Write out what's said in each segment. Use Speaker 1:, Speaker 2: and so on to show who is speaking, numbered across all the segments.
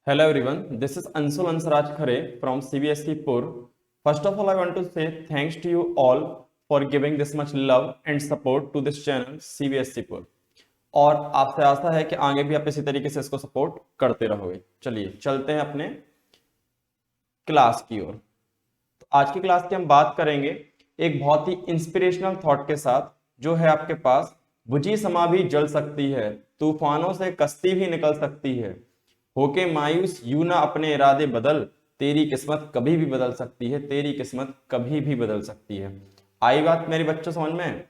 Speaker 1: Hello everyone, this is Ansul Ansaraj Khare from CBSE Pur. First of all, I want to say thanks to you all for giving this much love and support to this channel CBSE Pur. और आपसे आशा है कि आगे भी आप इसी तरीके से इसको सपोर्ट करते रहोगे। चलिए चलते हैं अपने क्लास की ओर। तो आज की क्लास की हम बात करेंगे एक बहुत ही इंस्पिरेशनल थॉट के साथ, जो है आपके पास बुझी समा भी जल सकती है, तूफानों से कश्ती भी निकल सकती है, होके मायूस यूं ना अपने इरादे बदल, तेरी किस्मत कभी भी बदल सकती है, तेरी किस्मत कभी भी बदल सकती है। आई बात मेरे बच्चों समझ में?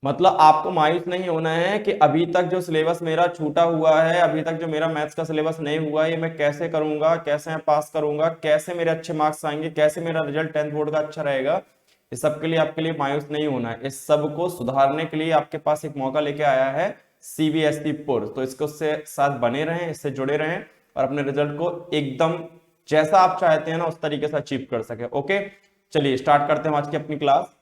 Speaker 1: मतलब आपको मायूस नहीं होना है कि अभी तक जो सिलेबस मेरा छूटा हुआ है, अभी तक जो मेरा मैथ्स का सिलेबस नहीं हुआ है, ये मैं कैसे करूंगा, कैसे मैं पास करूंगा, कैसे मेरे अच्छे मार्क्स आएंगे, कैसे मेरा रिजल्ट 10th बोर्ड का अच्छा रहेगा। इस सब के लिए आपके लिए मायूस नहीं होना है। इस सब को सुधारने के लिए आपके पास एक मौका लेके आया है सीबीएसई पुर। तो इसको से साथ बने रहें, इससे जुड़े रहें और अपने रिजल्ट को एकदम जैसा आप चाहते हैं ना उस तरीके से अचीव कर सके। ओके, चलिए स्टार्ट करते हैं आज की अपनी क्लास।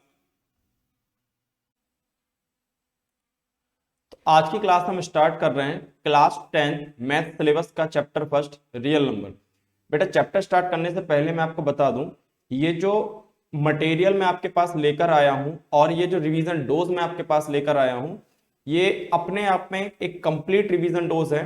Speaker 1: आज की क्लास हम स्टार्ट कर रहे हैं क्लास 10 मैथ सिलेबस का चैप्टर फर्स्ट रियल नंबर। बेटा चैप्टर स्टार्ट करने से पहले मैं आपको बता दूं, ये जो मटेरियल मैं आपके पास लेकर आया हूं और ये जो रिवीजन डोज मैं आपके पास लेकर आया हूं, ये अपने आप में एक कंप्लीट रिवीजन डोज है।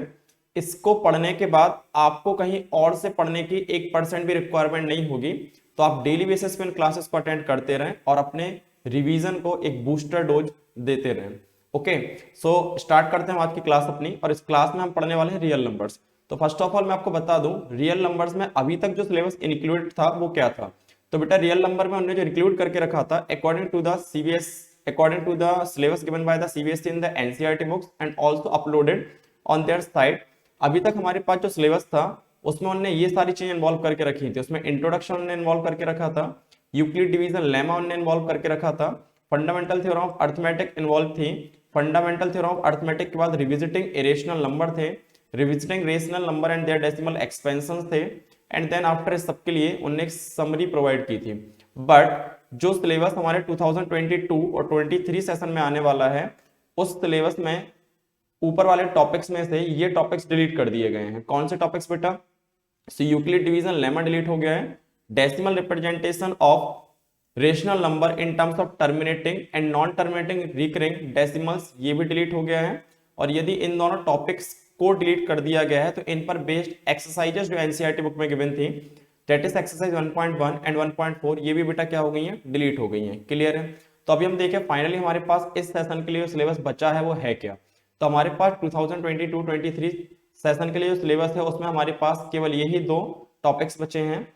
Speaker 1: इसको पढ़ने के बाद आपको कहीं और से पढ़ने की 1% भी रिक्वायरमेंट नहीं होगी। तो आप डेली बेसिस पे इन क्लासेस को अटेंड करते रहें और अपने रिवीजन को एक बूस्टर डोज देते रहें। ओके, सो स्टार्ट करते हैं आज की क्लास अपनी। और इस क्लास में हम पढ़ने वाले हैं रियल नंबर्स। तो फर्स्ट ऑफ ऑल मैं आपको बता दूं, रियल नंबर्स में अभी तक जो सिलेबस इंक्लूडेड था वो क्या था। तो बेटा रियल नंबर में हमने जो इंक्लूड करके रखा था according to the CBS, according to the syllabus given by the CBSE in the NCERT books and also uploaded on their site. अभी तक हमारे पास जो सिलेबस था उसमें उन्होंने ये सारी चीजें इन्वॉल्व करके रखी थी। उसमें इंट्रोडक्शन उन्होंने इन्वॉल्व करके रखा था, यूक्लिड डिवीजन लेमा उन्होंने इन्वॉल्व करके रखा था, fundamental theorem of arithmetic involve थी। फंडामेंटल थ्योरम ऑफ अर्थमेटिक के बाद रिविजिटिंग इरेशनल नंबर थे, revisiting rational number and their decimal expansion थे, एंड देन आफ्टर इस सबके लिए उन्होंने एक समरी प्रोवाइड की थी। बट जो सिलेबस हमारे 2022 और 23 सेशन में आने वाला है, उस सिलेबस में ऊपर वाले टॉपिक्स में से ये टॉपिक्स डिलीट कर दिए गए हैं। कौन से टॉपिक्स बेटा? यूक्लिड डिवीजन लेमा डिलीट हो गया है, decimal representation of rational number in terms of terminating and non terminating recurring decimals ये भी डिलीट हो गया है। और यदि इन दोनों टॉपिक्स को डिलीट कर दिया गया है तो इन पर बेस्ड एक्सरसाइजेस जो एनसीईआरटी बुक में गिवन थी, दैट इज एक्सरसाइज 1.1 एंड 1.4, ये भी बेटा क्या हो गई है? डिलीट हो गई है। क्लियर है? तो अभी हम देखें फाइनली हमारे पास इस सेशन के लिए सिलेबस बचा है वो है क्या। तो हमारे पास 2022-23 सेशन के लिए जो सिलेबस है उसमें हमारे पास केवल यही दो टॉपिक्स बचे हैं।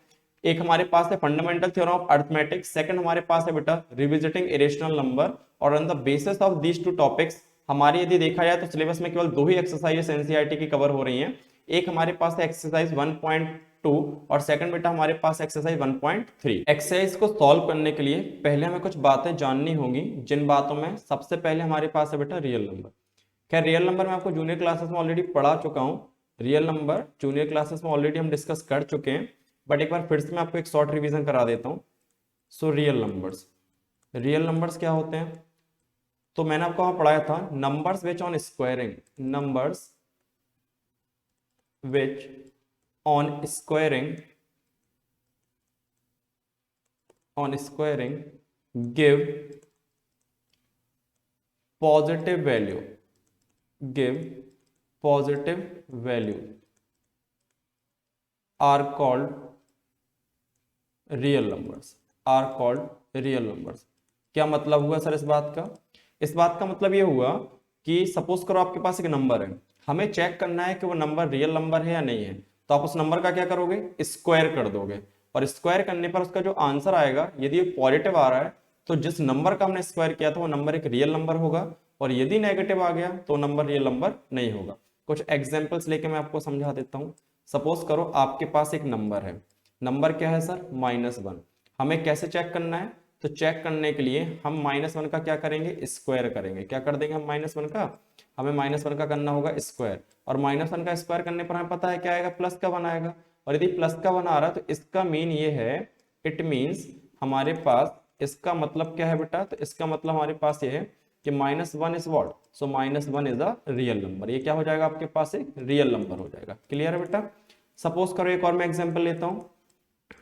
Speaker 1: एक हमारे पास है fundamental theorem of arithmetic, second हमारे पास है बेटा रिविजिटिंग इरेशनल नंबर। और on the basis of these two topics हमारी यदि देखा जाए तो सिलेबस में केवल दो ही एक्सरसाइजेस एनसीईआरटी की कवर हो रही हैं। एक हमारे पास है एक्सरसाइज 1.2 और सेकंड बेटा हमारे पास एक्सरसाइज 1.3। एक्सरसाइज को सॉल्व करने के लिए पहले हमें कुछ बातें जाननी होंगी, जिन बातों में सबसे पहले हमारे पास है बेटा रियल नंबर। खैर रियल नंबर मैं आपको जूनियर क्लासेस में ऑलरेडी पढ़ा चुका हूँ, रियल नंबर जूनियर क्लासेस में ऑलरेडी हम डिस्कस कर चुके हैं, बट एक बार फिर से मैं आपको एक शॉर्ट रिवीजन करा देता हूँ। सो रियल नंबर्स क्या होते हैं? तो मैंने आपको वहां पढ़ाया था numbers which on squaring, numbers which on squaring give positive value, are called real numbers। क्या मतलब हुआ सर इस बात का? इस बात का मतलब ये हुआ कि सपोज करो आपके पास एक नंबर है, हमें चेक करना है कि वो नंबर रियल नंबर है या नहीं है। तो आप उस नंबर का क्या करोगे? स्क्वायर कर दोगे, और स्क्वायर करने पर उसका जो आंसर आएगा यदि ये पॉजिटिव आ रहा है तो जिस नंबर का हमने स्क्वायर किया था वो नंबर एक रियल नंबर होगा, और यदि नेगेटिव आ गया तो नंबर रियल नंबर नहीं होगा। कुछ एग्जांपल्स लेके मैं आपको समझा देता हूँ। सपोज करो आपके पास एक नंबर है, नंबर क्या है सर? -1। हमें कैसे चेक करना है? तो चेक करने के लिए हम -1 का क्या करेंगे? स्क्वायर करेंगे। क्या कर देंगे हम? -1 का, हमें -1 का करना होगा स्क्वायर, और -1 का स्क्वायर करने पर हमें पता है क्या आएगा? प्लस का 1 आएगा। और यदि प्लस का 1 आ रहा है तो इसका मीन ये है, इट मीन्स हमारे पास, इसका मतलब क्या है बेटा? तो इसका मतलब हमारे पास ये है कि -1 is what? So -1 is a real number. ये क्या हो जाएगा? आपके पास एक रियल नंबर हो जाएगा। क्लियर है बेटा? सपोज करो एक और मैं एग्जांपल लेता हूँ,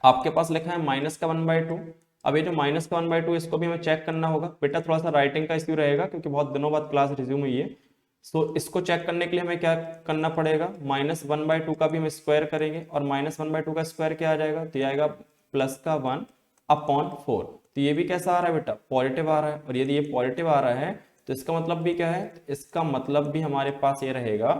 Speaker 1: आपके पास लिखा है माइनस का 1/2। अब ये जो माइनस का 1/2 इसको भी हमें चेक करना होगा। बेटा थोड़ा सा राइटिंग का इश्यू रहेगा क्योंकि बहुत दिनों बाद क्लास रिज्यूम हुई है। सो इसको चेक करने के लिए हमें क्या करना पड़ेगा, -1/2 का भी हम स्क्वायर करेंगे और -1/2 का स्क्वायर क्या आ जाएगा, तो ये आएगा प्लस का 1/4। तो ये भी कैसा आ रहा है बेटा, पॉजिटिव आ रहा है। और यदि ये पॉजिटिव आ रहा है तो इसका मतलब भी क्या है, इसका मतलब भी हमारे पास ये रहेगा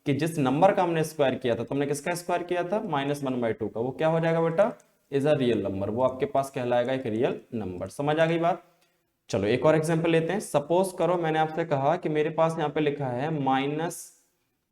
Speaker 1: कि जिस नंबर का हमने स्क्वायर किया था, तुमने किसका स्क्वायर किया था, -1/2 का, वो क्या हो जाएगा बेटा, इज अ रियल नंबर, वो आपके पास कहलाएगा एक रियल नंबर। समझ आ गई बात। चलो एक और एग्जांपल लेते हैं। सपोज करो मैंने आपसे कहा कि मेरे पास यहाँ पे लिखा है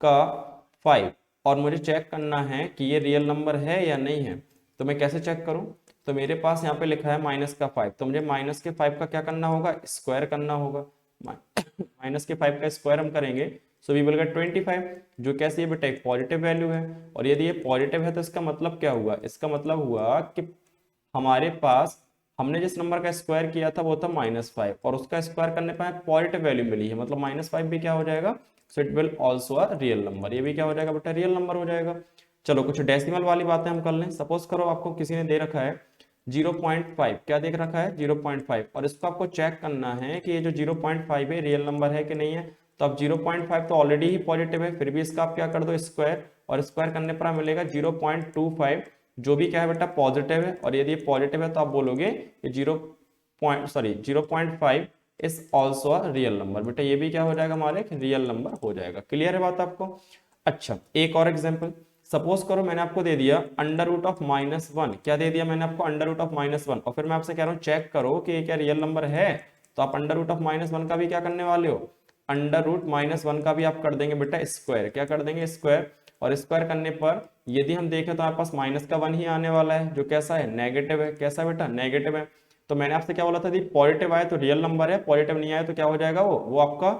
Speaker 1: -5 और मुझे चेक करना है कि ये रियल नंबर है या नहीं है। तो मैं कैसे चेक करूं, तो मेरे पास यहाँ पे लिखा है -5, तो मुझे -5 का क्या करना होगा, स्क्वायर करना होगा। -5 का स्क्वायर हम करेंगे सो वी विल गेट 25, जो कैसे है बेटा, एक पॉजिटिव वैल्यू है। और यदि ये पॉजिटिव है तो इसका मतलब क्या हुआ, इसका मतलब हुआ कि हमारे पास हमने जिस नंबर का स्क्वायर किया था वो था -5 और उसका स्क्वायर करने पर पॉजिटिव वैल्यू मिली है, मतलब -5 भी क्या हो जाएगा, so it will also a real number, ये भी क्या हो जाएगा बेटा, रियल नंबर हो जाएगा। चलो कुछ डेसिमल वाली बातें हम कर लें। सपोज करो आपको किसी ने दे रखा है 0.5, क्या देख रखा है 0.5, और इसको आपको चेक करना है कि ये जो 0.5 है रियल नंबर है कि नहीं है। तो अब 0.5 तो ऑलरेडी ही पॉजिटिव है, फिर भी इसका आप क्या कर दो स्क्वायर, और स्क्वायर करने पर हमें मिलेगा 0.25, जो भी क्या है बेटा पॉजिटिव है। और यदि पॉजिटिव है तो आप बोलोगे कि 0.5 is also a real number. बेटा ये भी क्या हो जाएगा, हमारे एक रियल नंबर हो जाएगा। क्लियर है बात आपको। अच्छा एक और एग्जांपल, सपोज करो मैंने आपको दे दिया √-1, क्या दे दिया मैंने आपको, √-1, और फिर मैं आपसे कह रहा हूँ चेक करो कि ये क्या रियल नंबर है। तो आप √-1 का भी क्या करने वाले हो, √-1 का भी आप कर देंगे बेटा स्क्वायर, क्या कर देंगे स्क्वायर। और स्क्वायर करने पर यदि हम देखें तो हमारे पास -1 ही आने वाला है, जो कैसा है, नेगेटिव है। कैसा बेटा, नेगेटिव है। तो मैंने आपसे क्या बोला था, यदि पॉजिटिव आए तो रियल नंबर है, पॉजिटिव नहीं आए तो क्या हो जाएगा, वो आपका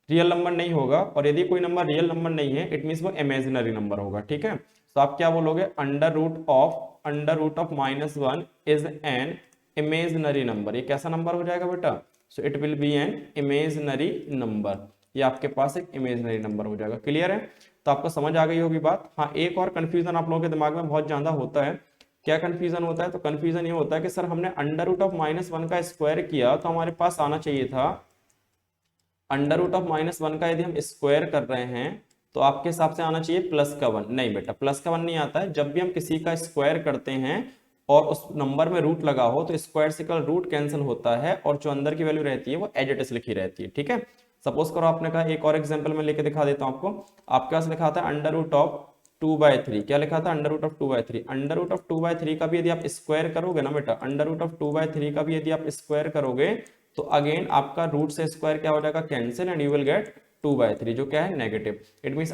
Speaker 1: रियल नंबर नहीं होगा। और यदि कोई नंबर रियल नंबर नहीं है इट मीन्स वो इमेजिनरी नंबर होगा। ठीक है, तो आप क्या बोलोगे, √-1 इज एन इमेजिनरी नंबर। ये कैसा नंबर हो जाएगा बेटा, so it will be an imaginary number, ये आपके पास एक इमेजिनरी नंबर हो जाएगा। क्लियर है, तो आपको समझ आ गई होगी बात। हाँ एक और कंफ्यूजन आप लोगों के दिमाग में बहुत ज्यादा होता है। क्या कंफ्यूजन होता है, तो कंफ्यूजन ये होता है कि सर हमने √-1 का स्क्वायर किया तो हमारे पास आना चाहिए था √-1 का, यदि हम स्क्वायर कर रहे हैं तो आपके हिसाब से आना चाहिए +1। नहीं बेटा +1 नहीं आता है। जब भी हम किसी का स्क्वायर करते हैं और उस नंबर में रूट लगा हो तो स्क्वायर से कल रूट कैंसिल होता है और जो अंदर की वैल्यू रहती है वो एज इट इज लिखी रहती है। ठीक है, सपोज करो आपने कहा, एक और एग्जांपल में लेके दिखा देता हूं आपको। आपके पास लिखा था √2/3, क्या लिखा था, √2/3। √2/3 का भी यदि आप स्क्वायर करोगे ना बेटा, √2/3 का भी यदि आप स्क्वायर करोगे तो अगेन आपका रूट से स्क्वायर क्या हो जाएगा, cancel, and you will get 2/3, जो क्या है नेगेटिव। इट मीन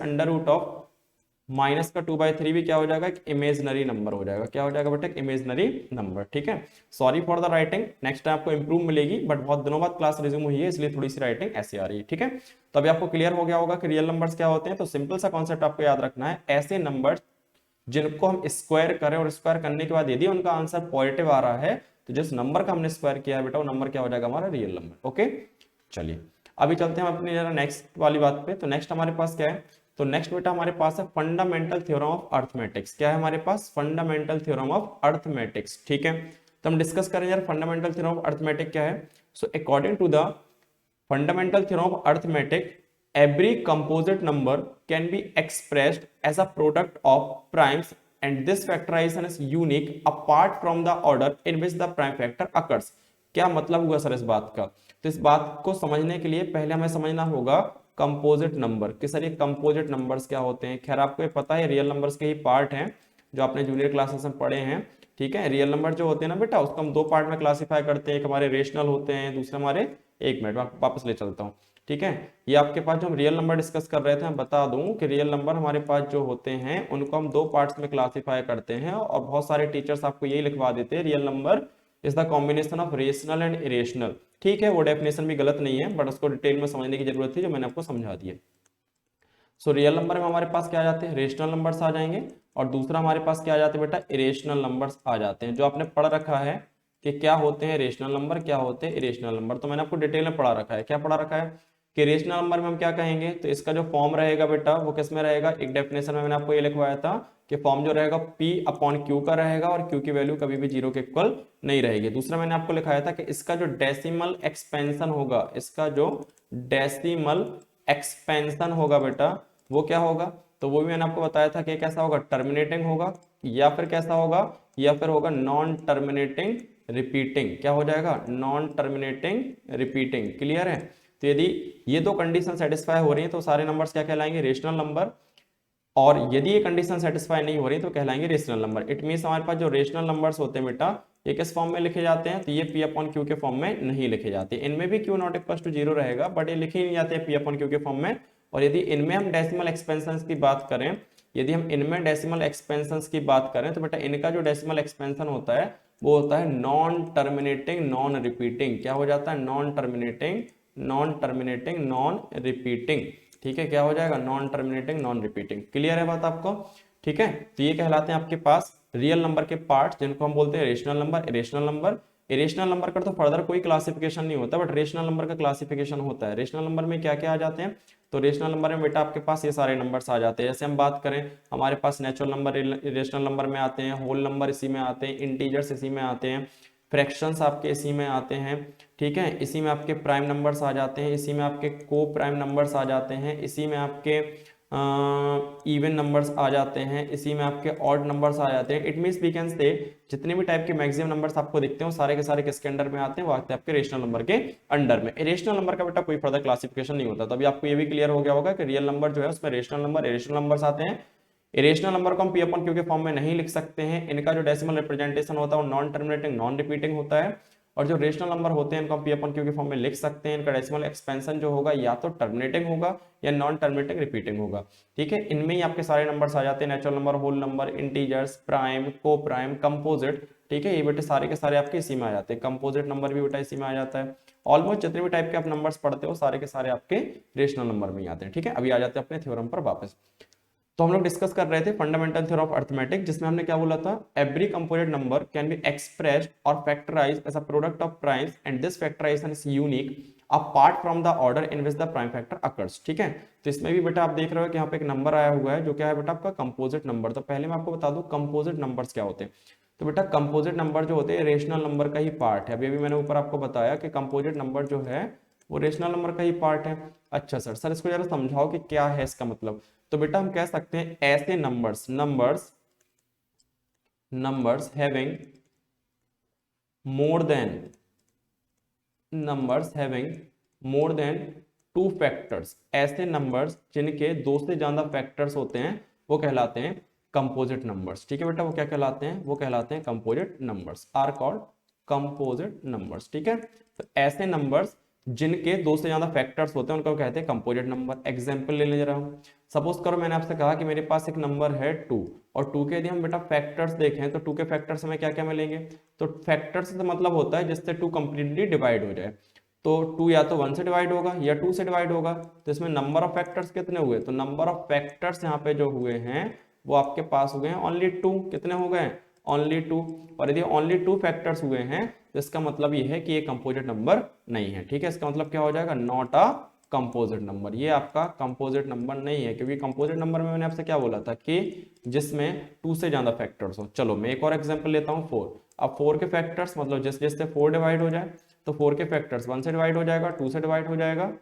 Speaker 1: -2/3 भी क्या हो जाएगा, एक इमेजनरी नंबर हो जाएगा। क्या हो जाएगा बेटा, इमेजनरी नंबर। ठीक है, sorry for the writing, next time आपको इंप्रूव मिलेगी, बट बहुत दिनों बाद क्लास रिज्यूम हुई है इसलिए थोड़ी सी राइटिंग ऐसी आ रही है। ठीक है, तो अभी आपको क्लियर हो गया होगा कि रियल नंबर्स क्या होते हैं। तो सिंपल सा कॉन्सेप्ट आपको याद रखना है, ऐसे नंबर्स जिनको हम स्क्वायर करें और स्क्वायर करने के बाद यदि उनका आंसर पॉजिटिव आ रहा है तो जिस नंबर का हमने स्क्वायर किया है बेटा वो नंबर क्या हो जाएगा, हमारा रियल नंबर। ओके, चलिए अभी चलते हैं हम अपनी जरा नेक्स्ट वाली बात पे। तो नेक्स्ट हमारे पास क्या है, तो नेक्स्ट बेटा हमारे पास है फंडामेंटल थ्योरम ऑफ अर्थमेटिक्स। क्या है हमारे पास, फंडामेंटल थ्योरम ऑफ अर्थमेटिक्स। ठीक है, तो हम डिस्कस करें यार फंडामेंटल थ्योरम ऑफ अर्थमेटिक क्या है। So according to the fundamental theorem of arithmetic, every composite number can be expressed as a product of primes, and this factorization is unique apart from the order in which the prime factor occurs। क्या मतलब हुआ sir इस बात का, तो इस बात को समझने के लिए पहले हमें समझना होगा कंपोजिट नंबर कि सर ये कंपोजिट नंबर्स क्या होते हैं। खैर आपको ये पता है रियल नंबर्स के ही पार्ट हैं जो आपने जूनियर क्लासेस में पढ़े हैं। ठीक है, रियल नंबर जो होते हैं ना बेटा उसको हम दो पार्ट में क्लासिफाई करते हैं, एक हमारे रेशनल होते हैं, दूसरे हमारे, एक मिनट वापस ले चलता हूँ। ठीक है, ये आपके पास जो हम रियल नंबर डिस्कस कर रहे थे, हम बता दूं कि रियल नंबर हमारे पास जो होते हैं उनको हम दो पार्ट्स में क्लासिफाई करते हैं, और बहुत सारे टीचर्स आपको यही लिखवा देते हैं real number is the combination of rational and irrational. ठीक है, वो डेफिनेशन भी गलत नहीं है बट उसको डिटेल में समझने की जरूरत थी जो मैंने आपको समझा दिया। सो रियल नंबर में हमारे पास क्या आ जाते हैं, रेशनल नंबर्स आ जाएंगे, और दूसरा हमारे पास क्या आ जाते हैं बेटा, इरेशनल नंबर्स आ जाते हैं। जो आपने पढ़ रखा है कि क्या होते हैं रेशनल नंबर, क्या होते हैं इरेशनल नंबर, तो मैंने आपको डिटेल में पढ़ा रखा है। क्या पढ़ा रखा है, कि रेशनल नंबर में हम क्या कहेंगे, तो इसका जो फॉर्म रहेगा बेटा वो किस में रहेगा, एक डेफिनेशन में मैंने आपको ये लिखवाया था कि फॉर्म जो रहेगा P अपॉन Q का रहेगा और Q की वैल्यू कभी भी 0 के इक्वल नहीं रहेगी। दूसरा मैंने आपको लिखाया था कि इसका जो डेसिमल एक्सपेंशन होगा, इसका जो डेसिमल एक्सपेंशन होगा बेटा वो क्या होगा, तो वो भी मैंने आपको बताया था कि कैसा होगा, टर्मिनेटिंग होगा या फिर कैसा होगा, या फिर होगा नॉन टर्मिनेटिंग रिपीटिंग। क्या हो जाएगा, नॉन टर्मिनेटिंग रिपीटिंग। क्लियर है। तो यदि ये दो कंडीशन सेटिस्फाई हो रही है तो सारे नंबर्स क्या कहलाएंगे, रेशनल नंबर, और यदि ये कंडीशन सेटिस्फाई नहीं हो रही तो कहलाएंगे रेशनल नंबर। इट मींस हमारे पास जो रेशनल नंबर्स होते हैं बेटा ये किस फॉर्म में लिखे जाते हैं, तो ये P अपॉन Q के फॉर्म में नहीं लिखे जाते। इनमें भी Q नॉट इक्वल टू 0 रहेगा बट ये लिखे नहीं जाते हैं P अपॉन Q के फॉर्म में। और यदि इनमें हम डेसिमल एक्सपेंशन की बात करें, यदि हम इनमें डेसिमल एक्सपेंशन की बात करें तो बेटा इनका जो डेसिमल एक्सपेंशन होता है वो होता है नॉन टर्मिनेटिंग नॉन रिपीटिंग। क्या हो जाता है, नॉन टर्मिनेटिंग नॉन रिपीटिंग। ठीक है, क्या हो जाएगा, non terminating non repeating. Clear है बात आपको। ठीक है, तो ये कहलाते हैं आपके पास रियल नंबर के पार्ट जिनको हम बोलते हैं rational number, irrational number. Irrational number का तो फर्दर कोई क्लासिफिकेशन नहीं होता बट रेशनल नंबर का क्लासिफिकेशन होता है। रेशनल नंबर में क्या क्या आ जाते हैं, तो रेशनल नंबर में बेटा आपके पास ये सारे नंबर्स आ जाते हैं। जैसे हम बात करें हमारे पास नेचुरल नंबर रेशनल नंबर में आते हैं, होल नंबर इसी में आते हैं, इंटीजर्स इसी में आते हैं, फ्रैक्शंस आपके इसी में आते हैं। ठीक है, इसी में आपके प्राइम नंबर्स आ जाते हैं, इसी में आपके को प्राइम नंबर्स आ जाते हैं, इसी में आपके इवन नंबर्स आ जाते हैं, इसी में आपके ऑड नंबर्स आ जाते हैं। इट मींस वी कैन से जितने भी टाइप के मैक्सिमम नंबर्स आपको दिखते हैं सारे के सारे किसके अंडर में आते हैं, वो आते हैं आपके रेशनल नंबर के अंडर में। इरेशनल नंबर का बेटा कोई फर्दर क्लासिफिकेशन नहीं होता। तो अभी आपको ये भी क्लियर हो गया होगा कि रियल नंबर जो है उसमें रेशनल नंबर इरेशनल नंबर्स आते हैं। इरेशनल नंबर को हम P अपॉन Q के फॉर्म में नहीं लिख सकते हैं, इनका जो डेसिमल रिप्रेजेंटेशन होता है वो नॉन टर्मिनेटिंग नॉन रिपीटिंग होता है। और जो रेशनल नंबर होते हैं इनको हम P अपॉन Q के फॉर्म में लिख सकते हैं, इनका डेसिमल एक्सपेंशन जो होगा या तो टर्मिनेटिंग होगा या नॉन टर्मिनेटिंग रिपीटिंग होगा। ठीक है, इनमें ही आपके सारे नंबर्स आ जाते हैं, natural number, whole number, integers, prime, coprime, composite. ठीक है, ये बेटे सारे के सारे आपके इसी में आ जाते हैं। कंपोजिट नंबर भी बेटा इसी में आ जाता है। ऑलमोस्ट जितने भी टाइप के आप नंबर्स पढ़ते हो सारे के सारे आपके रेशनल नंबर में ही आते हैं। ठीक है, अभी आ जाते हैं अपने थ्योरम पर वापस। तो हम लोग डिस्कस कर रहे थे फंडामेंटल थ्योरम ऑफ अरिथमेटिक, जिसमें हमने क्या बोला था, every composite number can be expressed और factorised as a product of primes and this factorisation is unique apart from the order in which the prime factor occurs. ठीक है, तो इसमें भी बेटा आप देख रहे हो कि यहाँ पे एक नंबर आया हुआ है जो क्या है बेटा आपका कंपोजिट नंबर। तो पहले मैं आपको बता दूं कंपोजिट नंबर्स क्या होते हैं। तो बेटा कंपोजिट नंबर जो होते हैं रेशनल नंबर का ही पार्ट है। अभी मैंने ऊपर आपको बताया कि कंपोजिट नंबर जो है वो रेशनल नंबर का ही पार्ट है। अच्छा सर इसको जरा समझाओ कि क्या है इसका मतलब। तो बेटा हम कह सकते हैं ऐसे numbers having more than two factors, ऐसे नंबर्स जिनके दो से ज्यादा फैक्टर्स होते हैं वो कहलाते हैं कंपोजिट नंबर्स। ठीक है बेटा, वो क्या कहलाते हैं, वो कहलाते हैं composite numbers, are called composite numbers. ठीक है, तो ऐसे नंबर्स जिनके दो से ज्यादा फैक्टर्स होते हैं उनको कहते हैं कंपोजिट नंबर। एग्जांपल ले ले रहा हूँ, सपोज करो मैंने आपसे कहा कि मेरे पास एक नंबर है 2 और 2 के यदि हम बेटा फैक्टर्स देखें तो 2 के फैक्टर्स हमें क्या क्या मिलेंगे, तो फैक्टर्स का मतलब होता है जिससे 2 कंप्लीटली डिवाइड हो जाए। तो 2 या तो 1 से डिवाइड होगा या 2 से डिवाइड होगा। तो इसमें नंबर ऑफ फैक्टर्स कितने हुए, तो नंबर ऑफ फैक्टर्स यहाँ पे जो हुए हैं वो आपके पास हुए हैं ओनली 2। कितने हो गए, ओनली 2। और यदि ओनली 2 फैक्टर्स हुए हैं तो इसका मतलब ये है कि ये कंपोजिट नंबर नहीं है। ठीक है, इसका मतलब क्या हो जाएगा, नॉट अ कंपोजिट नंबर। ये आपका कंपोजिट नंबर नहीं है, क्योंकि कंपोजिट नंबर में मैंने आपसे क्या बोला था कि जिसमें 2 से ज्यादा फैक्टर्स हो। चलो मैं एक और एग्जांपल लेता हूँ 4। अब 4 के फैक्टर्स मतलब जिस जिससे 4 डिवाइड हो जाए तो 4 के फैक्टर्स 1 से डिवाइड हो जाएगा, 2 से डिवाइड हो जाएगा,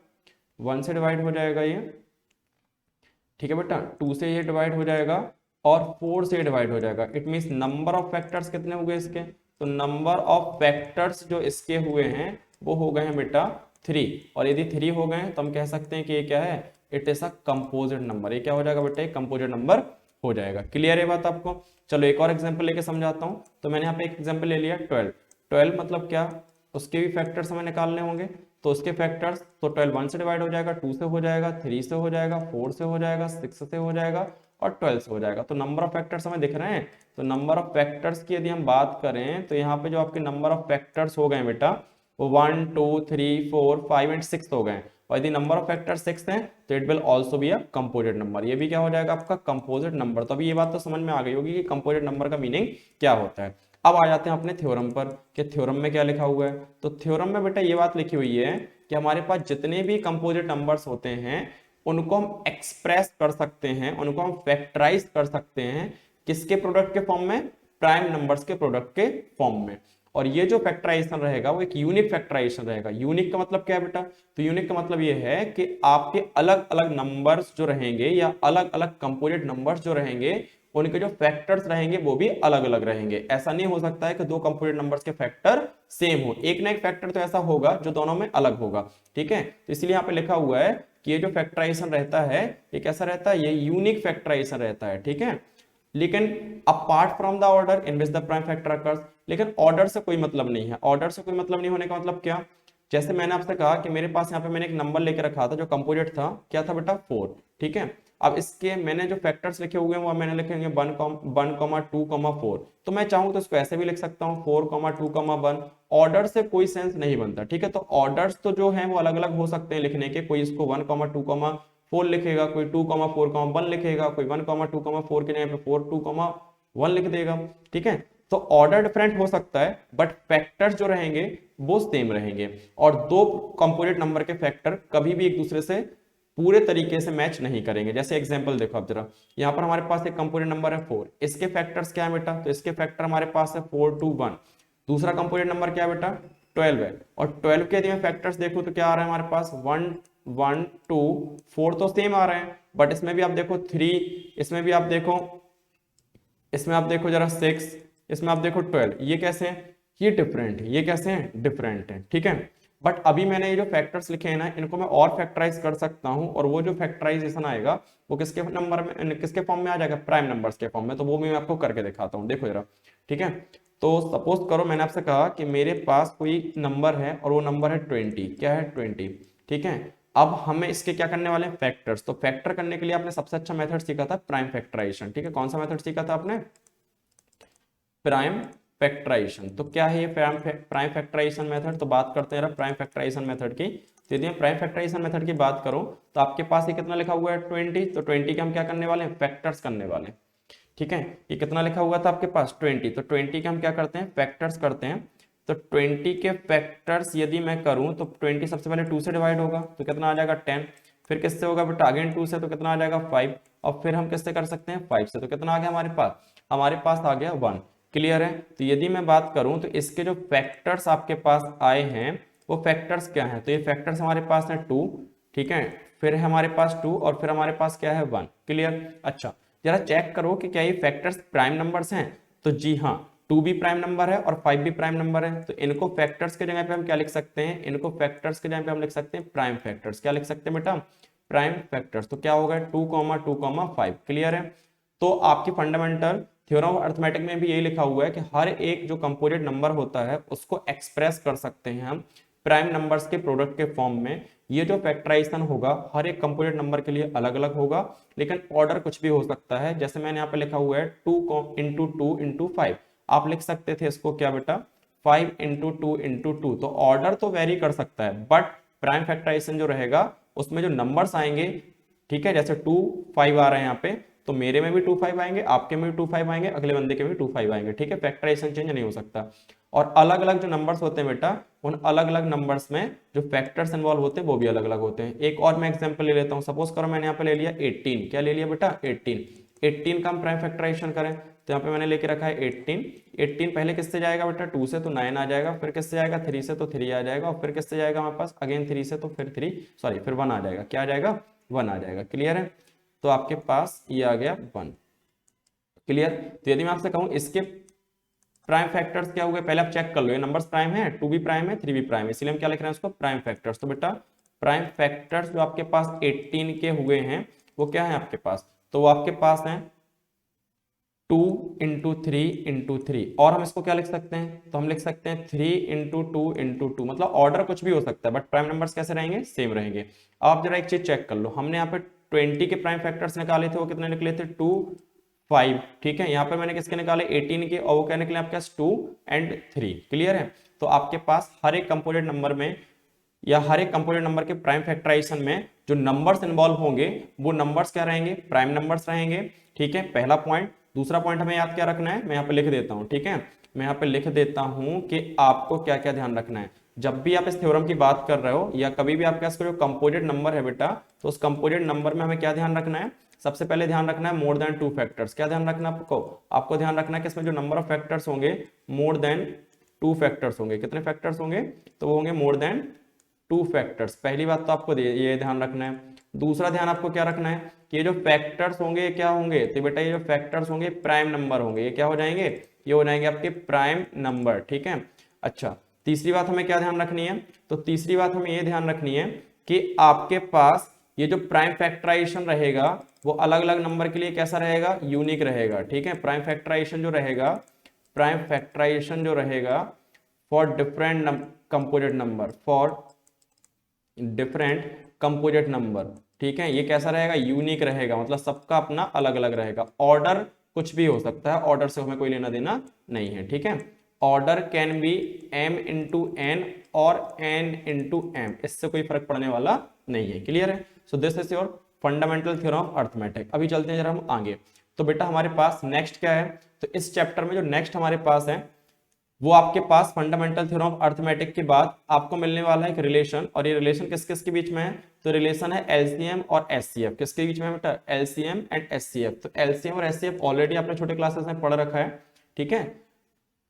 Speaker 1: 1 से डिवाइड हो जाएगा ये। ठीक है बेटा, 2 से ये डिवाइड हो जाएगा और 4 से डिवाइड हो जाएगा। It means number of factors कितने हो गए इसके, तो नंबर ऑफ फैक्टर्स जो इसके हुए हैं वो हो गए हैं बेटा 3। और यदि 3 हो गए तो हम कह सकते हैं कि ये क्या है, it is a composite number. ये क्या हो जाएगा बेटा, एक कंपोजिट नंबर हो जाएगा। क्लियर है बात आपको। चलो एक और एग्जांपल लेके समझाता हूँ। तो मैंने यहाँ पे एक एग्जांपल ले लिया 12। 12 मतलब क्या, उसके भी फैक्टर्स हमें निकालने होंगे। तो उसके फैक्टर्स, तो 12 1 से डिवाइड हो जाएगा, 2 से हो जाएगा, 3 से हो जाएगा, 4 से हो जाएगा, 6 से हो जाएगा और 12 से हो जाएगा। तो नंबर ऑफ फैक्टर्स हमें दिख रहे हैं। तो नंबर ऑफ फैक्टर्स की यदि हम बात करें तो यहाँ पे जो आपके नंबर ऑफ फैक्टर्स हो गए बेटा वो 1 2 3 4 5 एंड 6 हो गए। और यदि नंबर ऑफ फैक्टर 6 हैं तो it will also be a composite number. ये भी क्या हो जाएगा आपका कंपोजिट नंबर। तो अभी ये बात तो समझ में आ गई होगी कि कंपोजिट नंबर का मीनिंग क्या होता है। अब आ जाते हैं अपने थ्योरम पर कि थ्योरम में क्या लिखा हुआ है। तो थ्योरम में बेटा ये बात लिखी हुई है कि हमारे पास जितने भी कंपोजिट नंबर्स होते हैं उनको हम एक्सप्रेस कर सकते हैं, उनको हम फैक्टराइज कर सकते हैं किसके प्रोडक्ट के फॉर्म में, प्राइम नंबर्स के प्रोडक्ट के फॉर्म में। और ये जो फैक्टराइजेशन रहेगा वो एक यूनिक फैक्टराइजेशन रहेगा। यूनिक का मतलब क्या है बेटा, तो यूनिक का मतलब ये है कि आपके अलग अलग नंबर्स जो रहेंगे या अलग अलग कंपोजिट नंबर्स जो रहेंगे उनके जो फैक्टर्स रहेंगे वो भी अलग अलग रहेंगे। ऐसा नहीं हो सकता है कि दो कंपोजिट नंबर्स के फैक्टर सेम हो, एक ना एक फैक्टर तो ऐसा होगा जो दोनों में अलग होगा। ठीक है, तो इसलिए यहाँ पे लिखा हुआ है कि ये जो फैक्टराइजेशन रहता है ये कैसा रहता है, ये यूनिक फैक्टराइजेशन रहता है। ठीक है, लेकिन apart from the order in which the prime factor occurs, लेकिन ऑर्डर से कोई मतलब नहीं है। ऑर्डर से कोई मतलब नहीं होने का मतलब क्या, जैसे मैंने आपसे कहा कि मेरे पास यहाँ पे मैंने एक नंबर लेके रखा था जो कंपोजिट था, क्या था बेटा 4। ठीक है, अब इसके मैंने जो फैक्टर्स लिखे हुए हैं वो मैंने लिखे होंगे 1,2,4। तो मैं चाहूँ तो इसको ऐसे भी लिख सकता हूँ 4,2,1। ऑर्डर से कोई सेंस नहीं बनता। ठीक है, तो ऑर्डर्स तो जो है वो अलग अलग हो सकते हैं लिखने के, कोई इसको 1,2,4 लिखेगा, कोई 2,4,1 लिखेगा, कोई 1,2,4 के जगह पे 4,2,1 लिख देगा। ठीक है, तो ऑर्डर डिफरेंट हो सकता है बट फैक्टर्स जो रहेंगे वो सेम रहेंगे। और दो कंपोजिट नंबर के फैक्टर कभी भी एक दूसरे से पूरे तरीके से मैच नहीं करेंगे। जैसे एग्जांपल देखो आप जरा, यहाँ पर हमारे पास एक कंपोजिट नंबर है 4, इसके फैक्टर्स क्या है बेटा, तो इसके फैक्टर हमारे पास है 4, 2, 1। दूसरा कंपोजिट नंबर क्या है बेटा 12 है, और 12 के यदि मैं फैक्टर्स देखूं तो क्या आ रहा है हमारे पास 1, 1, 2, 4 तो सेम आ रहे हैं, बट इसमें भी आप देखो 3, इसमें भी आप देखो, इसमें आप देखो जरा 6, इसमें आप देखो 12, ये कैसे हैं, ये डिफरेंट है, ये कैसे हैं, डिफरेंट है। ठीक है, बट अभी मैंने ये जो फैक्टर्स लिखे हैं ना इनको मैं और फैक्टराइज कर सकता हूं, और वो जो फैक्टराइजेशन आएगा वो किसके नंबर में, किसके फॉर्म में आ जाएगा, प्राइम नंबर्स के फॉर्म में। तो वो भी मैं आपको करके दिखाता हूँ, देखो जरा। ठीक है, तो सपोज करो मैंने आपसे कहा कि मेरे पास कोई नंबर है और वो नंबर है 20, क्या है 20। ठीक है, अब हमें इसके क्या करने वाले हैं, फैक्टर्स। तो फैक्टर करने के लिए आपने सबसे अच्छा मेथड सीखा था प्राइम फैक्टराइजेशन। ठीक है, कौन सा मेथड सीखा था आपने, प्राइम फैक्टराइजेशन। तो क्या है ये प्राइम फैक्टराइजेशन मेथड, तो बात करते हैं प्राइम फैक्टराइजेशन मेथड की। तो यदि मैं प्राइम फैक्टराइजेशन मेथड की बात करूं तो आपके पास ये कितना लिखा हुआ है 20, तो 20 के हम क्या करने वाले हैं, फैक्टर्स करने वाले हैं। ठीक है, ये कितना लिखा हुआ था आपके पास 20, तो 20 के हम क्या करते हैं, फैक्टर्स करते हैं। तो 20 के फैक्टर्स यदि मैं करूं तो 20 सबसे पहले 2 से डिवाइड होगा तो कितना आ जाएगा 10, फिर किससे होगा बेटा अगेन 2 से, तो कितना आ जाएगा 5, और फिर हम किससे कर सकते हैं 5 से, तो कितना आ गया हमारे पास आ गया 1। क्लियर है, तो यदि मैं बात करूं तो इसके जो फैक्टर्स आपके पास आए हैं वो फैक्टर्स क्या हैं, तो ये फैक्टर्स हमारे पास हैं 2। ठीक है, फिर है हमारे पास 2, और फिर हमारे पास क्या है 1। क्लियर, अच्छा जरा चेक करो कि क्या ये फैक्टर्स प्राइम नंबर्स हैं, तो जी हाँ 2 भी प्राइम नंबर है और 5 भी प्राइम नंबर है। तो इनको फैक्टर्स के जगह पे हम क्या लिख सकते हैं, इनको फैक्टर्स के जगह पे हम लिख सकते हैं प्राइम फैक्टर्स। क्या लिख सकते हैं बेटा, प्राइम फैक्टर्स। तो क्या होगा 2,2,5। क्लियर है, तो आपकी फंडामेंटल थ्योरम ऑफ अरिथमेटिक में भी यही लिखा हुआ है कि हर एक जो कंपोजिट नंबर होता है उसको एक्सप्रेस कर सकते हैं हम प्राइम नंबर्स के प्रोडक्ट के फॉर्म में। ये जो फैक्टराइजेशन होगा हर एक कंपोजिट नंबर के लिए अलग अलग होगा, लेकिन ऑर्डर कुछ भी हो सकता है। जैसे मैंने यहाँ पे लिखा हुआ है 2 × 2 × 5, आप लिख सकते थे इसको क्या बेटा 5 × 2 × 2। तो ऑर्डर तो वेरी कर सकता है बट प्राइम फैक्टराइजेशन जो रहेगा उसमें जो नंबर्स आएंगे, ठीक है, जैसे 2, 5 आ रहे हैं यहाँ पे, तो मेरे में भी 2, 5 आएंगे, आपके में भी 2, 5 आएंगे, अगले बंदे के में भी 2, 5 आएंगे। ठीक है, फैक्टराइजेशन चेंज नहीं हो सकता। और अलग अलग जो नंबर्स होते हैं बेटा उन अलग अलग नंबर्स में जो फैक्टर्स इन्वॉल्व होते हैं वो भी अलग अलग होते हैं। एक और मैं एग्जांपल ले लेता हूं, सपोज करो मैंने यहाँ पे ले लिया 18, क्या ले लिया बेटा 18 का हम प्राइम फैक्टराइजेशन करें तो यहाँ पे मैंने लेके रखा है 18 पहले किससे जाएगा बेटा 2 से, तो 9 आ जाएगा, फिर किससे जाएगा 3 से, तो 3 आ जाएगा, और फिर किससे जाएगा हमारे पास अगेन 3 से, तो फिर 1 आ जाएगा। क्या आ जाएगा 1 आ जाएगा। क्लियर है, तो आपके पास ये आ गया 1। क्लियर, तो यदि मैं आपसे कहूं इसके प्राइम फैक्टर्स क्या हुए, पहले आप चेक कर लो, ये नंबर्स प्राइम है, 2 भी प्राइम है, 3 भी प्राइम है, इसलिए हम क्या लिख रहे हैं उसको प्राइम फैक्टर्स। तो बेटा प्राइम फैक्टर्स जो आपके पास 18 के हुए हैं वो क्या है आपके पास, तो वो आपके पास है 2 × 3 × 3, और हम इसको क्या लिख सकते हैं, तो हम लिख सकते हैं 3 × 2 × 2। मतलब ऑर्डर कुछ भी हो सकता है बट प्राइम नंबर्स कैसे रहेंगे, सेम रहेंगे। आप जरा एक चीज चेक कर लो, हमने यहाँ पे 20 के प्राइम फैक्टर्स निकाले थे, वो कितने निकले थे 2, 5। ठीक है, यहाँ पे मैंने किसके निकाले 18 के, और वो क्या निकले आपके पास 2 और 3। क्लियर है, तो आपके पास हर एक कंपोनेंट नंबर में या हर एक कंपोनेंट नंबर के प्राइम फैक्टराइजेशन में जो नंबर्स इन्वॉल्व होंगे वो नंबर्स क्या रहेंगे, प्राइम नंबर्स रहेंगे। ठीक है, पहला पॉइंट। दूसरा पॉइंट हमें याद क्या रखना है, मैं यहाँ पे लिख देता हूँ। ठीक है, मैं यहाँ पे लिख देता हूँ कि आपको क्या क्या ध्यान रखना है। जब भी आप इस थ्योरम की बात कर रहे हो या कभी भी आपके पास कोई कंपोजिट नंबर है बेटा, तो उस कंपोजिट नंबर में हमें क्या ध्यान रखना है, सबसे पहले ध्यान रखना है मोर देन 2 फैक्टर्स। क्या ध्यान रखना है आपको, आपको ध्यान रखना है कि इसमें जो नंबर ऑफ फैक्टर्स होंगे मोर देन 2 फैक्टर्स होंगे। कितने फैक्टर्स होंगे, तो वो होंगे मोर देन 2 फैक्टर्स। पहली बात तो आपको ये ध्यान रखना है। दूसरा ध्यान आपको क्या रखना है कि ये जो फैक्टर्स होंगे ये क्या होंगे, तो बेटा ये जो फैक्टर्स होंगे प्राइम नंबर होंगे। ये क्या हो जाएंगे, ये हो जाएंगे आपके प्राइम नंबर, ठीक है। अच्छा, तीसरी बात हमें क्या ध्यान रखनी है, तो तीसरी बात हमें ये ध्यान रखनी है कि आपके पास ये जो प्राइम फैक्टराइजेशन रहेगा वो अलग अलग नंबर के लिए कैसा रहेगा, यूनिक रहेगा, ठीक है। प्राइम फैक्टराइजेशन जो रहेगा, प्राइम फैक्टराइजेशन जो रहेगा for different composite number, for different composite number, ठीक है, ये कैसा रहेगा, यूनिक रहेगा, मतलब सबका अपना अलग अलग रहेगा। ऑर्डर कुछ भी हो सकता है, ऑर्डर से हमें कोई लेना देना नहीं है, ठीक है। Order can be m into n और n इंटू एम, इससे कोई फर्क पड़ने वाला नहीं है। क्लियर है, so this is your fundamental theorem of arithmetic. अभी चलते हैं जरा हम आगे। तो बेटा हमारे पास नेक्स्ट क्या है, तो इस चैप्टर में जो नेक्स्ट हमारे पास है वो आपके पास फंडामेंटल थ्योरम ऑफ अर्थमेटिक के बाद आपको मिलने वाला है एक रिलेशन, और ये रिलेशन किस किस के बीच में है, तो रिलेशन है एलसीएम और एचसीएफ। किसके बीच में है बेटा, एलसीएम एंड एचसीएफ। तो एलसीएम और एचसीएफ ऑलरेडी आपने छोटे क्लासेस में पढ़ रखा है, ठीक है।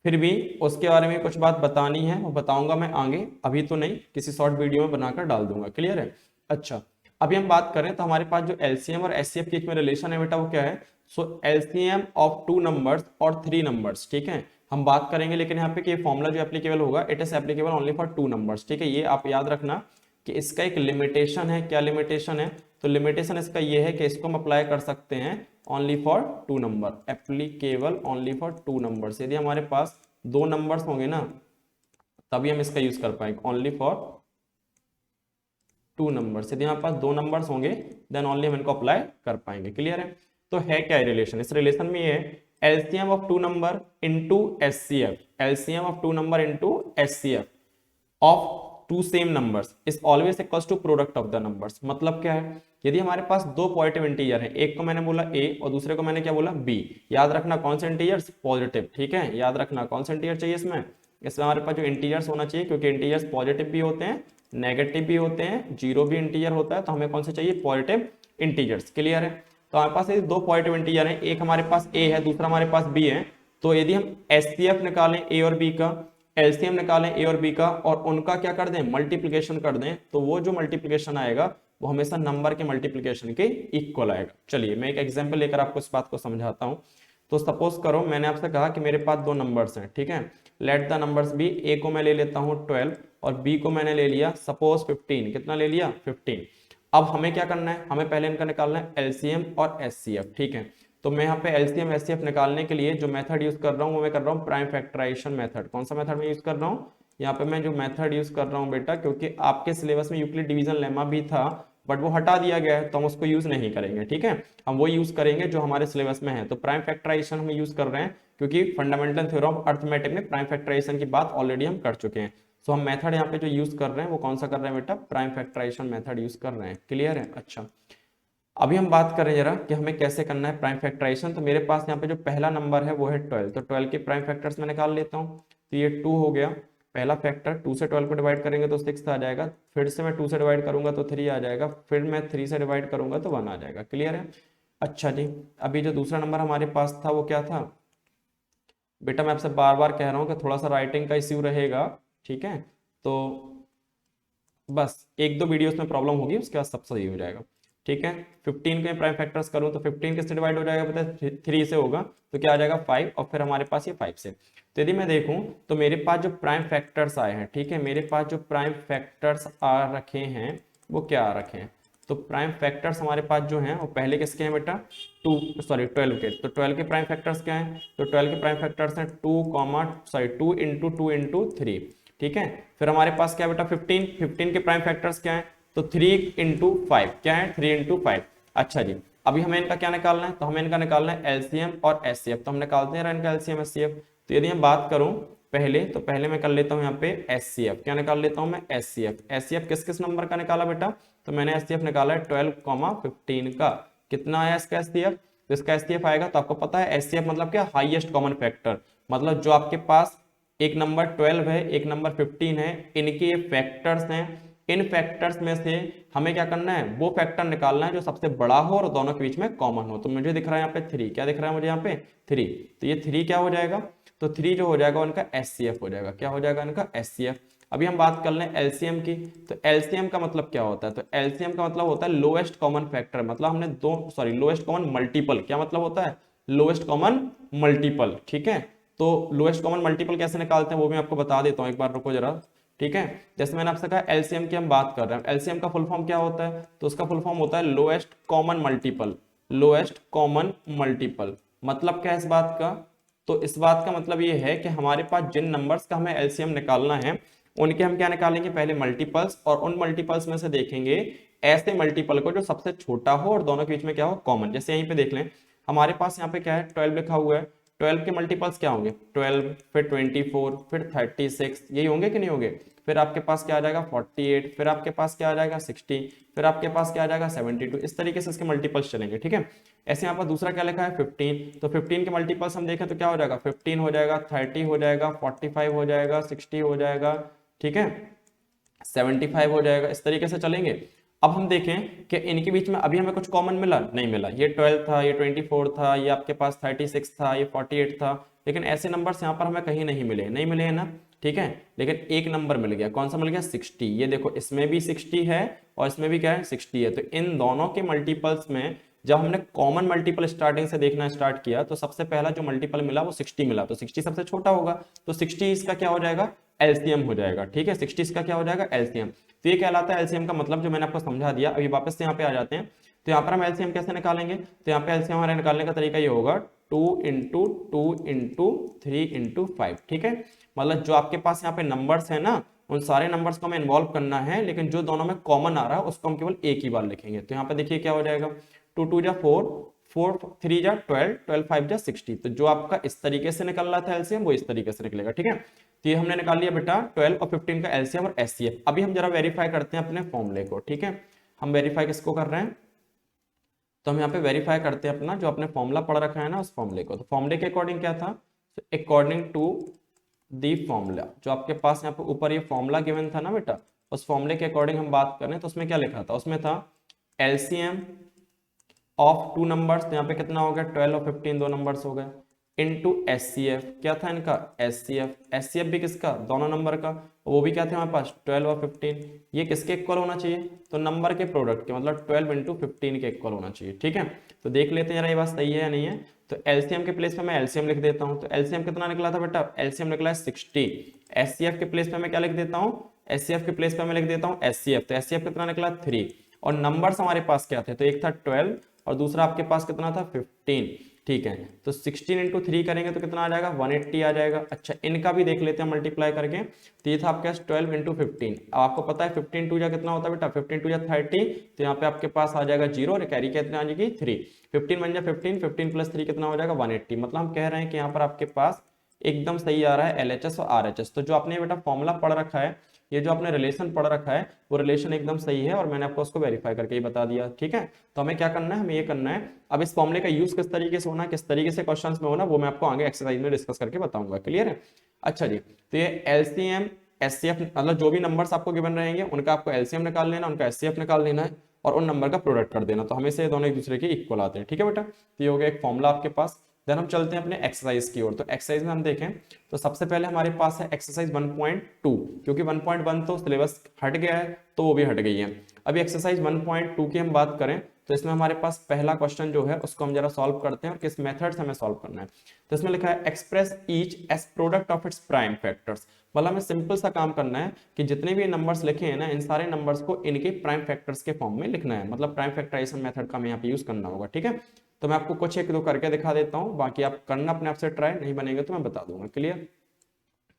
Speaker 1: फिर भी उसके बारे में कुछ बात बतानी है, वो बताऊंगा मैं आगे, अभी तो नहीं, किसी शॉर्ट वीडियो में बनाकर डाल दूंगा। क्लियर है। अच्छा, अभी हम बात करें तो हमारे पास जो एलसीएम और एचसीएफ के बीच में रिलेशन है बेटा वो क्या है, सो एलसीएम ऑफ 2 नंबर्स और 3 नंबर्स, ठीक है, हम बात करेंगे। लेकिन यहाँ पे कि फॉर्मूला जो एप्लीकेबल होगा, it is applicable only for 2 numbers, ठीक है। ये आप याद रखना कि इसका एक लिमिटेशन है। क्या लिमिटेशन है, तो लिमिटेशन इसका ये है कि इसको हम अप्लाई कर सकते हैं only for 2 number, applicable only for 2 numbers. यदि हमारे पास 2 नंबर्स होंगे ना तभी हम इसका यूज कर पाएंगे, ओनली फॉर 2 नंबर्स। यदि हमारे पास 2 नंबर्स होंगे देन ओनली हम इनको अप्लाई कर पाएंगे। क्लियर है, तो है क्या रिलेशन, इस रिलेशन में ये है LCM of 2 number into HCF, LCM of 2 number into HCF of 2 same numbers is always equals to product of the numbers. मतलब क्या है, यदि हमारे पास 2 पॉजिटिव इंटीजर हैं, एक को मैंने बोला a और दूसरे को मैंने क्या बोला b, याद रखना कौन से इंटीजर्स, पॉजिटिव, ठीक है। याद रखना कौन से इंटीजर चाहिए इसमें, इसमें हमारे पास जो इंटीजर्स होना चाहिए, क्योंकि इंटीजर्स पॉजिटिव भी होते हैं नेगेटिव भी होते हैं, जीरो भी इंटीजर होता है, तो हमें कौन से चाहिए, पॉजिटिव इंटीजर्स। क्लियर है, तो हमारे पास ये 2 पॉजिटिव इंटीजर हैं, एक हमारे पास a है दूसरा हमारे पास b है। तो यदि हम एचसीएफ निकालें a और b का, एलसीएम निकालें a और b का और उनका क्या कर दें, मल्टीप्लिकेशन कर दें, तो वो जो मल्टीप्लिकेशन आएगा वो हमेशा नंबर के मल्टीप्लिकेशन के इक्वल आएगा। चलिए मैं एक एग्जांपल लेकर आपको इस बात को समझाता हूं। तो सपोज करो मैंने आपसे कहा कि मेरे पास 2 नंबर्स हैं, ठीक है। लेट द नंबर्स बी, ए को मैं ले लेता हूं 12 और बी को मैंने ले लिया सपोज 15। कितना ले लिया, 15। अब हमें क्या करना है, हमें पहले इनका निकालना है एलसीएम और एचसीएफ, ठीक है। तो मैं यहाँ पे एलसीएम एचसीएफ निकालने के लिए जो मेथड यूज कर रहा हूँ वो मैं कर रहा हूँ प्राइम फैक्टराइजेशन मेथड। कौन सा मेथड मैं यूज कर रहा हूँ, यहाँ पे मैं जो मेथड यूज कर रहा हूँ बेटा, क्योंकि आपके सिलेबस में यूक्लिड डिवीजन लेमा भी था बट वो हटा दिया गया है तो हम उसको यूज नहीं करेंगे, ठीक है। हम वो यूज करेंगे जो हमारे सिलेबस में है। तो प्राइम फैक्टराइजेशन हम यूज कर रहे हैं क्योंकि फंडामेंटल थ्योरम ऑफ अर्थमेटिक में प्राइम फैक्टराइजेशन की बात ऑलरेडी हम कर चुके हैं। सो हम मेथड यहाँ पे जो यूज कर रहे हैं वो कौन सा कर रहे हैं बेटा, प्राइम फैक्टराइजेशन मेथड यूज कर रहे हैं। क्लियर है। अच्छा, अभी हम बात करें जरा कि हमें कैसे करना है प्राइम फैक्टराइजेशन। तो मेरे पास यहाँ पे जो पहला नंबर है वो है 12, तो 12 के प्राइम फैक्टर्स मैं निकाल लेता हूँ। तो ये 2 हो गया पहला फैक्टर, 2 से 12 को डिवाइड करेंगे तो 6 आ जाएगा, फिर से मैं 2 से डिवाइड करूंगा तो 3 आ जाएगा, फिर मैं 3 से डिवाइड करूंगा तो 1 आ जाएगा। क्लियर है। अच्छा जी, अभी जो दूसरा नंबर हमारे पास था वो क्या था बेटा, मैं आपसे बार बार कह रहा हूँ कि थोड़ा सा राइटिंग का इश्यू रहेगा, ठीक है। तो बस 1-2 वीडियोस में प्रॉब्लम होगी, उसके बाद सब सही हो जाएगा, ठीक है। 15 के प्राइम फैक्टर्स करूं तो 15 किससे डिवाइड हो जाएगा पता है, 3 से होगा, तो क्या आ जाएगा 5, और फिर हमारे पास ये 5 से। तो यदि मैं देखूं तो मेरे पास जो प्राइम फैक्टर्स आए हैं, ठीक है, मेरे पास जो प्राइम फैक्टर्स आ रखे हैं वो क्या आ रखे हैं, तो प्राइम फैक्टर्स हमारे पास जो हैं वो पहले किसके हैं बेटा, 12 के। तो 12 के प्राइम फैक्टर्स क्या हैं, तो 12 के प्राइम फैक्टर्स हैं 2 इंटू 2 इंटू 3, ठीक है। फिर हमारे पास क्या बेटा 15 के प्राइम फैक्टर्स क्या है, तो 3 इंटू 5, क्या है 3 इंटू 5। अच्छा जी, अभी हमें इनका क्या निकालना है, तो हमें इनका निकालना है एलसीएम और एचसीएफ। तो हम निकालते हैं इनका एलसीएम एचसीएफ। तो यदि हम बात करूं पहले, तो पहले मैं कर लेता हूं यहाँ पे एचसीएफ। क्या निकाल लेता हूं मैं, एचसीएफ। एचसीएफ किस किस नंबर का निकाला बेटा, तो मैंने एचसीएफ निकाला है 12,15 का। कितना आया इसका एचसीएफ, तो इसका एचसीएफ आएगा, तो आपको पता है एचसीएफ मतलब क्या, हाईएस्ट कॉमन फैक्टर, मतलब जो आपके पास एक नंबर 12 है, एक नंबर 15 है, इनके ये फैक्टर्स हैं। इन फैक्टर्स में से हमें क्या करना है, वो फैक्टर निकालना है जो सबसे बड़ा हो और दोनों के बीच में कॉमन हो। तो मुझे दिख रहा है यहाँ पे 3, क्या दिख रहा है मुझे यहाँ पे 3, तो ये 3 क्या हो जाएगा, तो 3 जो हो जाएगा उनका एचसीएफ हो जाएगा। क्या हो जाएगा इनका एचसीएफ। अभी हम बात कर लें एलसीएम की, तो एलसीएम का मतलब क्या होता है, तो एलसीएम का मतलब होता है लोएस्ट कॉमन फैक्टर, मतलब हमने लोएस्ट कॉमन मल्टीपल, क्या मतलब होता है, लोएस्ट कॉमन मल्टीपल। ठीक है, तो लोएस्ट कॉमन मल्टीपल कैसे निकालते हैं वो मैं आपको बता देता हूँ, एक बार रुको जरा। ठीक है, जैसे मैंने आपसे कहा एलसीएम की हम बात कर रहे हैं, एलसीएम का फुल फॉर्म क्या होता है, तो उसका फुल फॉर्म होता है lowest common multiple. Lowest common multiple मतलब क्या है इस बात का, तो इस बात का मतलब ये है कि हमारे पास जिन नंबर्स का हमें एलसीएम निकालना है उनके हम क्या निकालेंगे, पहले मल्टीपल्स, और उन मल्टीपल्स में से देखेंगे ऐसे मल्टीपल को जो सबसे छोटा हो और दोनों के बीच में क्या हो, कॉमन। जैसे यहीं पे देख लें, हमारे पास यहाँ पे क्या है 12 लिखा हुआ है, 12 के मल्टीपल्स क्या होंगे, 12, फिर 24, फिर 36, यही होंगे कि नहीं होंगे। फिर आपके पास क्या आ जाएगा 48, फिर आपके पास क्या आ जाएगा 60, फिर आपके पास क्या आ जाएगा 72, इस तरीके से इसके मल्टीपल्स चलेंगे। ठीक है, ऐसे यहाँ पर दूसरा क्या लिखा है 15, तो 15 के मल्टीपल्स हम देखें तो क्या हो जाएगा, 15 हो जाएगा, 30 हो जाएगा, 45 हो जाएगा, 60 हो जाएगा, ठीक है, 75 हो जाएगा, इस तरीके से चलेंगे। अब हम देखें कि इनके बीच में अभी हमें कुछ कॉमन मिला, नहीं मिला। ये 12 था, ये 24 था, ये आपके पास 36 था, ये 48 था, लेकिन ऐसे नंबर्स यहाँ पर हमें कहीं नहीं मिले, नहीं मिले है ना। ठीक है, लेकिन एक नंबर मिल गया, कौन सा मिल गया, 60। ये देखो इसमें भी 60 है और इसमें भी क्या है 60 है। तो इन दोनों के मल्टीपल्स में जब हमने कॉमन मल्टीपल स्टार्टिंग से देखना स्टार्ट किया तो सबसे पहला जो मल्टीपल मिला वो 60 मिला, तो 60 सबसे छोटा होगा, तो 60 इसका क्या हो जाएगा, एलसीएम हो जाएगा। ठीक है, 60 इसका क्या हो जाएगा, एलसीएम। तो ये कहलाता है एलसीएम का मतलब, जो मैंने आपको समझा दिया। अभी वापस से यहाँ पे आ जाते हैं, तो यहाँ पर हम एलसीएम कैसे निकालेंगे, तो यहाँ पे एलसीएम हमारे निकालने का तरीका ये होगा 2 इंटू 2 इंटू 3 इंटू 5। ठीक है, मतलब जो आपके पास यहाँ पे नंबर्स है ना, उन सारे नंबर्स को हमें इन्वॉल्व करना है, लेकिन जो दोनों में कॉमन आ रहा है उसको हम केवल एक ही बार लिखेंगे। तो यहाँ पे देखिए क्या हो जाएगा, 2 2 जा 4, 4 3 जा 12, 12 5 जा 60। तो जो आपका इस तरीके से निकल रहा था एलसीएम वो इस तरीके से निकलेगा। ठीक है, तो ये हमने निकाल लिया बेटा 12 और 15 का एलसीएम और एचसीएफ। अभी हम जरा वेरीफाई करते हैं अपने फॉर्मूले को। ठीक है, हम वेरीफाई किसको कर रहे हैं, तो हम यहाँ पे वेरीफाई करते हैं अपना जो अपने फॉर्मूला पढ़ रखा है ना उस फॉर्मूले को। तो फॉर्मूले के अकॉर्डिंग क्या था, अकॉर्डिंग टू दी फॉर्मूला, जो आपके पास यहाँ पे ऊपर ये फॉर्मूला गिवन था ना बेटा, उस फॉर्मूले के अकॉर्डिंग हम बात करें तो उसमें क्या लिखा था, उसमें था एलसीएम ऑफ टू नंबर्स, तो यहाँ पे कितना हो गया 12 और 15, दो नंबर्स हो गए, इनटू एचसीएफ, क्या था इनका एचसीएफ, एचसीएफ भी किसका, दोनों नंबर का, वो भी क्या थे हमारे पास 12 और 15। ये किसके इक्वल होना चाहिए, तो नंबर के प्रोडक्ट के, मतलब 12 इंटू 15 के इक्वल होना चाहिए। ठीक है, तो देख लेते हैं जरा ये बात सही है या नहीं है। तो एलसीएम के प्लेस पे मैं एलसीएम लिख देता हूँ, तो एलसीएम कितना निकला था बेटा, एलसीएम निकला है 60। एचसीएफ के प्लेस पे मैं क्या लिख देता हूँ, एचसीएफ के प्लेस पे मैं लिख देता हूँ एचसीएफ, तो एचसीएफ कितना निकला 3। और नंबर्स हमारे पास क्या थे, तो एक था 12 और दूसरा आपके पास कितना था 15। ठीक है, तो 16 इंटू 3 करेंगे तो कितना आ जाएगा 180 आ जाएगा। अच्छा, इनका भी देख लेते हैं मल्टीप्लाई करके, तो ये था आपके पास 12 इंटू 15। अब आपको पता है 15 टू जा कितना होता है बेटा, 15 टू जा 30, तो यहाँ पे आपके पास आ जाएगा 0 और कैरी कितना आ जाएगी 3। 15 बन जा 15, 15 प्लस 3 कितना हो जाएगा 180। मतलब हम कह रहे हैं कि यहाँ पर आपके पास एकदम सही आ रहा है एलएचएस और आरएचएस। तो जो आपने बेटा फॉर्मूला पढ़ रखा है, ये जो आपने रिलेशन पढ़ रखा है वो रिलेशन एकदम सही है और मैंने आपको उसको वेरीफाई करके ही बता दिया। ठीक है, तो हमें क्या करना है, हमें ये करना है, अब इस फॉर्मूले का यूज किस तरीके से होना है, किस तरीके से क्वेश्चंस में होना, वो मैं आपको आगे एक्सरसाइज में डिस्कस करके बताऊंगा। क्लियर है। अच्छा जी, तो ये एलसीएम एचसीएफ, मतलब जो भी नंबर्स आपको गिवन रहेंगे उनका आपको एलसीएम निकाल लेना, उनका एचसीएफ निकाल लेना है और उन नंबर का प्रोडक्ट कर देना। तो हमेशा ये दोनों एक दूसरे के इक्वल आते हैं। ठीक है बेटा, तो ये हो गया एक फॉर्मूला आपके पास। देन हम चलते हैं अपने एक्सरसाइज की ओर। तो एक्सरसाइज में हम देखें तो सबसे पहले हमारे पास है एक्सरसाइज 1.2, क्योंकि 1.1 तो सिलेबस हट गया है तो वो भी हट गई है। अभी एक्सरसाइज 1.2 की हम बात करें तो इसमें हमारे पास पहला क्वेश्चन जो है उसको हम जरा सॉल्व करते हैं और किस मेथड से हमें सॉल्व करना है। तो इसमें लिखा है express each as product of its prime factors. मतलब हमें सिंपल सा काम करना है कि जितने भी नंबर्स लिखे हैं ना, इन सारे नंबर्स को इनके प्राइम फैक्टर्स के फॉर्म में लिखना है, मतलब प्राइम फैक्टराइजेशन मेथड का हमें यहाँ पे यूज करना होगा। ठीक है, तो मैं आपको कुछ एक दो करके दिखा देता हूँ, बाकी आप करना अपने आप से ट्राई, नहीं बनेगा तो मैं बता दूंगा। क्लियर।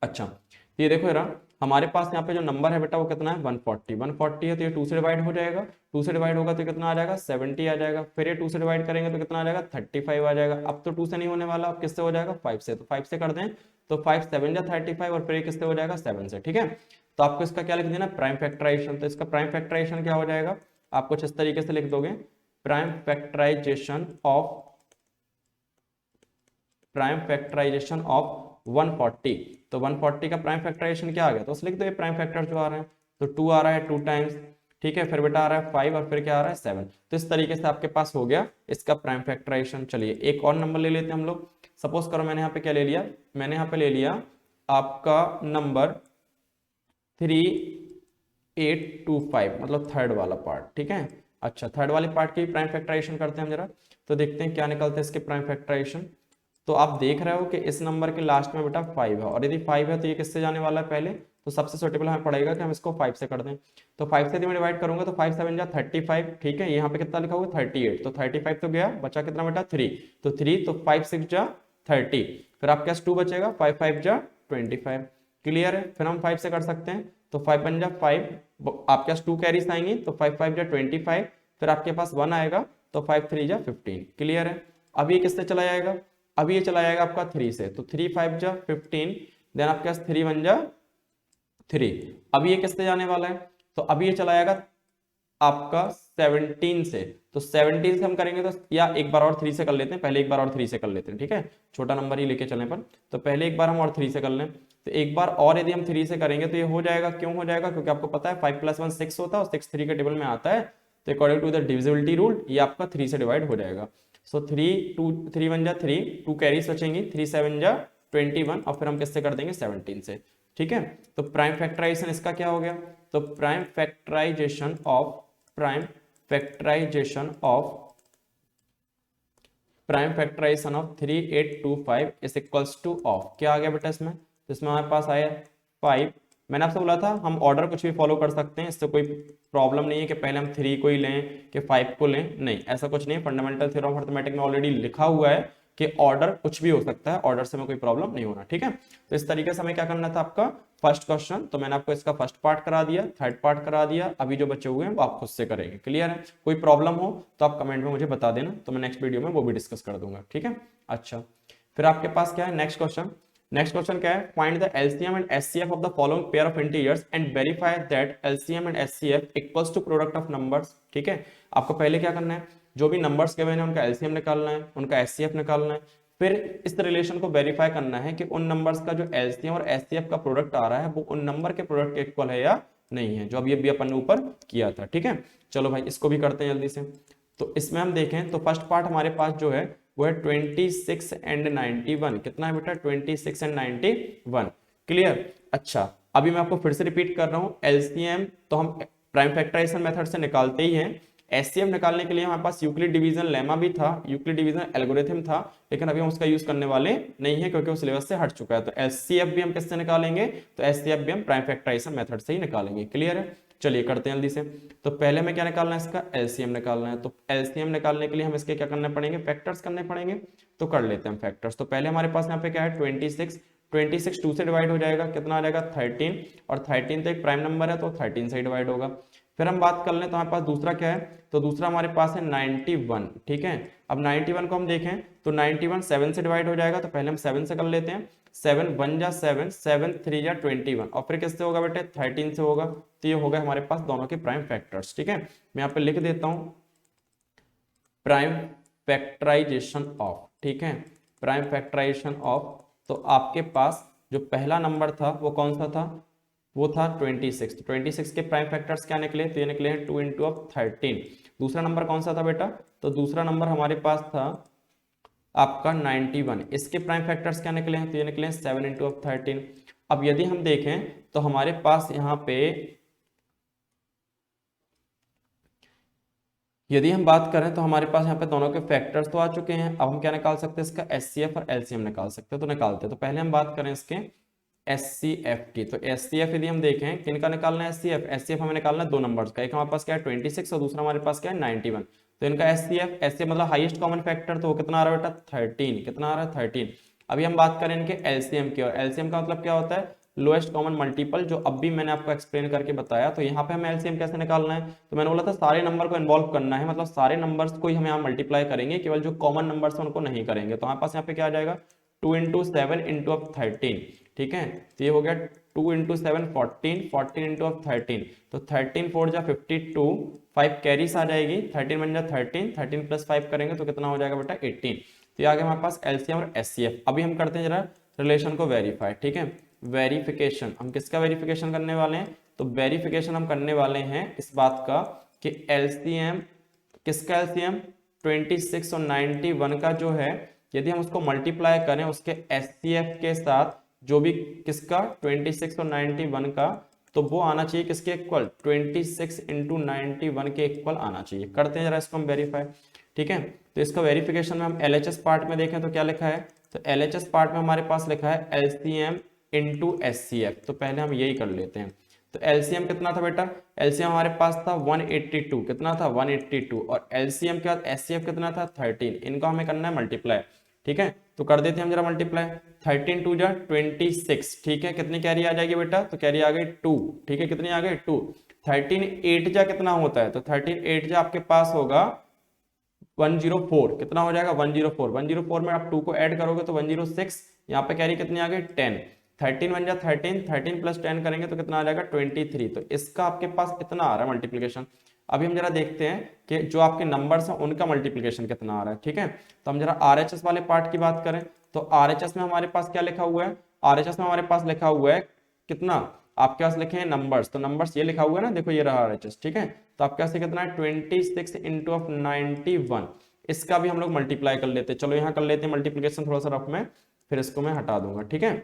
Speaker 1: अच्छा, तो ये देखो जरा, हमारे पास यहाँ पे जो नंबर है बेटा वो कितना है 140। 140 है तो ये 2 से डिवाइड हो जाएगा, 2 से डिवाइड होगा तो कितना आ जाएगा 70 आ जाएगा। फिर ये 2 से डिवाइड करेंगे तो कितना आ जाएगा 35 आ जाएगा। अब तो 2 से नहीं होने वाला, अब किससे हो जाएगा 5 से, तो 5 से कर दें तो 5 7 जा 35 और फिर ये किससे हो जाएगा 7 से। ठीक है, तो आपको इसका क्या लिख देना प्राइम फैक्टराइजेशन। तो इसका प्राइम फैक्टराइजेशन क्या हो जाएगा, आप कुछ इस तरीके से लिख दोगे, प्राइम फैक्टराइजेशन ऑफ 140, तो 140 का प्राइम फैक्टराइजेशन क्या आ गया, तो उस लिख दो ये प्राइम फैक्टर जो आ रहे हैं, तो 2 आ रहा है 2 टाइम्स, ठीक है, फिर बेटा आ रहा है 5 और फिर क्या आ रहा है 7। तो इस तरीके से आपके पास हो गया इसका प्राइम फैक्टराइजेशन। चलिए एक और नंबर ले लेते हैं हम लोग। सपोज करो मैंने यहाँ पे क्या ले लिया, मैंने यहाँ पे ले लिया आपका नंबर 3825, मतलब थर्ड वाला पार्ट, ठीक है। अच्छा, थर्ड वाले पार्ट की प्राइम फैक्टराइजेशन करते हैं हम जरा, तो देखते हैं क्या निकलते हैं इसके प्राइम फैक्टराइजेशन। तो आप देख रहे हो कि इस नंबर के लास्ट में बेटा 5 है, और यदि 5 है तो ये किससे जाने वाला है पहले, तो सबसे सुटेबल हमें पड़ेगा कि हम इसको 5 से कर दें। तो 5 से यदि मैं डिवाइड करूंगा तो 5 7 जा 35, ठीक है, यहाँ पे कितना लिखा हुआ 38, तो 35 तो गया, बचा कितना बेटा 3, तो 3, तो 5 6 जा 30, फिर आपके पास 2 बचेगा, 5 5 जा 25। क्लियर है, फिर हम 5 से कर सकते हैं, तो 5 1 जा 5, आपके पास 2 कैरीज आएंगी, तो 5 5 जा 25, फिर आपके पास 1 आएगा, तो 5 3 जा 15। क्लियर है, अब ये किससे चला जाएगा, अब ये चला जाएगा आपका 3 से, तो 3 5 जा 15, देन आपके पास 3 1 जा 3। अब ये किससे जाने वाला है, तो अब ये चला जाएगा आपका 17 से, तो 17 से हम करेंगे तो, या एक बार और 3 से कर लेते हैं, पहले एक बार और 3 से कर लेते हैं, ठीक है, छोटा नंबर ही लेके चलने पर, तो पहले एक बार हम और 3 से कर लें, तो एक बार और यदि हम 3 से करेंगे तो ये हो जाएगा, क्यों हो जाएगा, क्योंकि आपको पता है 5 + 1 6 होता है, और 6 3 के टेबल में आता है, तो according to the divisibility rule ये आपका 3 से डिवाइड हो जाएगा। सो 3 1 जा 3, 2 कैरीज बचेंगी, 3 7 जा 21, और फिर हम किससे कर देंगे 17 से, ठीक है। तो प्राइम फैक्टराइजेशन इसका क्या हो गया, तो prime factorisation of prime factorisation of 3825 is equals to of, क्या आ गया बेटा इसमें, तो इसमें हमारे पास आया 5। मैंने आपसे बोला था हम ऑर्डर कुछ भी फॉलो कर सकते हैं, इससे कोई प्रॉब्लम नहीं है कि पहले हम 3 को ही लें कि 5 को लें, नहीं ऐसा कुछ नहीं, फंडामेंटल थ्योरम ऑफ अरिथमेटिक में ऑलरेडी लिखा हुआ है कि ऑर्डर कुछ भी हो सकता है, ऑर्डर से हमें कोई प्रॉब्लम नहीं होना, ठीक है। तो इस तरीके से हमें क्या करना था आपका फर्स्ट क्वेश्चन, तो मैंने आपको इसका फर्स्ट पार्ट करा दिया, थर्ड पार्ट करा दिया, अभी जो बचे हुए हैं वो आप खुद से करेंगे। क्लियर है, कोई प्रॉब्लम हो तो आप कमेंट में मुझे बता देना, तो मैं नेक्स्ट वीडियो में वो भी डिस्कस कर दूंगा, ठीक है। अच्छा, फिर आपके पास क्या है नेक्स्ट क्वेश्चन, नेक्स्ट क्वेश्चन क्या है, find the LCM and HCF of the following pair of integers and verify that LCM and HCF equals to product of numbers, ठीक है। आपको पहले क्या करना है, जो भी नंबर्स के हैं उनका एलसीएम निकालना है, उनका एचसीएफ निकालना है, फिर इस रिलेशन को वेरीफाई करना है कि उन नंबर्स का जो एलसीएम और एचसीएफ का प्रोडक्ट आ रहा है वो उन नंबर के प्रोडक्ट के इक्वल है या नहीं है, जो अभी अभी अपन ने ऊपर किया था, ठीक है। चलो भाई इसको भी करते हैं जल्दी से। तो इसमें हम देखें तो फर्स्ट पार्ट हमारे पास जो है वो है 26 एंड 91, कितना है बेटा 26 एंड 91। क्लियर, अच्छा अभी मैं आपको फिर से रिपीट कर रहा हूं, एलसीएम तो हम प्राइम फैक्टराइजेशन मेथड से निकालते ही हैं, एचसीएफ निकालने के लिए हमारे पास यूक्लिड डिवीजन लेमा भी था, यूक्लिड डिवीजन एल्गोरिथम था, लेकिन अभी हम उसका यूज करने वाले नहीं है क्योंकि वो सिलेबस से हट चुका है। तो एचसीएफ भी हम किससे निकालेंगे, तो एचसीएफ भी हम प्राइम फैक्टराइजेशन मेथड से ही निकालेंगे। क्लियर है, चलिए करते हैं जल्दी से। तो पहले हमें क्या निकालना है, इसका एलसीएम निकालना है, तो एलसीएम निकालने के लिए हम इसके क्या करने पड़ेंगे, फैक्टर्स करने पड़ेंगे, तो कर लेते हैं फैक्टर्स। तो पहले हमारे पास यहाँ पे क्या है 26 2 से डिवाइड हो जाएगा, कितना आ जाएगा 13, और 13 तो एक प्राइम नंबर है तो 13 से ही डिवाइड होगा। फिर हम बात कर लें तो हमारे पास दूसरा क्या है, तो दूसरा हमारे पास है 91, ठीक है। अब 91 को हम देखें तो 91 7 से डिवाइड हो जाएगा, तो पहले हम 7 से कर लेते हैं, 7 1 जा 7, 7 3 जा 21, और फिर किससे होगा बेटे 13 से होगा, तो ये हो गया हमारे पास दोनों के प्राइम फैक्टर्स, ठीक है। मैं यहाँ पे लिख देता हूँ प्राइम फैक्टराइजेशन ऑफ, ठीक है, प्राइम फैक्टराइजेशन ऑफ। तो आपके पास जो पहला नंबर था वो कौन सा था, वो था 26, तो 26 के प्राइम फैक्टर्स क्या निकले, तो ये निकले हैं 2 × 13। दूसरा नंबर कौन सा था बेटा, तो दूसरा नंबर हमारे पास था आपका 91, इसके प्राइम फैक्टर्स क्या निकले हैं, तो ये निकले हैं 7 × 13। अब यदि हम देखें तो हमारे पास यहाँ पे यदि हम बात करें तो हमारे पास यहाँ पे दोनों के फैक्टर्स तो आ चुके हैं, अब हम क्या निकाल सकते हैं, इसका एचसीएफ और एलसीएम निकाल सकते हैं, तो निकालते हैं। तो पहले हम बात करें इसके एचसीएफ की, तो एचसीएफ यदि हम देखें किनका निकालना है, एचसीएफ एचसीएफ हमें निकालना है दो नंबर्स का, एक हमारे पास क्या है 26 और दूसरा हमारे पास क्या है 91। तो इनका एचसीएफ एचसीएफ मतलब हाईएस्ट कॉमन फैक्टर, तो वो कितना आ रहा है बेटा 13, कितना आ रहा है 13। अभी हम बात करें इनके एलसीएम की, और एलसीएम का मतलब क्या होता है, लोएस्ट कॉमन मल्टीपल, जो अब भी मैंने आपको एक्सप्लेन करके बताया। तो यहाँ पे हमें एलसीएम कैसे निकालना है, तो मैंने बोला था सारे नंबर को इन्वॉल्व करना है, मतलब सारे नंबर्स को ही हम यहाँ मल्टीप्लाई करेंगे, केवल जो कॉमन नंबर्स हैं उनको नहीं करेंगे। तो हमारे पास यहाँ पे क्या आ जाएगा 2 × 7 × 13, ठीक है। तो ये हो गया 2 × 7 14, 14 × 13, तो 13 4 जा 52, 5 कैरीस आ जाएगी, 13 1 जा 13, 13 + 5 करेंगे तो कितना हो जाएगा बेटा 18। तो ये आ गया हमारे पास एलसीएम और एचसीएफ। अभी हम करते हैं जरा रिलेशन को वेरीफाई, ठीक है। वेरिफिकेशन, हम किसका वेरिफिकेशन करने वाले हैं? तो वेरिफिकेशन हम करने वाले हैं इस बात का कि एलसीएम, किसका एलसीएम 26 और 91 का जो है, यदि हम उसको मल्टीप्लाई करें उसके एचसीएफ के साथ, जो भी किसका 26 और 91 का, तो वो आना चाहिए किसके इक्वल? 26 इंटू 91 के इक्वल आना चाहिए। करते हैं जरा इसको हम वेरीफाई, ठीक है। तो इसका वेरिफिकेशन में हम एलएचएस पार्ट में देखें तो क्या लिखा है? तो एलएचएस पार्ट में हमारे पास लिखा है एलसीएम इंटू एचसीएफ। तो पहले हम यही कर लेते हैं। तो एलसीएम कितना था बेटा? एलसीएम हमारे पास था 182, कितना था 182, और एलसीएम के बाद एचसीएफ कितना था 13। इनको हमें करना है मल्टीप्लाई, ठीक है। तो कर देते हैं हम जरा मल्टीप्लाई, 13 टू जा 26, ठीक है। कितनी कैरी आ जाएगी बेटा? तो कैरी आ गई 2, ठीक है। कितनी आ गई? 2। 13 8 जा कितना होता है? तो 13 8 जा आपके पास होगा 104। कितना हो जाएगा? 104। 104 में आप 2 को ऐड करोगे तो 106। यहाँ पे कैरी कितनी आ गई? 10। 13 1 जा 13, 13 प्लस 10 करेंगे तो कितना आ जाएगा? 23। तो इसका आपके पास इतना आ रहा है मल्टीप्लीकेशन। अभी हम जरा देखते हैं कि जो आपके नंबर्स हैं उनका मल्टीप्लीकेशन कितना आ रहा है, ठीक है। तो हम जरा आरएचएस वाले पार्ट की बात करें तो आरएचएस में हमारे पास क्या लिखा हुआ है? आरएचएस में हमारे पास लिखा हुआ है कितना? आपके पास लिखे हैं नंबर्स, तो नंबर्स ये लिखा हुआ है ना, देखो ये रहा आरएचएस, ठीक है। तो आपके पास कितना है? 26 इंटू ऑफ 91। इसका भी हम लोग मल्टीप्लाई कर लेते हैं। चलो यहाँ कर लेते हैं मल्टीप्लीकेशन थोड़ा सा रफ में, फिर इसको मैं हटा दूंगा, ठीक है।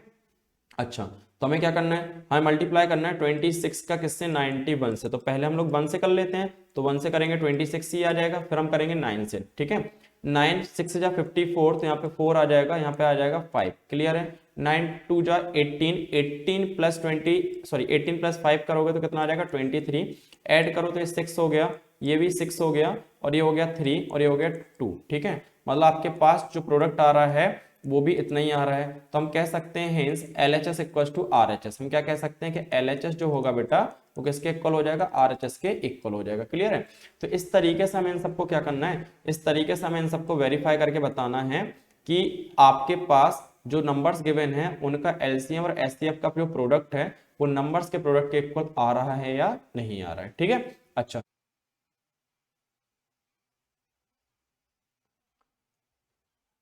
Speaker 1: अच्छा, तो हमें क्या करना है? हमें मल्टीप्लाई करना है 26 का किससे? 91 से। तो पहले हम लोग 1 से कर लेते हैं, तो 1 से करेंगे 26 ही आ जाएगा, फिर हम करेंगे 9 से, ठीक है। 9 6 जा 54, तो यहाँ पे 4 आ जाएगा, यहाँ पे आ जाएगा 5। क्लियर है? 9 2 जा 18, 18 प्लस 18 प्लस 5 करोगे तो कितना आ जाएगा? 23। ऐड करो तो ये 6 हो गया, ये भी 6 हो गया, और ये हो गया 3, और ये हो गया 2, ठीक है। मतलब आपके पास जो प्रोडक्ट आ रहा है वो भी इतना ही आ रहा है। तो हम कह सकते हैं hence LHS equal to RHS। हम क्या कह सकते हैं कि LHS जो होगा बेटा वो किसके इक्वल हो जाएगा? RHS के इक्वल हो जाएगा। क्लियर है? तो इस तरीके से हमें इन सबको क्या करना है? इस तरीके से हमें इन सबको वेरीफाई करके बताना है कि आपके पास जो नंबर्स गिवन है उनका LCM और HCF का जो प्रोडक्ट है वो नंबर्स के प्रोडक्ट के इक्वल आ रहा है या नहीं आ रहा है, ठीक है। अच्छा,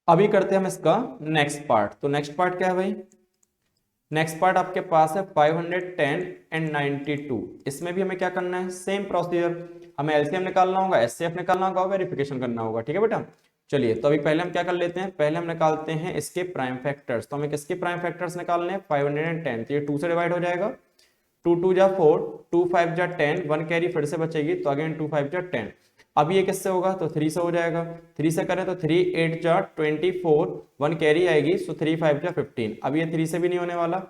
Speaker 1: अभी करते हैं हम इसका नेक्स्ट पार्ट। तो नेक्स्ट पार्ट क्या है भाई? नेक्स्ट पार्ट आपके पास है 510 एंड 92। इसमें भी हमें क्या करना है? सेम प्रोसीजर, हमें एलसीएम निकालना होगा, एचसीएफ निकालना होगा, वेरिफिकेशन करना होगा, ठीक है बेटा। चलिए, तो अभी पहले हम क्या कर लेते हैं? पहले हम निकालते हैं इसके प्राइम फैक्टर्स। तो हमें किसके प्राइम फैक्टर्स निकालने हैं? 510। तो ये 2 से डिवाइड हो जाएगा, 2 2 जा 4, 2 5 जा 10, 1 कैरी फिर से बचेगी, तो अगेन 2 5 जा 10। अब ये किससे होगा? तो 3 से हो जाएगा। 3 से करें तो 3 8 जा 24, 1 कैरी आएगी, सो 3 5 जा 15। अब ये 3 से भी नहीं होने वाला।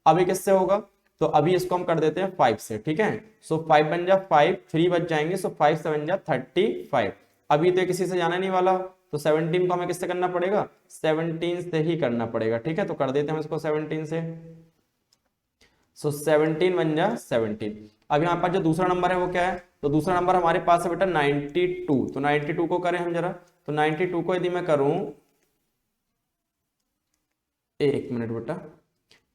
Speaker 1: अभी किससे होगा? तो अभी इसको हम कर देते हैं 5 से, ठीक है। सो 5 बन जा 5, 3 बच जाएंगे, सो 5 से बन जा 35। अभी तो किसी से जाना नहीं वाला, तो 17 को हमें किससे करना पड़ेगा? 17 से ही करना पड़ेगा, ठीक है। तो कर देते हैं हम इसको 17 से। सो 17 बन जा 17। अब यहाँ पर जो दूसरा नंबर है वो क्या है? तो दूसरा नंबर हमारे पास है बेटा 92। तो 92 को करें हम जरा। तो 92 को यदि मैं करूं, एक मिनट बेटा,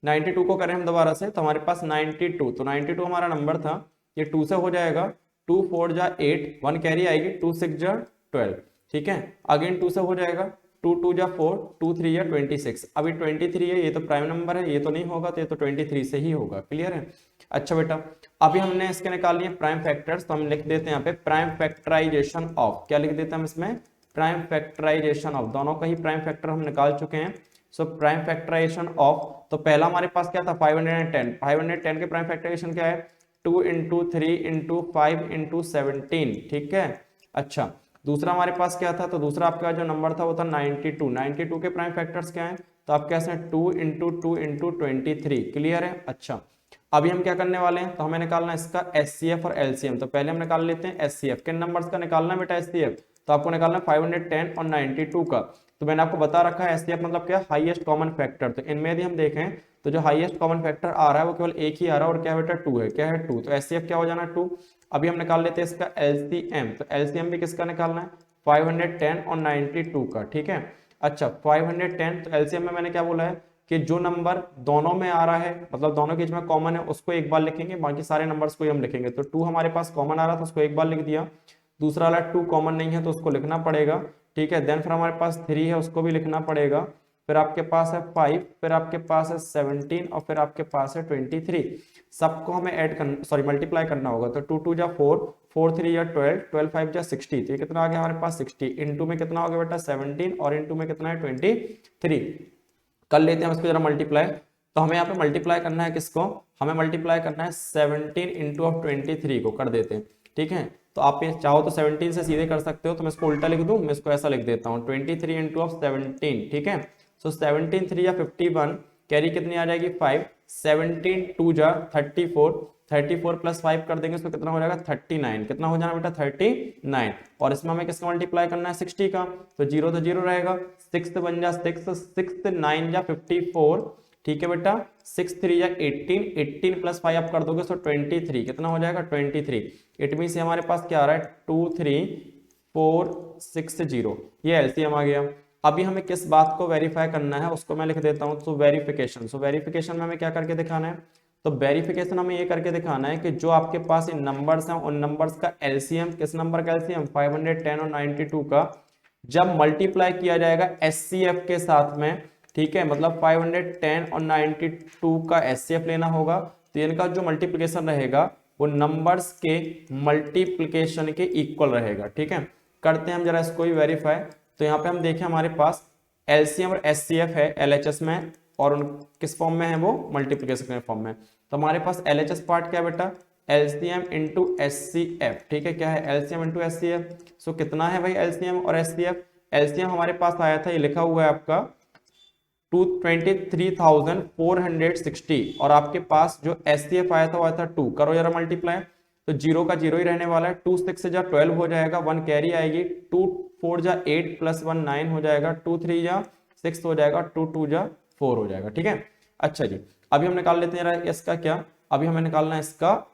Speaker 1: 92 को करें हम दोबारा से, तो हमारे पास 92, तो 92 हमारा नंबर था, ये 2 से हो जाएगा। 2 4 जा 8, 1 कैरी आएगी, 2 6 जा 12, ठीक है। अगेन 2 से हो जाएगा, 2 2 जा 4, 2 3 जा 26। अभी 23 है, ये तो प्राइम नंबर है, ये तो नहीं होगा, तो ये तो 23 से ही होगा। क्लियर है? अच्छा बेटा, अभी हमने इसके निकाल लिए प्राइम फैक्टर्स, तो हम लिख देते हैं यहाँ पे प्राइम फैक्टराइजेशन ऑफ। क्या लिख देते हैं हम इसमें? Prime factorisation of. दोनों का ही प्राइम फैक्टर हम निकाल चुके हैं। सो प्राइम फैक्टराइजेशन ऑफ, तो पहला हमारे पास क्या था? 510। 510 के प्राइम फैक्टराइजेशन क्या है? 2 इंटू 3 इंटू 5 इंटू 17, ठीक है। अच्छा, दूसरा हमारे पास क्या था? तो दूसरा आपका जो नंबर था वो था 92। 92 के प्राइम फैक्टर्स क्या है? तो आपके पास 2 इंटू 2 इंटू 23। क्लियर है? अच्छा, अभी हम क्या करने वाले हैं? तो हमें निकालना है इसका एचसीएफ और एलसीएम। तो पहले हम निकाल लेते हैं एचसीएफ। किन नंबर्स का निकालना है बेटा एचसीएफ? तो आपको निकालना है 510 और 92 का। तो मैंने आपको बता रखा है एचसीएफ मतलब क्या? Highest common factor. तो इनमें यदि हम देखें तो जो हाईएस्ट कॉमन फैक्टर आ रहा है वो केवल एक ही आ रहा है, और क्या है बेटा? 2 है। क्या है? 2। तो एचसीएफ क्या हो जाना? 2। अभी हम निकाल लेते हैं इसका एलसीएम। तो एलसीएम भी किसका निकालना है? 510 और 92 का, ठीक है। अच्छा, 510, तो एलसीएम में मैंने क्या बोला है कि जो नंबर दोनों में आ रहा है, मतलब दोनों के बीच में कॉमन है, उसको एक बार लिखेंगे, बाकी सारे नंबर्स को ही हम लिखेंगे। तो 2 हमारे पास कॉमन आ रहा था, उसको एक बार लिख दिया। दूसरा वाला 2 कॉमन नहीं है तो उसको लिखना पड़ेगा, ठीक है। देन फिर हमारे पास 3 है, उसको भी लिखना पड़ेगा। फिर आपके पास है 5, फिर आपके पास है 17 और फिर आपके पास है 23। सबको हमें ऐड करना, सॉरी मल्टीप्लाई करना होगा। तो 2 2 जा 4, 4 3 जा 12, 12 5 जा 60। तो ये कितना आ गया हमारे पास 60। इनटू में कितना हो गया बेटा 17 और इनटू में कितना है 23। कर लेते हैं इसको जरा मल्टीप्लाई। तो हमें यहाँ पे मल्टीप्लाई करना है किसको, हमें मल्टीप्लाई करना है 17 इंटू ऑफ 23 को, कर देते हैं। ठीक है, तो आप ये चाहो तो 17 से सीधे कर सकते हो, तो मैं इसको उल्टा लिख दूं, मैं इसको ऐसा लिख देता हूँ 23 इंटू ऑफ 17। ठीक है, सो 17 3 या 51, कैरी कितनी आ जाएगी 5, 17 2 जा 34, 34 प्लस 5 कर देंगे तो कितना हो जाएगा 39। कितना हो जाना बेटा 39। और इसमें हमें किसका मल्टीप्लाई करना है 60 का, तो जीरो तो जीरो रहेगा, 6 बन जा 6, 6 9 जा 54। ठीक है बेटा, 6 3 या 18, 18 प्लस 5 आप कर दोगे तो 23। कितना हो जाएगा 23। इट मीन हमारे पास क्या आ रहा है 2 3 4 6 0, ये एलसीएम आ गया। अभी हमें किस बात को वेरीफाई करना है उसको मैं लिख देता हूं, तो वेरिफिकेशन। सो वेरिफिकेशन में हमें क्या करके दिखाना है, तो वेरिफिकेशन हमें ये करके दिखाना है कि जो आपके पास इन नंबर्स हैं उन नंबर्स का एलसीएम, किस नंबर का एलसीएम 510 और 92 का, जब मल्टीप्लाई किया जाएगा एचसीएफ के साथ में। ठीक है, मतलब 510 और 92 का एचसीएफ लेना होगा, तो इनका जो मल्टीप्लिकेशन रहेगा वो नंबर्स के मल्टीप्लिकेशन के इक्वल रहेगा। ठीक है, करते हैं हम जरा इसको ही वेरीफाई। तो यहाँ पे हम देखें हमारे पास एलसीएम और एचसीएफ है एलएचएस में, और उन किस फॉर्म में है वो मल्टीप्लिकेशन के फॉर्म में। तो हमारे पास एलएचएस पार्ट क्या है बेटा एलसीएम इंटू एचसीएफ। ठीक है, क्या है एलसीएम इंटू एचसीएफ। सो कितना है भाई एलसीएम और एचसीएफ, एलसीएम हमारे पास आया था, ये लिखा हुआ है आपका 23,460, और आपके पास जो एचसीएफ आया था वो आया था 2। करो जरा मल्टीप्लाई, तो जीरो का जीरो ही रहने वाला है, 2 6 जा 12 हो जाएगा, 1 कैरी आएगी, 2 4 जा 8 प्लस 1 9 हो जाएगा, 2 3 जा 6 हो जाएगा, 2 2 जा 4 हो जाएगा। ठीक है, अच्छा जी, अभी हम निकाल लेते हैं इसका क्या, अभी हमें निकालना है इसका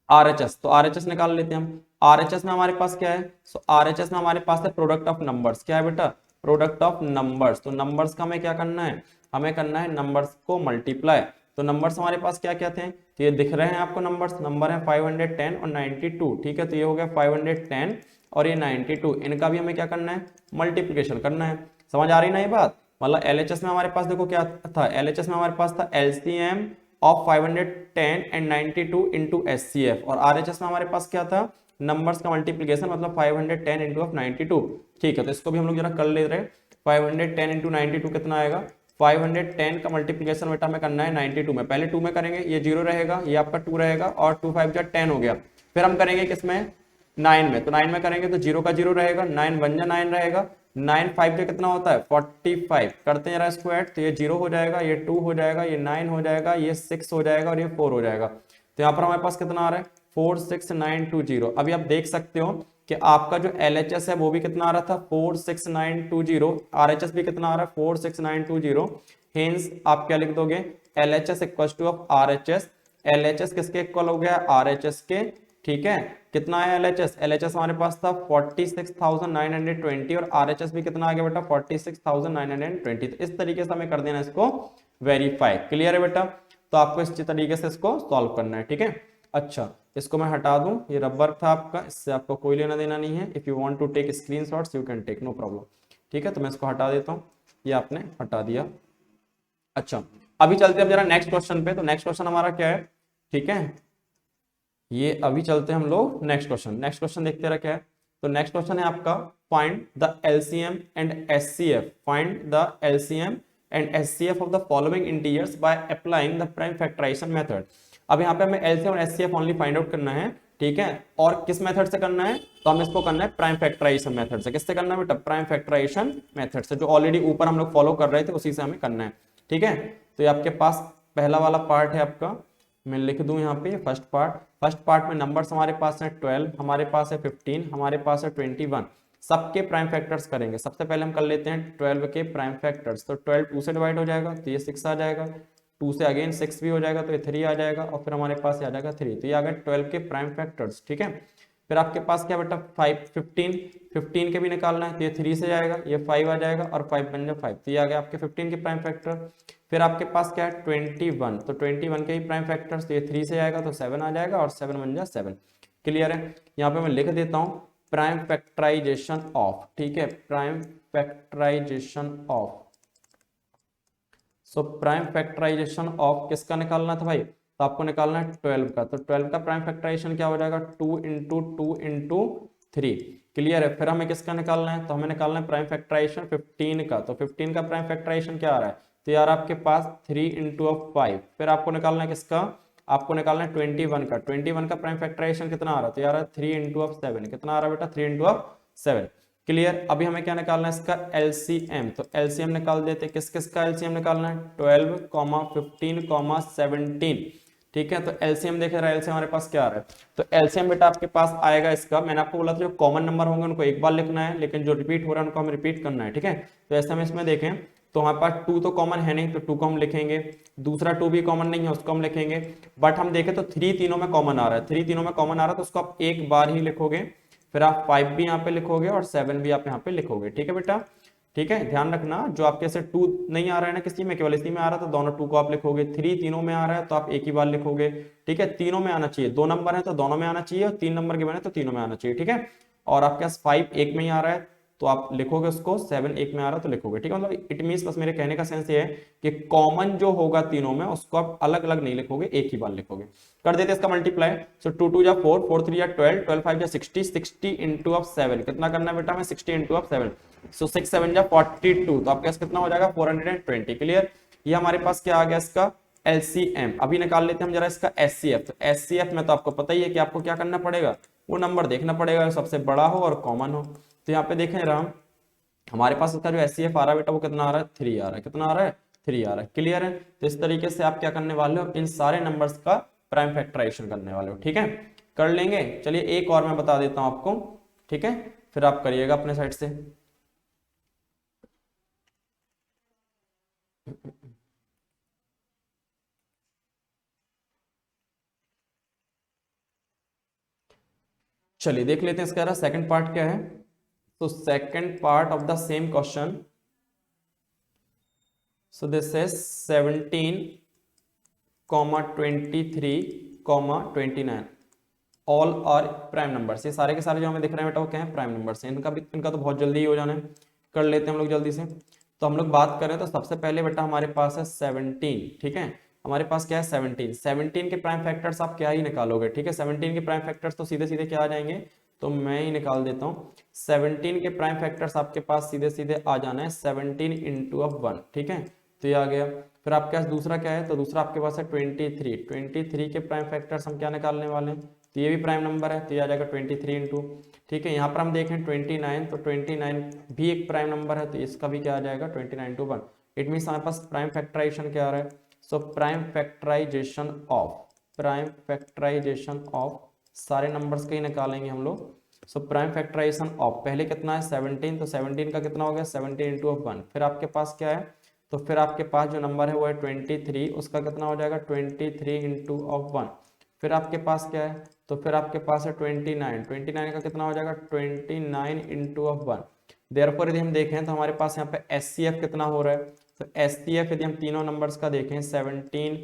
Speaker 1: आरएचएस। तो आरएचएस निकाल लेते हैं हम। आरएचएस में हमारे पास क्या है, सो आरएचएस में हमारे पास है प्रोडक्ट ऑफ नंबर्स। क्या है बेटा प्रोडक्ट ऑफ नंबर्स। तो नंबर्स का हमें क्या करना है, हमें करना है नंबर्स को मल्टीप्लाई। तो नंबर्स हमारे पास क्या क्या थे, तो ये दिख रहे हैं आपको नंबर्स, नंबर है 510 और 92। ठीक है, तो ये हो गया 510 और ये 92, इनका भी हमें क्या करना है मल्टीप्लिकेशन करना है। समझ आ रही ना ये बात, मतलब एलएचएस में हमारे पास देखो क्या था, एलएचएस में हमारे पास था LCM of 510 and 92 into HCF, और आरएचएस में हमारे पास क्या था नंबर्स का मल्टीप्लिकेशन, मतलब 510 इंटू ऑफ 92। ठीक है, तो इसको भी हम लोग जरा कर ले रहे हैं। 510 इंटू 92 कितना आएगा, 510 का मल्टीप्लिकेशन बेटा हमें करना है 92 में, पहले 2 में करेंगे, ये 0 रहेगा, ये आपका 2 रहेगा, और 2 5 जा 10 हो गया। फिर हम करेंगे किसमें 9 में, तो 9 में करेंगे तो 0 का 0 रहेगा, 9 1 जा 9 रहेगा, 9 5 जो कितना होता है 45। करते हैं जरा इसको ऐड, तो ये 0 हो जाएगा, ये 2 हो जाएगा, ये 9 हो जाएगा, ये 6 हो जाएगा और ये 4 हो जाएगा। तो यहाँ पर हमारे पास कितना आ रहा है 46920। अभी आप देख सकते हो कि आपका जो एलएचएस है वो भी कितना आ रहा था 46920, आरएचएस भी कितना आ रहा है 46920। हेंस आप क्या लिख दोगे LHS equal two of RHS. LHS किसके इक्वल हो गया आरएचएस के। ठीक है, कितना है एलएचएस, एलएचएस हमारे पास था 46,920 और आरएचएस भी कितना आ गया बेटा 46,920। तो इस तरीके से हमें कर देना इसको वेरीफाई। क्लियर है बेटा, तो आपको इस तरीके से इसको सॉल्व करना है। ठीक है, अच्छा इसको मैं हटा दूं, ये रबर था आपका, इससे आपको कोई लेना देना नहीं है। If you want to take screenshots you can take, no problem. ठीक है, तो मैं इसको हटा देता हूं, ये आपने हटा दिया। अच्छा अभी चलते हैं अब जरा नेक्स्ट क्वेश्चन पे। तो नेक्स्ट क्वेश्चन हमारा क्या है, ठीक है, ये अभी चलते हैं हम लोग नेक्स्ट क्वेश्चन। नेक्स्ट क्वेश्चन देखते रहे क्या है। तो नेक्स्ट क्वेश्चन है आपका find the LCM and HCF, find the LCM and HCF of the following integers by applying the prime factorisation method. अब यहाँ पे हमें एलसीएम और एचसीएफ ओनली फाइंड आउट करना है। ठीक है, और किस मेथड से करना है, तो हम इसको करना है प्राइम फैक्टराइजेशन मेथड से। किससे करना है बेटा प्राइम फैक्टराइजेशन मेथड से, जो ऑलरेडी ऊपर हम लोग फॉलो कर रहे थे उसी से हमें करना है। ठीक है, तो ये आपके पास पहला वाला पार्ट है आपका, मैं लिख दूं यहाँ पे फर्स्ट पार्ट। फर्स्ट पार्ट में नंबर्स हमारे पास है 12, हमारे पास है 15, हमारे पास है 21। सबके प्राइम फैक्टर्स करेंगे। सबसे पहले हम कर लेते हैं 12 के प्राइम फैक्टर्स। तो 12 2 से डिवाइड हो जाएगा तो ये 6 आ जाएगा, 2 से अगेन 6 भी हो जाएगा तो ये 3 आ जाएगा, और फिर हमारे पास आ जाएगा 3। तो ये आ गया 12 के प्राइम फैक्टर्स। ठीक है, फिर आपके पास क्या बेटा 15 के भी निकालना है, तो ये 3 से जाएगा, ये 5 आ जाएगा, और 5 बन जाए 5। तो ये आ गया आपके 15 के प्राइम फैक्टर। फिर आपके पास क्या है 21, तो 21 के ही प्राइम फैक्टर्स, तो ये 3 से आएगा तो 7 आ जाएगा, और 7 बन जाए 7। क्लियर है, यहाँ पे मैं लिख देता हूँ प्राइम फैक्टराइजेशन ऑफ। ठीक है, prime factorisation of so prime factorisation of किसका निकालना था भाई, तो आपको निकालना है 12 का। तो 12 का प्राइम फैक्टराइजेशन क्या हो जाएगा, 2 × 2 × 3। क्लियर है। फिर हमें किसका निकालना है, तो हमें निकालना है प्राइम फैक्टराइजेशन 15 का। तो 15 का प्राइम फैक्टराइजेशन क्या आ रहा है, तो यार आपके पास 3 × 5। फिर आपको निकालना है किसका, आपको निकालना है 21 का। 21 का प्राइम फैक्टराइजेशन कितना आ रहा है, तो यार 3 × 7 कितना आ रहा है बेटा, 3 × 7। क्लियर। अभी हमें क्या निकालना है इसका एलसीएम, तो एलसीएम निकाल देते। किस किस का एलसीएम निकालना है, 12, 15, 17। ठीक है, तो एलसीएम देखे रहा है, एलसीएम हमारे पास क्या आ रहा है, तो एलसीएम बेटा आपके पास आएगा इसका, मैंने आपको बोला था जो कॉमन नंबर होंगे उनको एक बार लिखना है, लेकिन जो रिपीट हो रहा है उनको हम रिपीट करना है। ठीक है, तो ऐसे हम इसमें देखें तो हमारे पास 2 तो कॉमन है नहीं, तो 2 को हम लिखेंगे। दूसरा 2 भी कॉमन नहीं है, उसको हम लिखेंगे। बट हम देखें तो 3 तीनों में कॉमन आ रहा है, 3 तीनों में कॉमन आ रहा है, तो उसको आप एक बार ही लिखोगे। फिर आप 5 भी यहाँ पे लिखोगे और 7 भी आप यहाँ पे लिखोगे। ठीक है बेटा, ठीक है, ध्यान रखना जो आपके से 2 नहीं आ रहा है ना किसी में, केवल इसी में आ रहा है, तो दोनों 2 को आप लिखोगे। 3 तीनों में आ रहा है तो आप एक ही बार लिखोगे। ठीक है, तीनों में आना चाहिए, 2 नंबर है तो दोनों में आना चाहिए, और 3 नंबर के बने तो तीनों में आना चाहिए। ठीक है, और आपके पास 5 एक में ही आ रहा है तो आप लिखोगे उसको, 7 एक में आ रहा है तो लिखोगे। ठीक है, मतलब इट मींस, बस मेरे कहने का सेंस ये है कि कॉमन जो होगा तीनों में उसको आप अलग अलग नहीं लिखोगे, एक ही बार लिखोगे। कर देते इसका मल्टीप्लाई। सो 2 2 जा 4, 4 3 जा 12, 12 5 जा 60, 60 × 7 कितना करना है बेटा हमें, 60 × 7। सो 6 7 जा 42, तो आपके पास कितना हो जाएगा, 420। क्लियर। ये हमारे पास क्या आ गया इसका एलसीएम। अभी निकाल लेते हैं हम जरा इसका एचसीएफ। तो एचसीएफ में तो आपको पता ही है कि आपको क्या करना पड़ेगा, वो नंबर देखना पड़ेगा सबसे बड़ा हो और कॉमन हो। तो यहाँ पे देखें राम, हमारे पास इसका जो एचसीएफ आ रहा है बेटा वो कितना आ रहा है, 3 आ रहा है। कितना आ रहा है, 3 आ रहा है। क्लियर है। तो इस तरीके से आप क्या करने वाले हो, इन सारे नंबर्स का प्राइम फैक्टराइजेशन करने वाले हो। ठीक है, कर लेंगे। चलिए एक और मैं बता देता हूं आपको। ठीक है, फिर आप करिएगा अपने साइड से। चलिए देख लेते हैं इसका सेकंड पार्ट क्या है। तो second part of the same question, so this is 17, 23, 29 all are prime numbers. ये सारे के सारे जो हमें दिख रहे हैं बेटा वो क्या है, प्राइम नंबर्स हैं। इनका तो बहुत जल्दी ही हो जाना है, कर लेते हैं हम लोग जल्दी से। तो हम लोग बात करें तो सबसे पहले बेटा हमारे पास है 17। ठीक है, हमारे पास क्या है 17। 17 के प्राइम फैक्टर्स आप क्या ही निकालोगे। ठीक है, 17 के प्राइम फैक्टर्स तो सीधे सीधे क्या आ जाएंगे, तो मैं ही निकाल देता हूँ। 17 के प्राइम फैक्टर्स आपके पास सीधे सीधे आ जाना है 17 × 1। ठीक है, तो ये आ गया। फिर आपके पास दूसरा क्या है, तो दूसरा आपके पास है 23। 23 के प्राइम फैक्टर्स हम क्या निकालने वाले हैं, तो ये भी प्राइम नंबर है, तो ये आ जाएगा 23 इंटू। ठीक है, यहाँ पर हम देखें 29, तो 29 भी एक प्राइम नंबर है, तो इसका भी क्या आ जाएगा 29 × 1। इट मीन्स हमारे पास प्राइम फैक्टराइजेशन क्या आ रहा है, सो प्राइम फैक्टराइजेशन ऑफ सारे नंबर्स के ही निकालेंगे हम लोग। सो प्राइम फैक्टराइजेशन ऑफ पहले कितना है 17, तो 17 का कितना हो गया 17 × 1। फिर आपके पास क्या है, तो फिर आपके पास जो नंबर है वो है 23, उसका कितना हो जाएगा 23 × 1। फिर आपके पास क्या है, तो फिर आपके पास है 29, 29 का कितना हो जाएगा 29 × 1। देयरफॉर यदि हम देखें तो हमारे पास यहाँ पे एचसीएफ कितना हो रहा है, तो एचसीएफ यदि हम तीनों नंबर्स का देखें 17।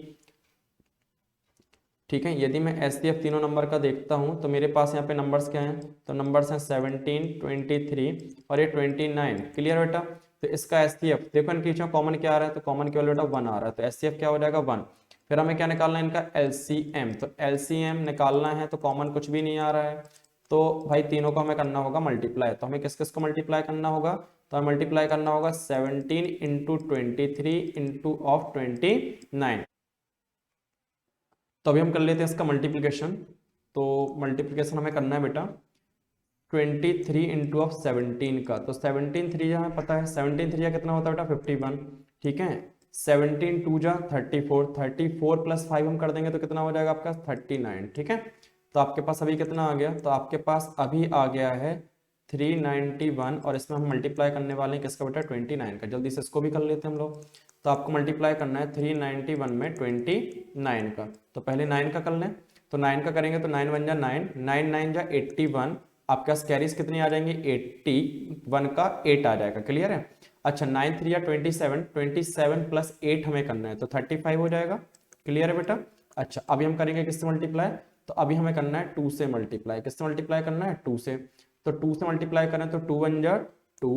Speaker 1: ठीक है, यदि मैं एचसीएफ तीनों नंबर का देखता हूँ तो मेरे पास यहाँ पे नंबर्स क्या हैं, तो नंबर्स हैं 17, 23 और ये 29। क्लियर बेटा। तो इसका एचसीएफ देखो, इनके बीच में कॉमन क्या आ रहा है, तो कॉमन केवल बेटा 1 आ रहा है, तो एचसीएफ क्या हो जाएगा 1। फिर हमें क्या निकालना है इनका एलसीएम, तो एलसीएम निकालना है तो कॉमन कुछ भी नहीं आ रहा है, तो भाई तीनों को हमें करना होगा मल्टीप्लाई। तो हमें किस किस को मल्टीप्लाई करना होगा, तो हमें मल्टीप्लाई करना होगा 17 × 23 × 29। तो अभी हम कर लेते हैं इसका मल्टीप्लिकेशन। तो मल्टीप्लिकेशन हमें करना है बेटा 23 × 17 का। तो 17 3 हमें पता है, 17 3 कितना होता है बेटा 51। ठीक है, 17 2 जा 34, 34 + 5 हम कर देंगे तो कितना हो जाएगा आपका 39। ठीक है, तो आपके पास अभी कितना आ गया, तो आपके पास अभी आ गया है 391, और इसमें हम मल्टीप्लाई करने वाले हैं किसका बेटा 29 का। जल्दी से इसको भी कर लेते हैं हम लोग। तो आपको मल्टीप्लाई करना है 391 में 29 का। तो पहले 9 का कर लें, तो 9 का करेंगे तो 9 1 जा 9, 9 9 जा 81। आपके पास कैरीज कितनी आ जाएंगी 81 का 8 आ जाएगा। क्लियर है। अच्छा 9 3 या 27, 27 + 8 हमें करना है तो 35 हो जाएगा। क्लियर है बेटा। अच्छा अभी हम करेंगे किससे मल्टीप्लाई, तो अभी हमें करना है 2 से मल्टीप्लाई। किससे मल्टीप्लाई करना है 2 से, तो 2 से मल्टीप्लाई करें तो 2 1 जा 2,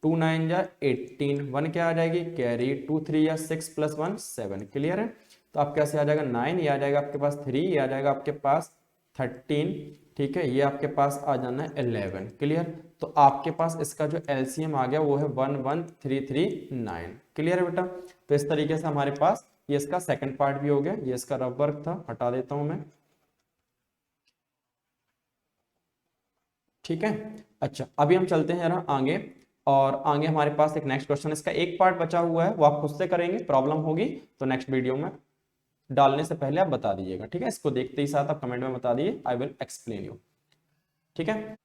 Speaker 1: 2 9 जा 18, 1 क्या आ जाएगी कैरी, 2 3 या 6 प्लस 1 7। क्लियर है। तो आप कैसे आ जाएगा 9, ये आ जाएगा आपके पास 3, ये आ जाएगा आपके पास 13, ठीक है, ये आपके पास आ जाना है 11। क्लियर। तो आपके पास इसका जो एलसीएम आ गया वो है 11339। क्लियर है बेटा। तो इस तरीके से हमारे पास ये इसका सेकंड पार्ट भी हो गया। ये इसका रफ वर्क था, हटा देता हूं मैं, ठीक है। अच्छा अभी हम चलते हैं जरा आगे, और आगे हमारे पास एक नेक्स्ट क्वेश्चन, इसका एक पार्ट बचा हुआ है वो आप खुद से करेंगे, प्रॉब्लम होगी तो नेक्स्ट वीडियो में डालने से पहले आप बता दीजिएगा, ठीक है। इसको देखते ही साथ आप कमेंट में बता दीजिए, आई विल एक्सप्लेन यू, ठीक है।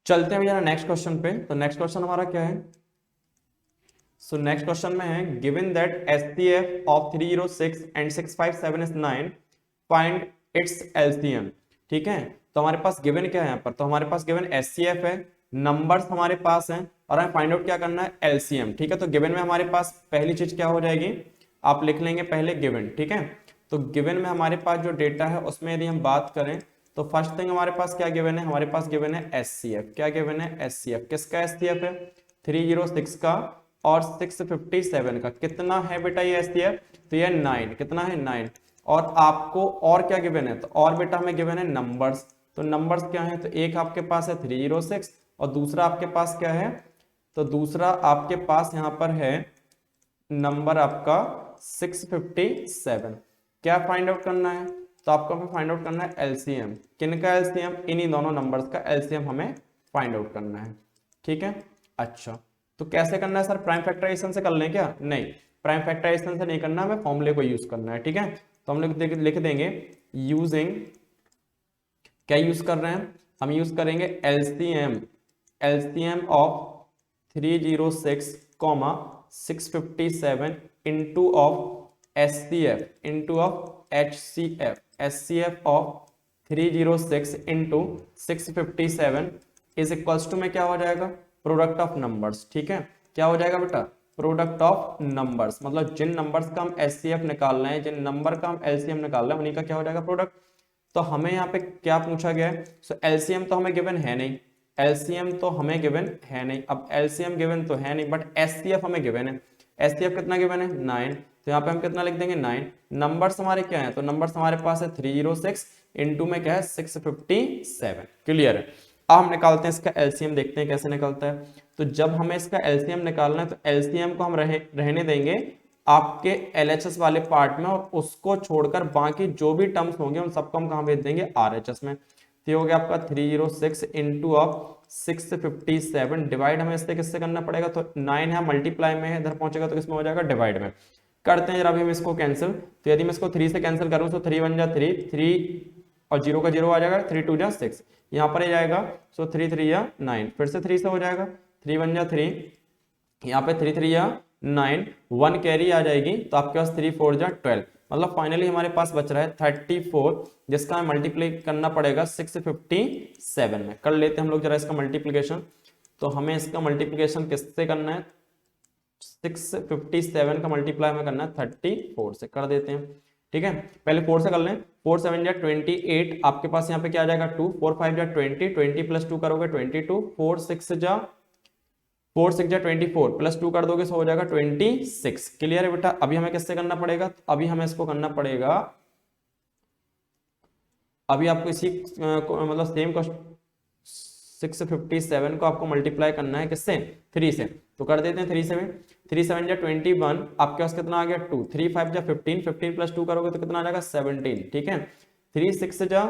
Speaker 1: चलते हैं जरा नेक्स्ट क्वेश्चन पे। तो नेक्स्ट क्वेश्चन हमारा क्या है, सो नेक्स्ट क्वेश्चन में है given that HCF of 306 and 657 is 9, find its LCM. ठीक है। तो हमारे पास गिवन क्या है यहाँ पर, तो हमारे पास गिवन एचसीएफ है, नंबर्स हमारे पास हैं, और हमें फाइंड आउट क्या करना है एलसीएम। ठीक है। तो गिवन में हमारे पास पहली चीज क्या हो जाएगी, आप लिख लेंगे पहले गिवन। ठीक है। तो गिवन में हमारे पास जो डेटा है उसमें यदि हम बात करें तो फर्स्ट थिंग हमारे पास क्या गिवन है, हमारे पास गिवन है एचसीएफ। क्या गिवन है एचसीएफ, किसका एचसीएफ है 306 का और 657 का। कितना है बेटा ये एचसीएफ, तो ये 9, कितना है 9। और आपको और क्या गिवन है, तो और बेटा हमें गिवन है नंबर्स। तो नंबर्स क्या है, तो एक आपके पास है 306 और दूसरा आपके पास क्या है, तो दूसरा आपके पास यहाँ पर है नंबर आपका 657। क्या फाइंड आउट करना है, तो आपको हमें फाइंड आउट करना है एलसीएम। किनका एलसीएम, इन्हीं दोनों नंबर्स का एलसीएम हमें फाइंड आउट करना है। ठीक है। अच्छा तो कैसे करना है सर, प्राइम फैक्टराइजेशन से कर लें क्या, नहीं प्राइम फैक्टराइजेशन से नहीं करना, हमें फॉर्मूले को यूज करना है। ठीक है। तो हम लोग लिख देंगे यूजिंग, क्या यूज कर रहे हैं हम, यूज करेंगे LCM, LCM of 306 comma 657 into of HCF into of HCF, HCF of 306 into 657 is equals to में क्या हो जाएगा, प्रोडक्ट ऑफ नंबर्स। ठीक है। क्या हो जाएगा बेटा, प्रोडक्ट ऑफ नंबर्स, मतलब जिन नंबर्स का हम एचसीएफ निकाल रहे हैं, जिन नंबर का हम एलसीएम निकाल रहे हैं, उन्हीं का क्या हो जाएगा प्रोडक्ट। तो हमें यहाँ पे क्या पूछा गया है, सो एलसीएम तो हमें गिवन है नहीं, एलसीएम तो हमें गिवन है नहीं। अब एलसीएम गिवन तो है नहीं बट एचसीएफ हमें गिवन है। एचसीएफ कितना गिवन है 9, तो यहाँ पे हम कितना लिख देंगे 9। नंबर्स हमारे क्या है, तो नंबर्स हमारे पास है 306 इंटू में क्या है 657। क्लियर है। अब हम निकालते हैं इसका एलसीएम, देखते हैं कैसे निकलता है। तो जब हमें इसका एलसीएम निकालना है तो एलसीएम को हम रहने देंगे आपके एलएचएस वाले पार्ट में, और उसको छोड़कर बाकी जो भी टर्म्स होंगे उन सबको हम कहाँ भेज देंगे आरएचएस में। तो ये हो गया आपका 306 इंटू ऑफ 657 डिवाइड हमें इससे किससे करना पड़ेगा, तो 9 है मल्टीप्लाई में है, इधर पहुंचेगा तो किसमें हो जाएगा डिवाइड में। करते हैं जरा अभी हम इसको कैंसिल, तो यदि मैं इसको 3 से कैंसिल करूं तो 3 1 जा 3, 3 और 0 का 0 आ जाएगा, 3 2 जा 6, यहाँ पर ही जाएगा, सो 3 3 या 9, फिर से 3 से हो जाएगा, 3 1 जा 3, यहाँ पे 3 3 या 9, 1 कैरी आ जाएगी, तो आपके पास 3 4 जा 12, मतलब फाइनली हमारे पास बच रहा है 34, जिसका हमें मल्टीप्लाई करना पड़ेगा 657 में। कर लेते हैं हम लोग जरा इसका मल्टीप्लिकेशन। तो हमें इसका मल्टीप्लिकेशन किससे करना है, 657 का मल्टीप्लाई हमें करना है 34 से, कर देते हैं। ठीक है। पहले 4 से कर लें, 4 7 जा 28, आपके पास यहाँ पे क्या आ जाएगा 2, 4 5 जा 20, 20 प्लस 2 करोगे 22, 4 6 जा 24 प्लस 2 कर दोगे, सो हो जाएगा 26। क्लियर है बेटा। अभी हमें किससे करना पड़ेगा, अभी हमें इसको करना पड़ेगा, अभी आपको इसी मतलब सेम 657 को आपको मल्टीप्लाई करना है किससे 3 से, तो कर देते हैं 3 7 3 7 जा 21, आपके पास कितना आ गया 2, 3 5 जा 15, 15 प्लस 2 करोगे तो कितना आ जाएगा 17। ठीक है। 3 6 जा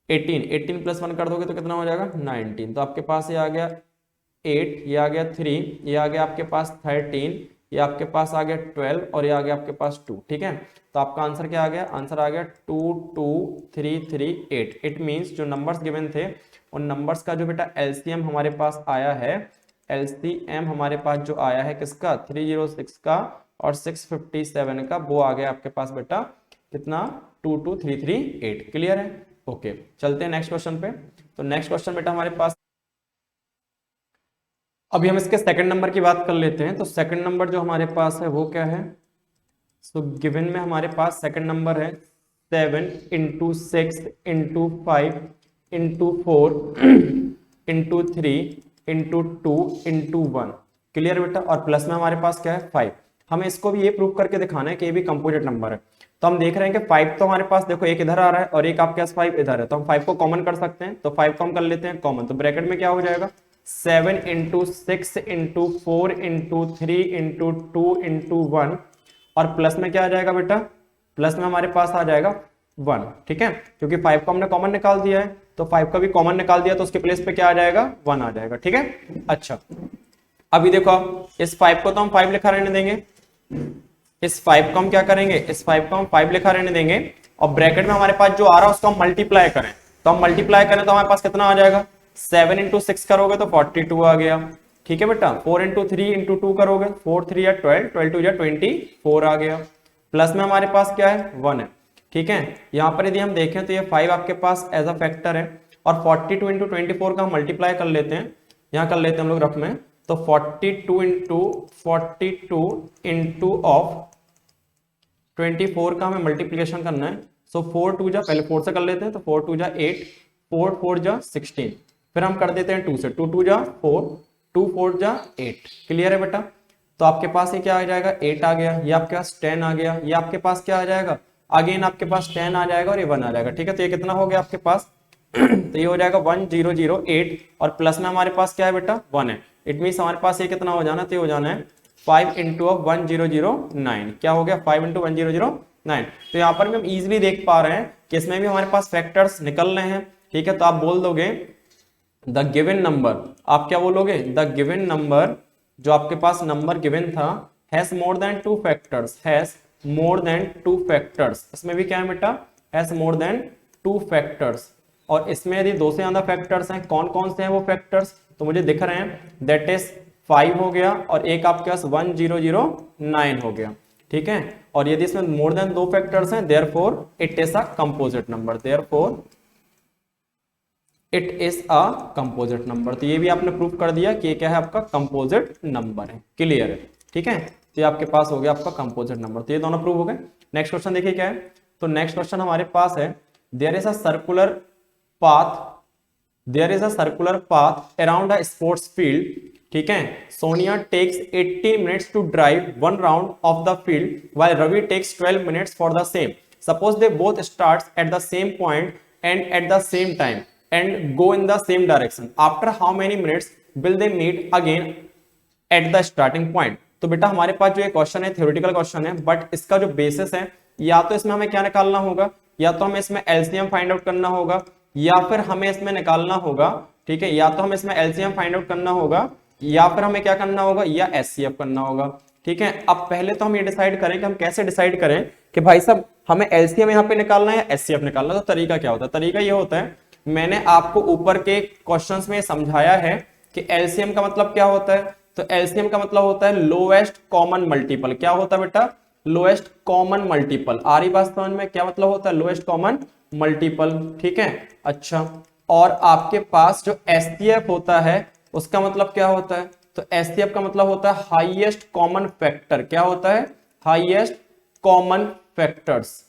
Speaker 1: 18, 18 प्लस 1 कर दोगे तो कितना हो जाएगा 19, तो आपके पास ये आ गया 8, ये आ गया 3, ये आ गया आपके पास 13, ये आपके पास आ गया 12 और ये आ गया आपके पास 2। ठीक है। तो आपका आंसर क्या आ गया, आंसर आ गया 2 2 3 3 8। इट मींस जो नंबर्स गिवन थे उन नंबर्स का जो बेटा एलसीएम हमारे पास आया है, एलसीएम हमारे पास जो आया है किसका 306 का और 657 का, वो आ गया आपके पास बेटा कितना 22338। क्लियर है। ओके चलते हैं नेक्स्ट क्वेश्चन पे। तो नेक्स्ट क्वेश्चन बेटा हमारे पास, अभी हम इसके सेकंड नंबर की बात कर लेते हैं। तो सेकंड नंबर जो हमारे पास है वो क्या है, सो गिवन में हमारे पास सेकंड नंबर है 7 into 6 into 5 into 4 into 3 into 2 into 1। Clear बेटा। और प्लस में हमारे पास क्या है 5। हमें इसको भी ये प्रूव करके दिखाना है कि ये भी कंपोजिट नंबर है। तो हम देख रहे हैं कि 5 तो हमारे पास देखो एक इधर आ रहा है और एक आपके पास 5 इधर है, तो हम 5 को कॉमन कर सकते हैं। तो 5 को हम कर लेते हैं कॉमन, तो ब्रैकेट में क्या हो जाएगा 7 into 6 into 4 into 3 into 2 into 1। और प्लस में क्या आ जाएगा बेटा, प्लस में हमारे पास आ जाएगा 1। ठीक है, क्योंकि 5 को हमने कॉमन निकाल दिया है, तो 5 का भी कॉमन निकाल दिया तो उसके प्लेस पे क्या आ जाएगा 1 आ जाएगा। ठीक है, अच्छा अभी देखो आप इस 5 को तो हम 5 लिखा रहने देंगे, इस 5 को हम क्या करेंगे, इस 5 को हम 5 लिखा रहने देंगे और ब्रैकेट में हमारे पास जो आ रहा है उसको हम मल्टीप्लाई करें। तो हम मल्टीप्लाई करें तो हमारे पास कितना आ जाएगा 7 इंटू 6 करोगे तो 42 आ गया। ठीक है बेटा, 4 इंटू 3 इंटू 2 करोगे 4 3 या 12, 12 2 या 24 आ गया। प्लस में हमारे पास क्या है 1 है। ठीक है, यहाँ पर यदि हम देखें तो ये 5 आपके पास एज अ फैक्टर है और 42 इंटू 24 का हम मल्टीप्लाई कर लेते हैं, यहाँ कर लेते हैं हम लोग रफ में। तो 42 इंटू ऑफ 24 का हमें मल्टीप्लिकेशन करना है। सो 4 2 जा, पहले 4 से कर लेते हैं, तो 4 2 जा 8, 4 4 जा 16, फिर हम कर देते हैं 2 से, 2 2 जा 4, 2 4 जा 8। क्लियर है बेटा। तो आपके पास ये क्या आ जाएगा 8 आ गया, ये आपके पास 10 आ गया, ये आपके पास क्या आ जाएगा अगेन आपके पास 10 आ जाएगा और ये 1 आ जाएगा। ठीक है, तो ये कितना हो गया आपके पास तो ये हो जाएगा 1008 और प्लस में हमारे पास क्या है बेटा 1 है। इट मीन हमारे पास ये कितना हो जाना, तो ये हो जाना है 5 इंटू ऑफ 1009। क्या हो गया 5 इंटू 1009। तो यहाँ पर भी हम इजिली देख पा रहे हैं कि इसमें भी हमारे पास फैक्टर्स निकल रहे हैं। ठीक है, तो आप बोल दोगे द गिवन नंबर, आप क्या बोलोगे द गिवन नंबर, जो आपके पास नंबर गिवन था has more than 2 factors, has more than 2 factors. इसमें भी क्या है बेटा हैज मोर देन 2 फैक्टर्स। और इसमें यदि 2 से ज्यादा फैक्टर्स हैं, कौन कौन से हैं वो फैक्टर्स, तो मुझे दिख रहे हैं, दैट इज 5 हो गया और एक आपके पास 1009 हो गया। ठीक है, और यदि इसमें मोर देन 2 फैक्टर्स हैं therefore it is a composite number, therefore it is a composite number. तो ये भी आपने प्रूव कर दिया कि ये क्या है आपका कंपोजिट नंबर है। क्लियर है। ठीक है, तो ये आपके पास हो गया आपका कंपोजिट नंबर। तो ये दोनों प्रूव हो गए। नेक्स्ट क्वेश्चन देखिए क्या है, तो नेक्स्ट क्वेश्चन हमारे पास है there is a circular path, there is a circular path around a sports field. ठीक है, Sonia takes 80 minutes to drive 1 round of the field while Ravi takes 12 minutes for the same. Suppose they both starts at the same point and at the same time and go in the same direction. After how many minutes will they meet again at the starting point? तो बेटा हमारे पास जो ये question है theoretical question है, but इसका जो basis है या तो इसमें हमें क्या निकालना होगा, या तो हमें इसमें एलसीएम फाइंड आउट करना होगा या फिर हमें इसमें निकालना होगा। ठीक है, या तो हमें इसमें एलसीएम फाइंड आउट करना होगा या फिर हमें क्या करना होगा या एचसीएफ करना होगा। ठीक है, अब पहले तो हम ये डिसाइड करें कि हम कैसे डिसाइड करें कि भाई साहब हमें एलसीएम यहाँ पे निकालना है या एचसीएफ निकालना है। तो तरीका क्या होता है, तरीका ये होता है, मैंने आपको ऊपर के क्वेश्चंस में समझाया है कि एलसीएम का मतलब क्या होता है। तो एलसीएम का मतलब होता है लोएस्ट कॉमन मल्टीपल। क्या होता है बेटा लोएस्ट कॉमन मल्टीपल। आ रही बात समझ में, क्या मतलब होता है लोएस्ट कॉमन मल्टीपल। ठीक है, अच्छा और आपके पास जो एचसीएफ होता है उसका मतलब क्या होता है, तो एचसीएफ का मतलब होता है हाईएस्ट कॉमन फैक्टर। क्या होता है highest common factors,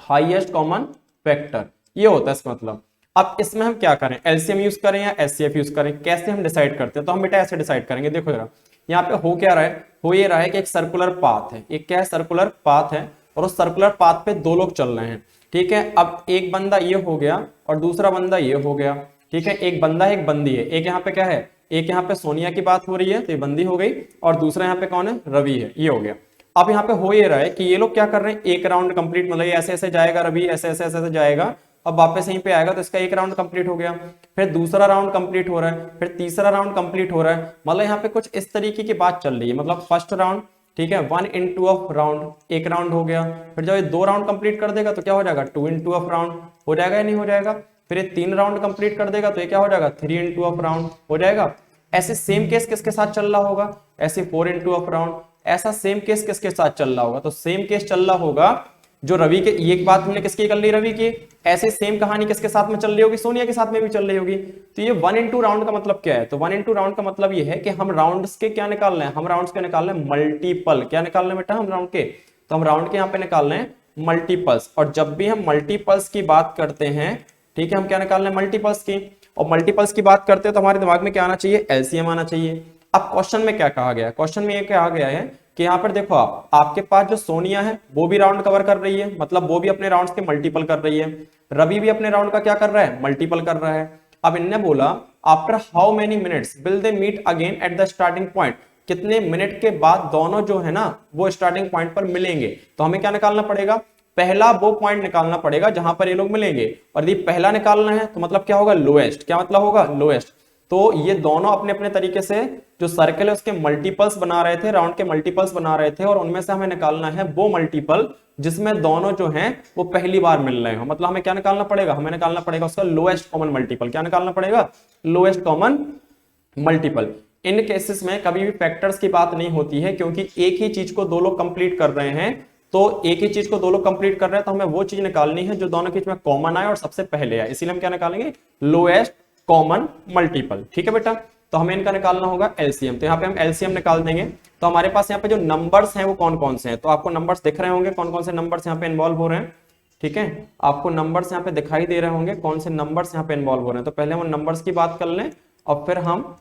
Speaker 1: highest common factor ये होता है इसका मतलब। अब इसमें हम क्या करें, एलसीएम यूज करें या एचसीएफ यूज करें, कैसे हम डिसाइड करते हैं, तो हम बेटा ऐसे डिसाइड करेंगे। देखो जरा यहाँ पे हो क्या रहा है, हो ये रहा है कि एक सर्कुलर पाथ है, एक क्या है सर्कुलर पाथ है और उस सर्कुलर पाथ पे 2 लोग चल रहे हैं। ठीक है, अब एक बंदा ये हो गया और दूसरा बंदा ये हो गया। ठीक है, एक बंदा है एक बंदी है, एक यहाँ पे क्या है, एक यहाँ पे सोनिया की बात हो रही है तो ये बंदी हो गई और दूसरा यहाँ पे कौन है रवि है, ये हो गया। अब यहाँ पे हो ये रहा है कि ये लोग क्या कर रहे हैं, एक राउंड कंप्लीट, मतलब ऐसे ऐसे जाएगा रवि, ऐसे ऐसे ऐसे जाएगा, अब वापस यहीं पे आएगा तो इसका एक राउंड कंप्लीट हो गया, फिर दूसरा राउंड कंप्लीट हो रहा है, फिर तीसरा राउंड कंप्लीट हो रहा है। मतलब यहाँ पे कुछ इस तरीके की बात चल रही है, मतलब फर्स्ट राउंड ठीक है 1 इंटू ऑफ राउंड, एक राउंड हो गया, फिर जब ये 2 राउंड कंप्लीट कर देगा तो क्या हो जाएगा 2 इंटू ऑफ राउंड हो जाएगा या नहीं हो जाएगा, फिर ये 3 राउंड कंप्लीट कर देगा तो ये क्या हो जाएगा 3 इंटू ऑफ राउंड हो जाएगा। ऐसे सेम केस किसके साथ चल रहा होगा, ऐसे 4 इंटू ऑफ राउंड, ऐसा सेम केस किसके साथ चल रहा होगा, तो सेम केस चल रहा होगा जो रवि के, ये बात हमने किसकी कर ली रवि की, ऐसे सेम कहानी किसके साथ में चल रही होगी, सोनिया के साथ में भी चल रही होगी। तो ये 1 इंटू राउंड का मतलब क्या है, तो 1 इंटू राउंड का मतलब ये है कि हम राउंड्स के क्या निकाल रहे हैं, हम राउंड्स के निकाल रहे हैं मल्टीपल। क्या निकाल रहे हैं बेटा हम राउंड के, तो हम राउंड के यहाँ पे निकाल रहे हैं मल्टीपल्स। और जब भी हम मल्टीपल्स की बात करते हैं ठीक है, हम क्या निकाल रहे हैं मल्टीपल्स की, और मल्टीपल्स की बात करते हैं तो हमारे दिमाग में क्या आना चाहिए, एलसीएम आना चाहिए। अब क्वेश्चन में क्या कहा गया है, क्वेश्चन में ये कहा गया है कि यहाँ पर देखो आपके पास जो सोनिया है वो भी राउंड कवर कर रही है, मतलब वो भी अपने राउंड्स के मल्टीपल कर रही है, रवि भी अपने राउंड का क्या कर रहा है, मल्टीपल कर रहा है। अब इनने बोला after how many minutes will they meet again at the starting point, कितने मिनट के बाद दोनों जो है ना वो स्टार्टिंग पॉइंट पर मिलेंगे। तो हमें क्या निकालना पड़ेगा, पहला वो पॉइंट निकालना पड़ेगा जहां पर ये लोग मिलेंगे, और यदि पहला निकालना है तो मतलब क्या होगा, लोएस्ट। क्या मतलब होगा, लोएस्ट। तो ये दोनों अपने अपने तरीके से जो सर्कल है उसके मल्टीपल्स बना रहे थे, राउंड के मल्टीपल्स बना रहे थे, और उनमें से हमें निकालना है वो मल्टीपल जिसमें दोनों जो हैं वो पहली बार मिल रहे हो। मतलब हमें क्या निकालना पड़ेगा, हमें निकालना पड़ेगा उसका लोएस्ट कॉमन मल्टीपल। क्या निकालना पड़ेगा, लोएस्ट कॉमन मल्टीपल। इन केसेस में कभी भी फैक्टर्स की बात नहीं होती है, क्योंकि एक ही चीज को दो लोग कंप्लीट कर रहे हैं, तो एक ही चीज को दो लोग कंप्लीट कर रहे हैं तो हमें वो चीज निकालनी है जो दोनों के बीच में कॉमन आए और सबसे पहले आए, इसीलिए हम क्या निकालेंगे, लोएस्ट कॉमन मल्टीपल। ठीक है बेटा, तो हमें इनका निकालना होगा एलसीएम। तो यहाँ पे हम एलसीएम निकाल देंगे। तो हमारे पास यहाँ पे जो नंबर्स हैं वो कौन कौन से हैं, तो आपको नंबर्स दिख रहे होंगे कौन कौन से नंबर्स यहाँ पे इन्वॉल्व हो रहे हैं। ठीक है, आपको नंबर्स यहाँ पे दिखाई दे रहे होंगे कौन से नंबर्स यहाँ पे इन्वॉल्व हो रहे हैं। तो पहले हम नंबर्स की बात कर लें और फिर हम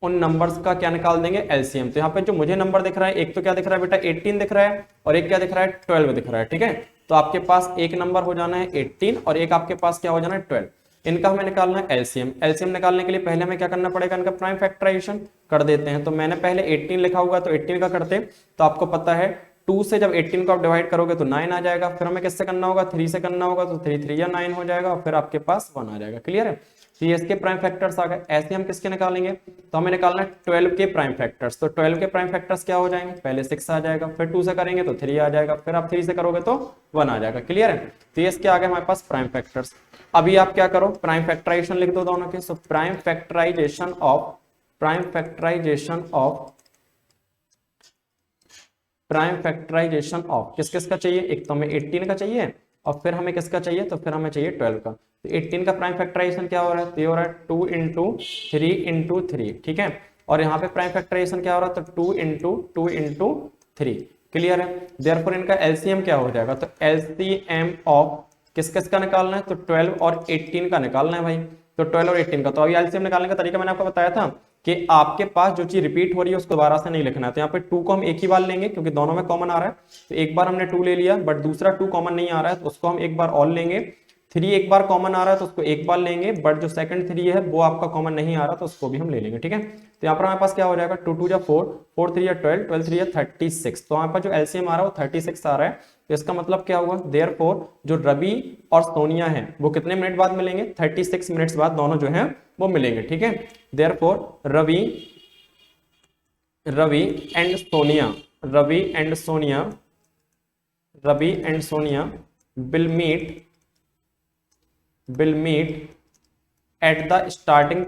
Speaker 1: उन नंबर्स का क्या निकाल देंगे, एलसीएम। तो यहाँ पे जो मुझे नंबर दिख रहा है, एक तो क्या दिख रहा है बेटा, 18 दिख रहा है, और एक क्या दिख रहा है, 12 दिख रहा है। ठीक है, तो आपके पास एक नंबर हो जाना है 18 और एक आपके पास क्या हो जाना है 12। इनका हमें निकालना है एलसीएम। एलसीएम निकालने के लिए पहले हमें क्या करना पड़ेगा, इनका प्राइम फैक्टराइजेशन कर देते हैं। तो मैंने पहले 18 लिखा हुआ, तो 18 का करते, तो आपको पता है 2 से जब 18 को आप डिवाइड करोगे तो 9 आ जाएगा। फिर हमें किससे करना होगा, 3 से करना होगा, तो 3 3 या 9 हो जाएगा, और फिर आपके पास 1 आ जाएगा। क्लियर है, तो ये इसके प्राइम फैक्टर्स आ गए। ऐसे हम किसके निकालेंगे, तो हमें निकालना है 12 के प्राइम फैक्टर्स। तो 12 के प्राइम फैक्टर्स क्या हो जाएंगे, पहले 6 आ जाएगा, फिर 2 से करेंगे तो 3 आ जाएगा, फिर आप 3 से करोगे तो 1 आ जाएगा। क्लियर है, तो ये इसके आ गए हमारे पास प्राइम फैक्टर्स। अभी आप क्या करो, प्राइम फैक्टराइजेशन लिख दो दोनों के। सो प्राइम फैक्टराइजेशन ऑफ किस किस का चाहिए, एक तो हमें 18 का चाहिए और फिर हमें किसका चाहिए, तो फिर हमें चाहिए 12 का। तो 18 का प्राइम फैक्टराइजेशन क्या हो रहा है, तो ये हो रहा है 2 इंटू 3 इंटू 3। ठीक है, और यहाँ पे प्राइम फैक्टराइजेशन क्या हो रहा है, तो 2 इंटू 3। क्लियर है, देयरफॉर इनका एलसीएम क्या हो जाएगा, तो एलसीएम ऑफ किस किस का निकालना है, तो 12 और 18 का निकालना है भाई। तो 12 और 18 का, तो अभी एलसीएम निकालने का तरीका मैंने आपको बताया था कि आपके पास जो चीज रिपीट हो रही है उसको दोबारा से नहीं लिखना है। तो यहाँ पे 2 को हम एक ही बार लेंगे क्योंकि दोनों में कॉमन आ रहा है, तो एक बार हमने 2 ले लिया, बट दूसरा 2 कॉमन नहीं आ रहा है तो उसको हम एक बार और लेंगे। 3 एक बार कॉमन आ रहा है तो उसको एक बार लेंगे, बट जो सेकंड 3 है वो आपका कॉमन नहीं आ रहा तो उसको भी हम ले लेंगे। ठीक है, तो यहाँ पर हमारे पास क्या हो जाएगा, 2 2 या 4, 4 3 या 12, 12 3 या 36। तो हमारे पास जो एलसीएम आ रहा है वो 36 आ रहा है। तो इसका मतलब क्या हुआ, देयरफॉर जो रवि और सोनिया है वो कितने मिनट बाद मिलेंगे, 36 मिनट्स बाद दोनों जो है वो मिलेंगे। ठीक है, therefore Ravi and Sonia will meet at the starting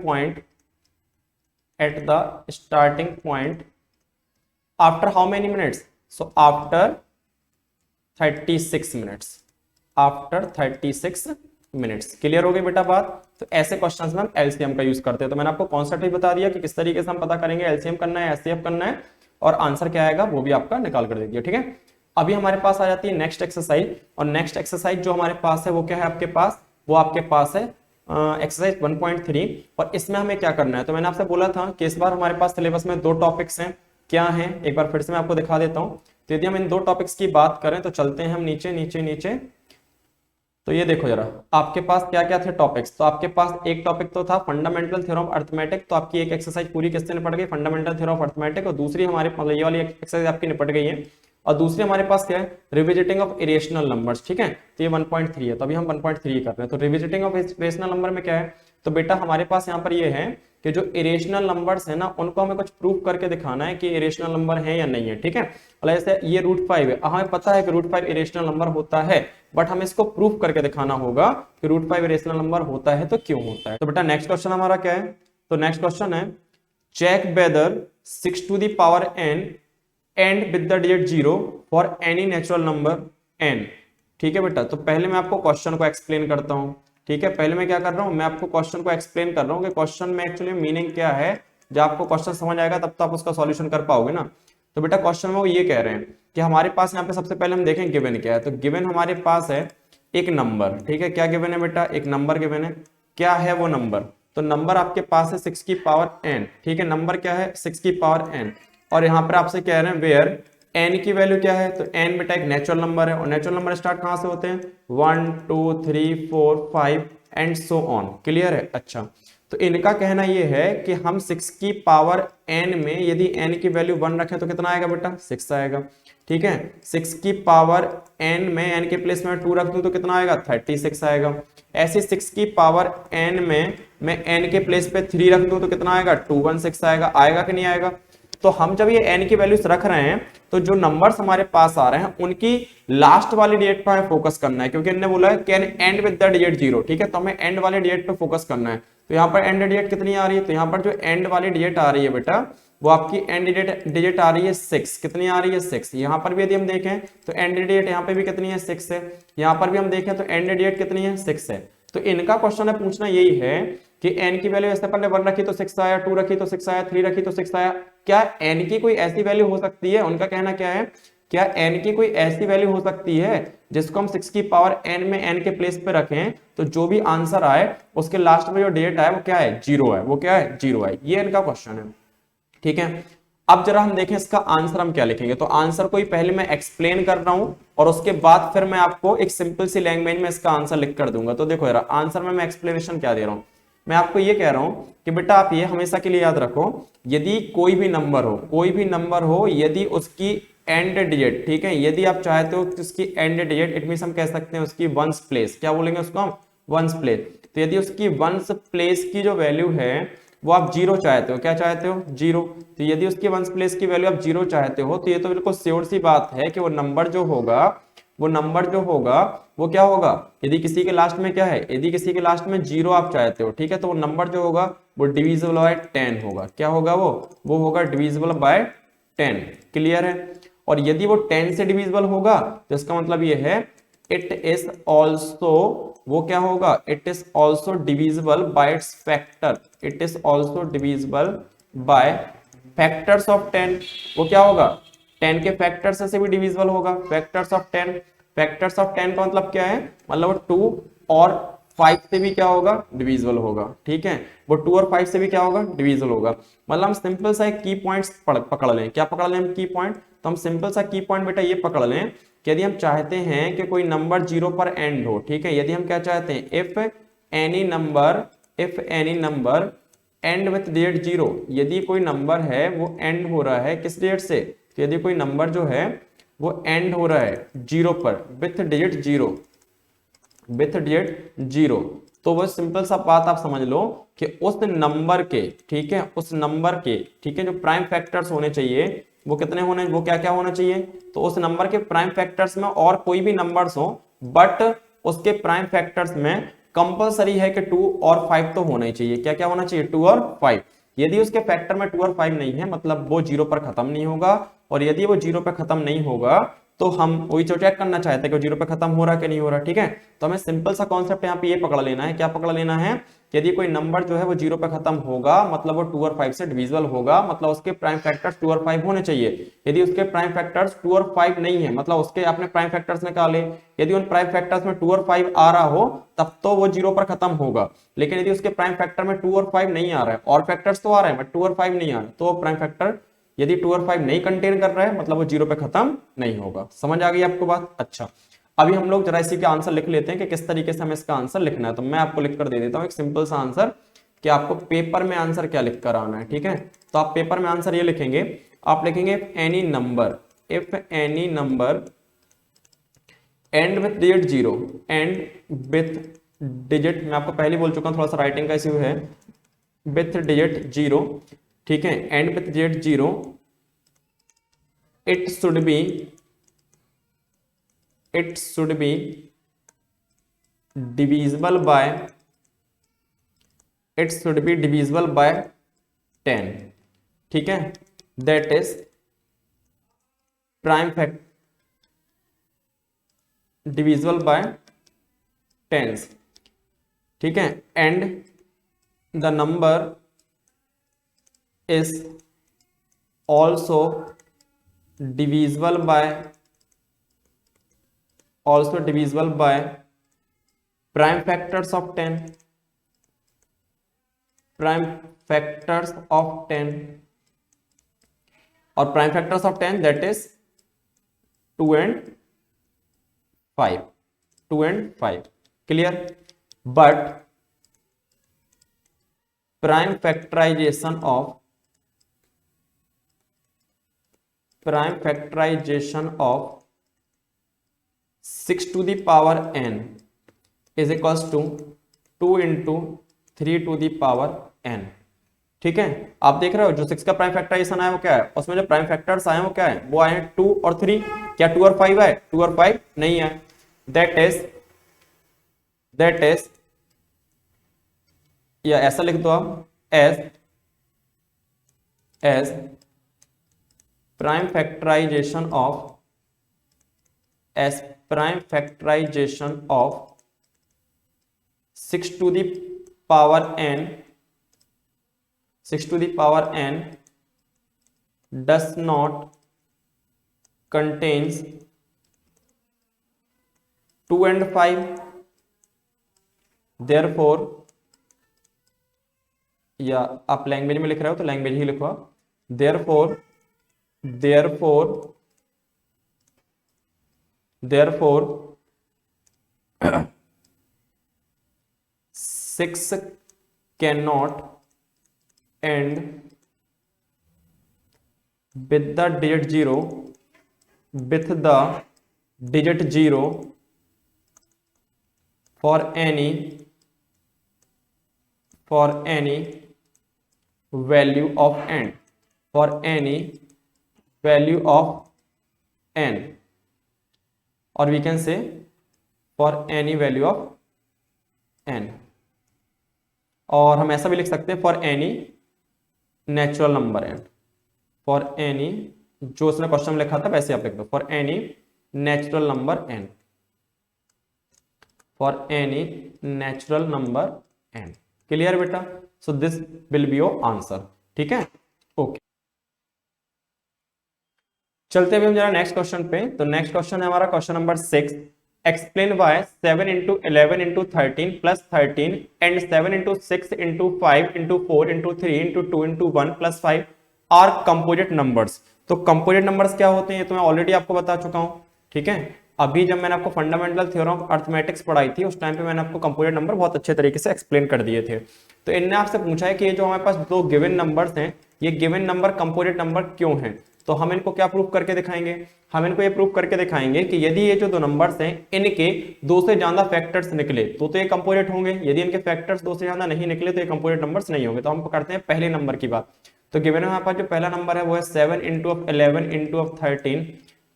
Speaker 1: point after how many minutes, so after 36 minutes. Clear हो गई बेटा बात। तो ऐसे क्वेश्चंस में हम एलसीएम का यूज करते हैं। तो मैंने आपको कॉन्सेप्ट भी बता दिया कि किस तरीके से हम पता करेंगे, एलसीएम करना है, एचसीएफ करना है, और आंसर क्या आएगा वो भी आपका निकाल कर दे दिया। ठीक है, अभी हमारे पास आ जाती है नेक्स्ट एक्सरसाइज, और नेक्स्ट एक्सरसाइज जो हमारे पास है वो क्या है आपके पास, वो आपके पास है एक्सरसाइज 1.3। और इसमें हमें क्या करना है, तो मैंने आपसे बोला था कि इस बार हमारे पास सिलेबस में 2 टॉपिक्स हैं। क्या हैं, एक बार फिर से मैं आपको दिखा देता हूँ। तो यदि हम इन 2 टॉपिक्स की बात करें तो चलते हैं हम नीचे। तो ये देखो जरा, आपके पास क्या क्या थे टॉपिक्स। तो आपके पास एक टॉपिक तो था फंडामेंटल थ्योरम ऑफ अर्थमेटिक, तो आपकी एक एक्सरसाइज पूरी किससे निपट गई, फंडामेंटल थ्योरम ऑफ अर्थमेटिक, और दूसरी हमारे ये वाली एक्सरसाइज आपकी निपट गई है। और दूसरी हमारे पास क्या है, रिविजिटिंग ऑफ इरेशनल नंबर्स। ठीक है, तो ये 1.3 है, तो अभी हम 1.3 कर रहे हैं। तो रिविजिटिंग ऑफ इरेशनल नंबर में क्या है, तो बेटा हमारे पास यहाँ पर ये है कि जो इरेशनल नंबर्स है ना उनको हमें कुछ प्रूफ करके दिखाना है कि इरेशनल नंबर है या नहीं है। ठीक है, मतलब जैसे ये √5 है, हमें पता है कि √5 इरेशनल नंबर होता है, बट हमें इसको प्रूफ करके दिखाना होगा कि √5 इरेशनल नंबर होता है तो क्यों होता है। तो बेटा नेक्स्ट क्वेश्चन हमारा क्या है, तो नेक्स्ट क्वेश्चन है check whether 6 to the power n end with the digit 0 for any natural number n। ठीक है बेटा, तो पहले मैं आपको क्वेश्चन को एक्सप्लेन करता हूं। ठीक है, पहले मैं क्या कर रहा हूं, मैं आपको क्वेश्चन को एक्सप्लेन कर रहा हूं कि क्वेश्चन में एक्चुअली मीनिंग क्या है। जब आपको क्वेश्चन समझ आएगा तब तो आप उसका सॉल्यूशन कर पाओगे ना। तो बेटा क्वेश्चन में वो ये कह रहे हैं कि हमारे पास यहाँ पे सबसे पहले हम देखें गिवन क्या है। तो गिवन हमारे पास है एक नंबर। ठीक है, क्या गिवन है बेटा, एक नंबर गिवन है। क्या है वो नंबर, तो नंबर आपके पास है 6 की पावर n, ठीक है, नंबर क्या है 6 की पावर n, और यहाँ पर आपसे कह रहे हैं वेयर n की वैल्यू क्या है, तो n बेटा एक नेचुरल नंबर है, और नेचुरल नंबर स्टार्ट कहाँ से होते हैं 1 2 3 4 5 एंड सो ऑन, क्लियर है। अच्छा, तो इनका कहना यह है कि हम 6 की पावर n में यदि n की वैल्यू 1 रखें तो कितना आएगा बेटा 6 आएगा, ठीक है। 6 की पावर n में n के प्लेस में 2 रख दूं तो कितना आएगा 36 आएगा। ऐसे 6 की पावर n में मैं n के प्लेस पे 3 रख दूं तो कितना आएगा 216 आएगा, आएगा कि नहीं आएगा। तो हम जब ये n की वैल्यूज रख रहे हैं तो जो नंबर्स हमारे पास आ रहे हैं उनकी लास्ट वाली डिजिट पर हमें फोकस करना है, क्योंकि इन्होंने बोला है can and with the digit 0, ठीक है, तो हमें एंड वाले डिजिट पे फोकस करना है। तो यहाँ पर एंड डिजिट कितनी आ रही है, तो यहाँ पर जो एंड वाली डिजिट आ रही है बेटा वो आपकी एंड डिजिट आ रही है 6, कितनी आ रही है 6। यहाँ पर भी यदि हम देखें तो एंड डिजिट यहाँ पे भी कितनी है 6 है, यहाँ पर भी हम देखें तो एंड डिजिट कितनी है 6 है। तो इनका क्वेश्चन है पूछना यही है कि n की वैल्यू ऐसे पहले 1 रखी तो 6 आया, 2 रखी तो 6 आया, 3 रखी तो 6 आया, क्या n की कोई ऐसी वैल्यू हो सकती है, उनका कहना क्या है, क्या n की कोई ऐसी वैल्यू हो सकती है जिसको हम 6 की पावर n में n के प्लेस पे रखें तो जो भी आंसर आए उसके लास्ट में जो डेट आए वो क्या है 0 है, वो क्या है 0 है, ये इनका क्वेश्चन है, ठीक है। अब जरा हम देखें इसका आंसर हम क्या लिखेंगे, तो आंसर को ही पहले मैं एक्सप्लेन कर रहा हूं और उसके बाद फिर मैं आपको एक सिंपल सी लैंग्वेज में इसका आंसर लिख कर दूंगा। तो देखो यार आंसर में मैं एक्सप्लेनेशन क्या दे रहा हूं, मैं आपको ये कह रहा हूं कि बेटा आप ये हमेशा के लिए याद रखो, यदि कोई भी नंबर हो यदि उसकी एंड डिजिट, ठीक है, यदि आप चाहते हो कि उसकी एंड डिजिट इट मींस हम कह सकते हैं उसकी वंस प्लेस, क्या बोलेंगे उसको हम वंस प्लेस, तो यदि उसकी वंस प्लेस की जो वैल्यू है वो आप 0 चाहते हो, क्या चाहते हो 0, तो यदि उसकी वंस प्लेस की वैल्यू आप 0 चाहते हो तो ये तो बिल्कुल श्योर सी बात है कि वो नंबर जो होगा वो क्या होगा, यदि किसी के लास्ट में क्या है, यदि किसी के लास्ट में 0 आप चाहते हो, ठीक है, तो वो नंबर जो होगा वो डिविजिबल बाय 10 होगा, क्या होगा वो होगा डिविजिबल बाय 10, क्लियर है। और यदि वो 10 से डिविजिबल होगा तो इसका मतलब ये है इट इज ऑल्सो, वो क्या होगा, it is also divisible by it's factor, it is also divisible by factors of 10, वो क्या होगा 10 के फैक्टर्स से भी डिविजिबल होगा, फैक्टर्स ऑफ 10, फैक्टर्स ऑफ 10 का मतलब क्या है, मतलब वो 2 और 5 से भी क्या होगा डिविजिबल होगा, ठीक है, वो 2 और 5 से भी क्या होगा डिविजिबल होगा। मतलब हम सिंपल सा एक की पॉइंट्स पकड़ लें, क्या पकड़ लें हम की पॉइंट, तो हम सिंपल सा की पॉइंट बेटा ये पकड़ लें कि यदि हम चाहते हैं कि कोई नंबर 0 पर एंड हो, ठीक है, यदि हम क्या चाहते हैं if any number and with digit 0, यदि कोई नंबर है वो एंड हो रहा है किस डिजिट से, तो यदि कोई नंबर जो है वो एंड हो रहा है 0 पर विथ डिजिट 0, तो वो सिंपल सा बात आप समझ लो कि उस नंबर के, ठीक है, उस नंबर के, ठीक है, जो प्राइम फैक्टर्स होने चाहिए वो कितने होने, वो क्या क्या होना चाहिए, तो उस नंबर के प्राइम फैक्टर्स में और कोई भी नंबर्स हो बट उसके प्राइम फैक्टर्स में कंपलसरी है कि 2 और 5 तो होना ही चाहिए, क्या क्या होना चाहिए 2 और 5। यदि उसके फैक्टर में 2 और 5 नहीं है मतलब वो 0 पर खत्म नहीं होगा, और यदि वो 0 पर खत्म नहीं होगा तो हम वही चेक करना चाहते हैं कि 0 पे खत्म हो रहा है कि नहीं हो रहा, ठीक है। तो हमें सिंपल सा कॉन्सेप्ट यहाँ पे ये पकड़ लेना है, क्या पकड़ लेना है, यदि कोई नंबर जो है वो 0 पे खत्म होगा मतलब वो 2 और 5 से डिविजिबल होगा, मतलब उसके प्राइम फैक्टर्स 2 और 5 होने चाहिए। यदि उसके प्राइम फैक्टर्स 2 और 5 नहीं है मतलब उसके आपने प्राइम फैक्टर्स निकाले, यदि उन प्राइम फैक्टर्स में 2 और 5 आ रहा हो तब तो वो 0 पर खत्म होगा, लेकिन यदि उसके प्राइम फैक्टर में 2 और 5 नहीं आ रहा है, और फैक्टर्स तो आ रहे हैं बट 2 और 5 नहीं आ रहे, तो प्राइम फैक्टर यदि 2 और 5 नहीं कंटेन कर रहा है मतलब वो 0 पे खत्म नहीं होगा। समझ आ गई आपको बात। अच्छा, अभी हम लोग जरा इसी का आंसर लिख लेते हैं कि किस तरीके से हमें इसका आंसर लिखना है। तो मैं आपको लिख कर दे देता हूं एक सिंपल सा आंसर कि आपको पेपर में आंसर क्या लिख कर आना है, ठीक है। तो आप पेपर में आंसर ये लिखेंगे, आप लिखेंगे if any number and with digit 0, and with digit, मैं आपको पहले बोल चुका हूं थोड़ा सा राइटिंग का इश्यू है, विथ डिजिट 0, ठीक है, and with digit 0, it should be divisible by 10, ठीक है, that is prime fact divisible by 10, ठीक है, and the number is also divisible by prime factors of 10, prime factors of 10, और prime factors of 10 that is 2 and 5, 2 and 5, clear. But prime factorisation of 6 to the power n is equals to 2 into 3 to the power n, ठीक है। आप देख रहे हो जो 6 का prime factorisation आया वो क्या है, उसमें जो प्राइम फैक्टर्स आए वो क्या है, वो आए हैं 2 और 3। क्या 2 और 5 है, 2 और 5 नहीं है। दैट इज या ऐसा लिख दो आप, as prime factorisation of 6 to the power n, 6 to the power n does not contains 2 and 5, therefore, या आप लैंग्वेज में लिख रहे हो तो लैंग्वेज ही लिखो, therefore 6 cannot end with the digit 0 for any value of n, or we can say for any value of n, और हम ऐसा भी लिख सकते हैं for any natural number n, for any, जो उसने क्वेश्चन में लिखा था वैसे आप लिख दो, for any natural number n, for any natural number n, clear बेटा। So this will be your answer, ठीक है, ओके। चलते हैं हम जरा नेक्स्ट क्वेश्चन पे। तो नेक्स्ट क्वेश्चन है हमारा question number 6। Explain why 7 into 11 into 13 plus 13 and 7 into 6 into 5 into 4 into 3 into 2 into 1 plus 5 are composite numbers. तो कंपोजिट नंबर्स क्या होते हैं ये तो मैं ऑलरेडी आपको बता चुका हूं, ठीक है। अभी जब मैंने आपको फंडामेंटल थ्योरम ऑफ अर्थमेटिक्स पढ़ाई थी उस टाइम पे मैंने आपको कंपोजिट नंबर बहुत अच्छे तरीके से एक्सप्लेन कर दिए थे। तो इनने आपसे पूछा है कि ये जो हमारे पास दो गिवन नंबर्स हैं ये गिवन नंबर कंपोजिट नंबर क्यों हैं। तो हम इनको क्या प्रूफ करके दिखाएंगे, हम इनको ये प्रूफ करके दिखाएंगे कि यदि ये जो दो नंबर्स हैं इनके दो से ज्यादा फैक्टर्स निकले तो ये कंपोजिट होंगे, यदि इनके फैक्टर्स दो से ज्यादा नहीं निकले तो ये कंपोजिट नंबर्स नहीं होंगे। तो हम करते हैं पहले नंबर की बात। तो गिवन हमारे पास जो पहला नंबर है वो है 7 into of 11 into of 13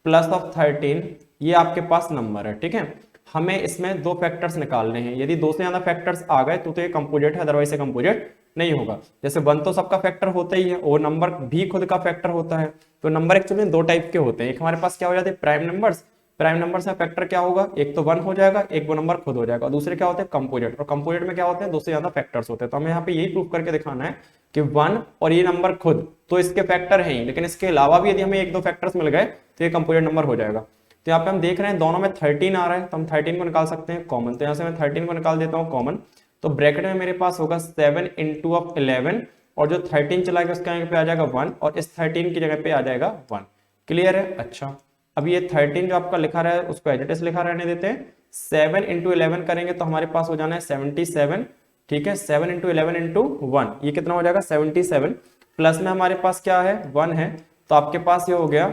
Speaker 1: plus of 13, ये आपके पास नंबर है, ठीक है। हमें इसमें दो फैक्टर्स निकालने हैं, यदि दो से ज्यादा फैक्टर्स आ गए तो ये कंपोजिट है, अदरवाइज से कंपोजिट नहीं होगा। जैसे 1 तो सबका फैक्टर होता ही है और नंबर भी खुद का फैक्टर होता है। तो नंबर एक्चुअली दो टाइप के होते हैं, एक हमारे पास क्या हो जाते हैं प्राइम नंबर्स, प्राइम नंबर्स में फैक्टर क्या होगा, एक तो 1 हो जाएगा, एक वो नंबर खुद हो जाएगा, और दूसरे क्या होते हैं कंपोजिट, और कंपोजिट में क्या होते हैं दो से ज्यादा फैक्टर्स होते हैं। तो हमें यहाँ पे यही प्रूफ करके दिखाना है कि 1 और ये नंबर खुद तो इसके फैक्टर हैं, लेकिन इसके अलावा भी यदि हमें एक दो फैक्टर्स मिल गए तो ये कंपोजिट नंबर हो जाएगा। तो यहाँ पे हम देख रहे हैं दोनों में 13 आ रहा है तो हम 13 को निकाल सकते हैं कॉमन। तो यहाँ से मैं 13 को निकाल देता हूँ कॉमन। तो ब्रैकेट में मेरे पास होगा 7 into of 11 और जो 13 चला गया उसके जगह पे आ जाएगा 1 और इस 13 की जगह पे आ जाएगा 1। क्लियर है। अच्छा अब ये 13 जो आपका लिखा रहा है उसको एज इट इज लिखा रहने देते हैं। 7 into 11 करेंगे तो हमारे पास हो जाना है 77, ठीक है। 7 into 11 into 1 ये कितना हो जाएगा 77, प्लस में हमारे पास क्या है 1 है, तो आपके पास ये हो गया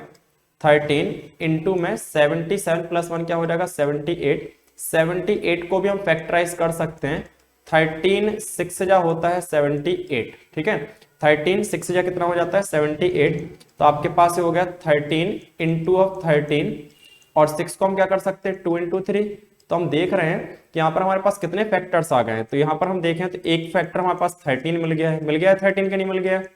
Speaker 1: 13 इंटू में 77 प्लस 1 क्या हो जाएगा 78। 78 को भी हम फैक्टराइज कर सकते हैं, 13 6 जा होता है 78, ठीक है। 13 6 जा कितना हो जाता है 78, तो आपके पास ये हो गया 13 इंटू ऑफ 13 और 6 को हम क्या कर सकते हैं 2 into 3। तो हम देख रहे हैं कि यहाँ पर हमारे पास कितने फैक्टर्स आ गए हैं। तो यहाँ पर हम देखें तो एक फैक्टर हमारे पास 13 मिल गया है, मिल गया है 13 के नहीं मिल गया है।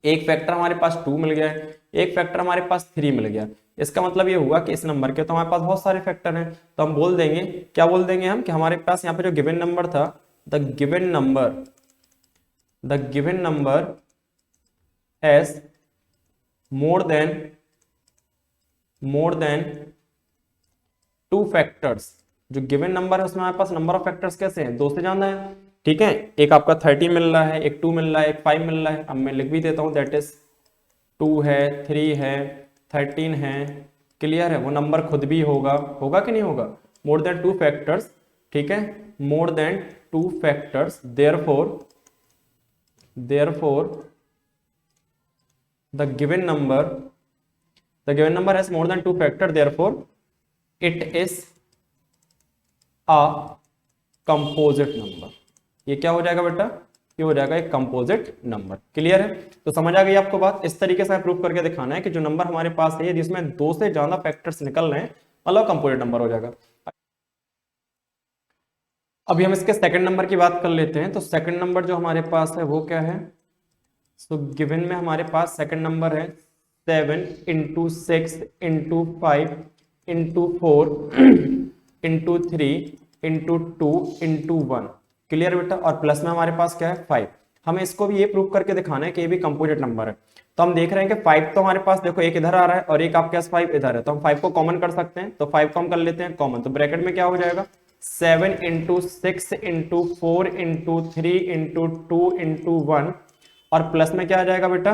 Speaker 1: एक फैक्टर हमारे पास 2 मिल गया है, एक फैक्टर हमारे पास 3 मिल गया। इसका मतलब ये हुआ कि इस नंबर के तो हमारे पास बहुत सारे फैक्टर हैं। तो हम बोल देंगे, क्या बोल देंगे हम कि हमारे पास यहाँ पे जो गिवन नंबर था the given number has more than 2 factors. जो गिवन नंबर है उसमें हमारे पास नंबर ऑफ फैक्टर्स कैसे हैं, 2 से ज्यादा है। ठीक है, एक आपका 30 मिल रहा है, एक 2 मिल रहा है, एक 5 मिल रहा है। अब मैं लिख भी देता हूँ, दैट इज 2 है, 3 है, 13 है। क्लियर है, वो नंबर खुद भी होगा, होगा कि नहीं होगा, मोर देन 2 फैक्टर्स। ठीक है, more than 2 factors, therefore the given number has more than 2 factor, therefore it is a composite number. ये क्या हो जाएगा बेटा, ये हो जाएगा एक कंपोजिट नंबर। क्लियर है, तो समझ आ गई आपको बात। इस तरीके से प्रूफ करके दिखाना है कि जो नंबर हमारे पास है जिसमें 2 से ज्यादा फैक्टर्स निकल रहे हैं, मतलब कंपोजिट नंबर हो जाएगा। अभी हम इसके सेकंड नंबर की बात कर लेते हैं। तो सेकंड नंबर जो हमारे पास है वो क्या है, सो गिवन में हमारे पास सेकंड नंबर है 7 into 6 into 5 into 4 into 3 into 2 into 1। Clear बेटा, और प्लस में हमारे पास क्या है 5। हमें इसको भी ये प्रूव करके दिखाना है कि ये भी कंपोजिट नंबर है। तो हम देख रहे हैं कि 5 तो हमारे पास देखो एक इधर आ रहा है और एक आपके पास 5 इधर है, तो हम 5 को कॉमन कर सकते हैं। तो 5 को हम कर लेते हैं कॉमन, तो ब्रैकेट में क्या हो जाएगा 7 into 6 into 4 into 3 into 2 into 1, और प्लस में क्या आ जाएगा बेटा,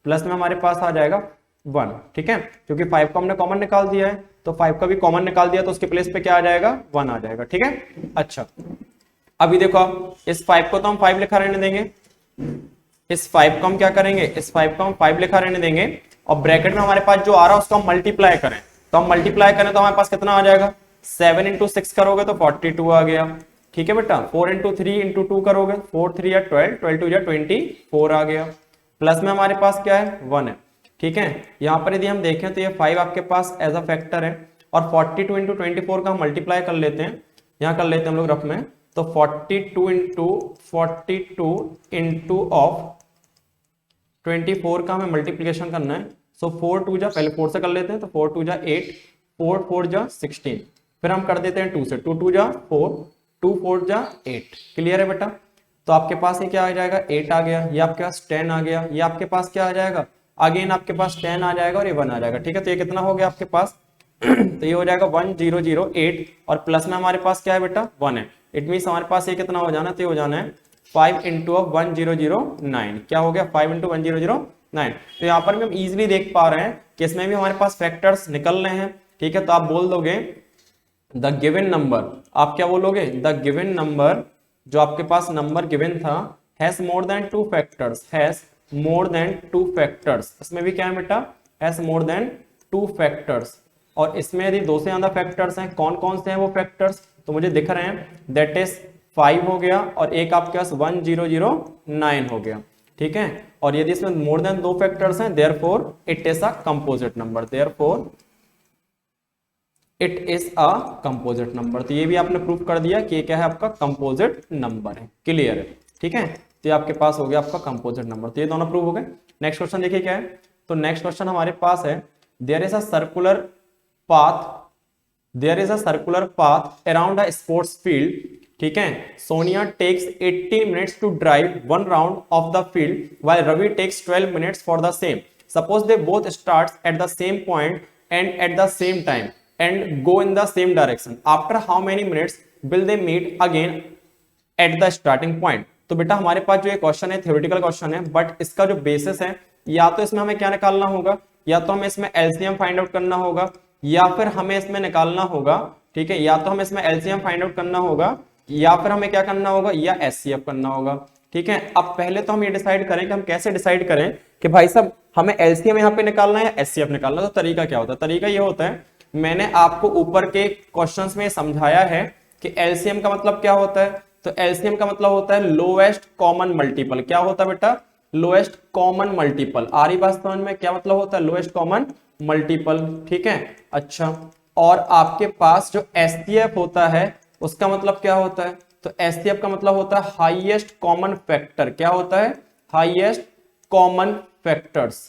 Speaker 1: प्लस में हमारे पास आ जाएगा 1। ठीक है, क्योंकि 5 को हमने कॉमन निकाल दिया है, तो 5 का भी कॉमन निकाल दिया, तो उसके प्लेस पे क्या आ जाएगा 1 आ जाएगा। ठीक है, अच्छा अभी देखो आप इस 5 को तो हम 5 लिखा रहने देंगे, इस 5 को हम क्या करेंगे, इस 5 को हम 5 लिखा रहने देंगे, और ब्रैकेट में हमारे पास जो आ रहा है उसको हम मल्टीप्लाई करें। तो हम मल्टीप्लाई करें तो हमारे पास कितना आ जाएगा, 7 इंटू 6 करोगे तो 42 आ गया। ठीक है बेटा, 4 इंटू 3 इंटू 2 करोगे, 4 3 या 12, 12 2 या 24 आ गया। प्लस में हमारे पास क्या है 1 है। ठीक है, यहाँ पर यदि हम देखें तो ये 5 आपके पास एज अ फैक्टर है, और 42 इंटू 24 का हम मल्टीप्लाई कर लेते हैं, यहाँ कर लेते हैं हम लोग रफ में। तो 42 इंटू ऑफ 24 का हमें मल्टीप्लिकेशन करना है। सो 4 2 जा, पहले 4 से कर लेते हैं, तो 4 2 जा 8, 4 4 जा 16, फिर हम कर देते हैं 2 से, 2 2 जा 4, 2 4 जा 8। क्लियर है बेटा, तो आपके पास ये क्या आ जाएगा 8 आ गया, ये आपके पास 10 आ गया, ये आपके पास क्या आ जाएगा अगेन आपके पास 10 आ जाएगा, और ये 1 आ जाएगा। ठीक है, तो ये कितना हो गया आपके पास तो ये हो जाएगा 1008, और प्लस में हमारे पास क्या है बेटा 1 है। इट मीन हमारे पास ये कितना हो जाना, तो ये हो जाना है 5 इंटू ऑफ 1009। क्या हो गया 5 इंटू 1009। तो यहाँ पर भी हम इजिली देख पा रहे हैं कि इसमें भी हमारे पास फैक्टर्स निकल रहे हैं। ठीक है, तो आप बोल दोगे द गिवन नंबर, आप क्या बोलोगे, द गिवन नंबर, जो आपके पास नंबर गिवन था, has more than 2 factors, has more than 2 factors. इसमें भी क्या है बेटा, हैज मोर देन 2 फैक्टर्स। और इसमें यदि 2 से ज्यादा फैक्टर्स हैं, कौन कौन से हैं वो फैक्टर्स, तो मुझे दिख रहे हैं, दैट इज 5 हो गया, और एक आपके पास 1009 हो गया। ठीक है, और यदि इसमें मोर देन 2 फैक्टर्स हैं, therefore it is a composite number, therefore it is a composite number. तो ये भी आपने प्रूव कर दिया कि ये क्या है आपका कंपोजिट नंबर है। क्लियर है, ठीक है, तो ये आपके पास हो गया आपका कंपोजिट नंबर। तो ये दोनों प्रूव हो गए। नेक्स्ट क्वेश्चन देखिए क्या है, तो नेक्स्ट क्वेश्चन हमारे पास है, there is a circular path, there is a circular path around a sports field. ठीक है, Sonia takes 80 minutes to drive 1 round of the field while Ravi takes 12 minutes for the same. Suppose they both starts at the same point and at the same time and go in the same direction. After how many minutes will they meet again at the starting point? तो बेटा हमारे पास जो ये question है theoretical question है, but इसका जो basis है, या तो इसमें हमें क्या निकालना होगा, या तो हमें इसमें एलसीएम फाइंड आउट करना होगा, या फिर हमें इसमें निकालना होगा। ठीक है, या तो हमें इसमें एलसीएम फाइंड आउट करना होगा, या फिर हमें क्या करना होगा, या एचसीएफ करना होगा। ठीक है, अब पहले तो हम ये डिसाइड करें कि हम कैसे डिसाइड करें कि भाई साहब हमें एलसीएम यहाँ पे निकालना है या एचसीएफ निकालना है। तो तरीका क्या होता है, तरीका ये होता है, मैंने आपको ऊपर के क्वेश्चंस में समझाया है कि एलसीएम का मतलब क्या होता है। तो एलसीएम का मतलब होता है लोएस्ट कॉमन मल्टीपल। क्या होता है बेटा, लोएस्ट कॉमन मल्टीपल। आ रही बात समझ में, क्या मतलब होता है लोएस्ट कॉमन मल्टीपल। ठीक है, अच्छा, और आपके पास जो एचसीएफ होता है उसका मतलब क्या होता है, तो एचसीएफ का मतलब होता है हाईएस्ट कॉमन फैक्टर। क्या होता है, highest common factors,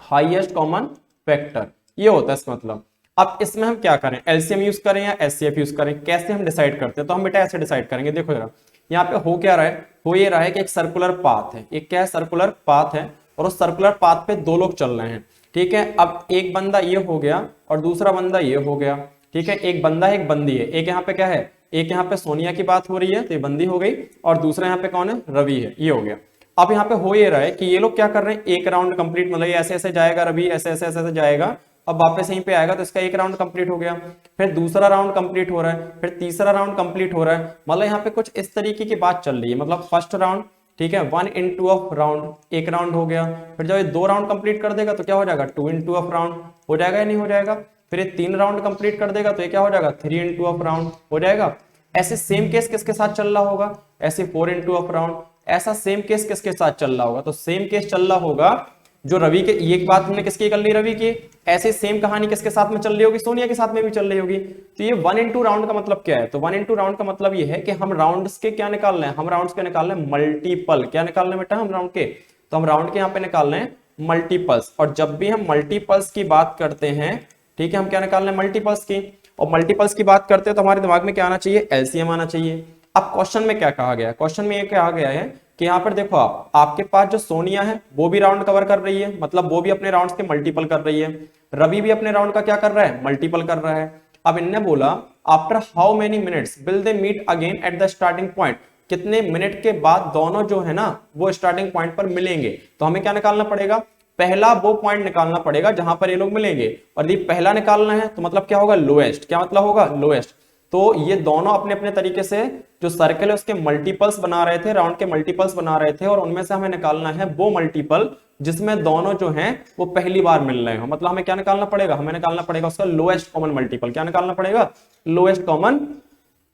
Speaker 1: highest common factor, ये होता है इसका मतलब। अब इसमें हम क्या करें, एलसीएम यूज करें या एचसीएफ यूज करें, कैसे हम डिसाइड करते हैं, तो हम बेटा ऐसे डिसाइड करेंगे। देखो जरा यहाँ पे हो क्या रहा है, हो ये रहा है कि एक सर्कुलर पाथ है, एक क्या है सर्कुलर पाथ है, और उस सर्कुलर पाथ पे 2 लोग चल रहे हैं। ठीक है, अब एक बंदा ये हो गया और दूसरा बंदा ये हो गया। ठीक है, एक बंदा है एक बंदी है, एक यहाँ पे क्या है एक यहाँ पे सोनिया की बात हो रही है तो ये बंदी हो गई, और दूसरा यहाँ पे कौन है, रवि है, ये हो गया। अब यहाँ पे हो ये रहा है कि ये लोग क्या कर रहे हैं, एक राउंड कंप्लीट, मतलब ये ऐसे ऐसे जाएगा, रवि ऐसे ऐसे ऐसे ऐसे जाएगा, अब वापस यहीं पे आएगा, तो इसका एक राउंड कंप्लीट हो गया, फिर दूसरा राउंड कंप्लीट हो रहा है, फिर तीसरा राउंड कंप्लीट हो रहा है, मतलब यहाँ पे कुछ इस तरीके की बात चल रही है। मतलब फर्स्ट राउंड, ठीक है, 1 इंटू ऑफ राउंड, एक राउंड हो गया, फिर जब ये 2 राउंड कंप्लीट कर देगा तो क्या हो जाएगा, 2 इंटू ऑफ राउंड हो जाएगा या नहीं हो जाएगा, फिर ये 3 राउंड कंप्लीट कर देगा तो ये क्या हो जाएगा, 3 इंटू ऑफ राउंड हो जाएगा। ऐसे सेम केस किसके साथ चल रहा होगा, ऐसे 4 इंटू ऑफ राउंड, ऐसा सेम केस किसके साथ चल रहा होगा, तो सेम केस चल रहा होगा जो रवि के, ये बात हमने किसकी कर ली, रवि की, ऐसे सेम कहानी किसके साथ में चल रही होगी, सोनिया के साथ में भी चल रही होगी। तो ये 1 इंटू राउंड का मतलब क्या है, तो 1 इंटू राउंड का मतलब ये है कि हम राउंड्स के क्या निकाल रहे हैं, हम राउंड्स के निकाल रहे हैं मल्टीपल, क्या निकाल रहे हैं बेटा हम राउंड के, तो हम राउंड के यहाँ पे निकाल रहे हैं मल्टीपल्स, और जब भी हम मल्टीपल्स की बात करते हैं, ठीक है, हम क्या निकाल रहे हैं, मल्टीपल्स की, और मल्टीपल्स की बात करते हैं तो हमारे दिमाग में क्या आना चाहिए, एलसीएम आना चाहिए। अब क्वेश्चन में क्या कहा गया है, क्वेश्चन में ये कहा गया है कि यहाँ पर देखो आपके पास जो सोनिया है वो भी राउंड कवर कर रही है, मतलब वो भी अपने राउंड्स के मल्टीपल कर रही है, रवि भी अपने राउंड का क्या कर रहा है, मल्टीपल कर रहा है। अब इनने बोला after how many minutes will they meet again at the starting point, कितने मिनट के बाद दोनों जो है ना वो स्टार्टिंग पॉइंट पर मिलेंगे, तो हमें क्या निकालना पड़ेगा, पहला वो पॉइंट निकालना पड़ेगा जहां पर ये लोग मिलेंगे, और यदि पहला निकालना है तो मतलब क्या होगा, लोएस्ट, क्या मतलब होगा, लोएस्ट। तो ये दोनों अपने अपने तरीके से जो सर्कल है उसके मल्टीपल्स बना रहे थे, राउंड के मल्टीपल्स बना रहे थे, और उनमें से हमें निकालना है वो मल्टीपल जिसमें दोनों जो हैं वो पहली बार मिल रहे हो, मतलब हमें क्या निकालना पड़ेगा, हमें निकालना पड़ेगा उसका लोएस्ट कॉमन मल्टीपल, क्या निकालना पड़ेगा, लोएस्ट कॉमन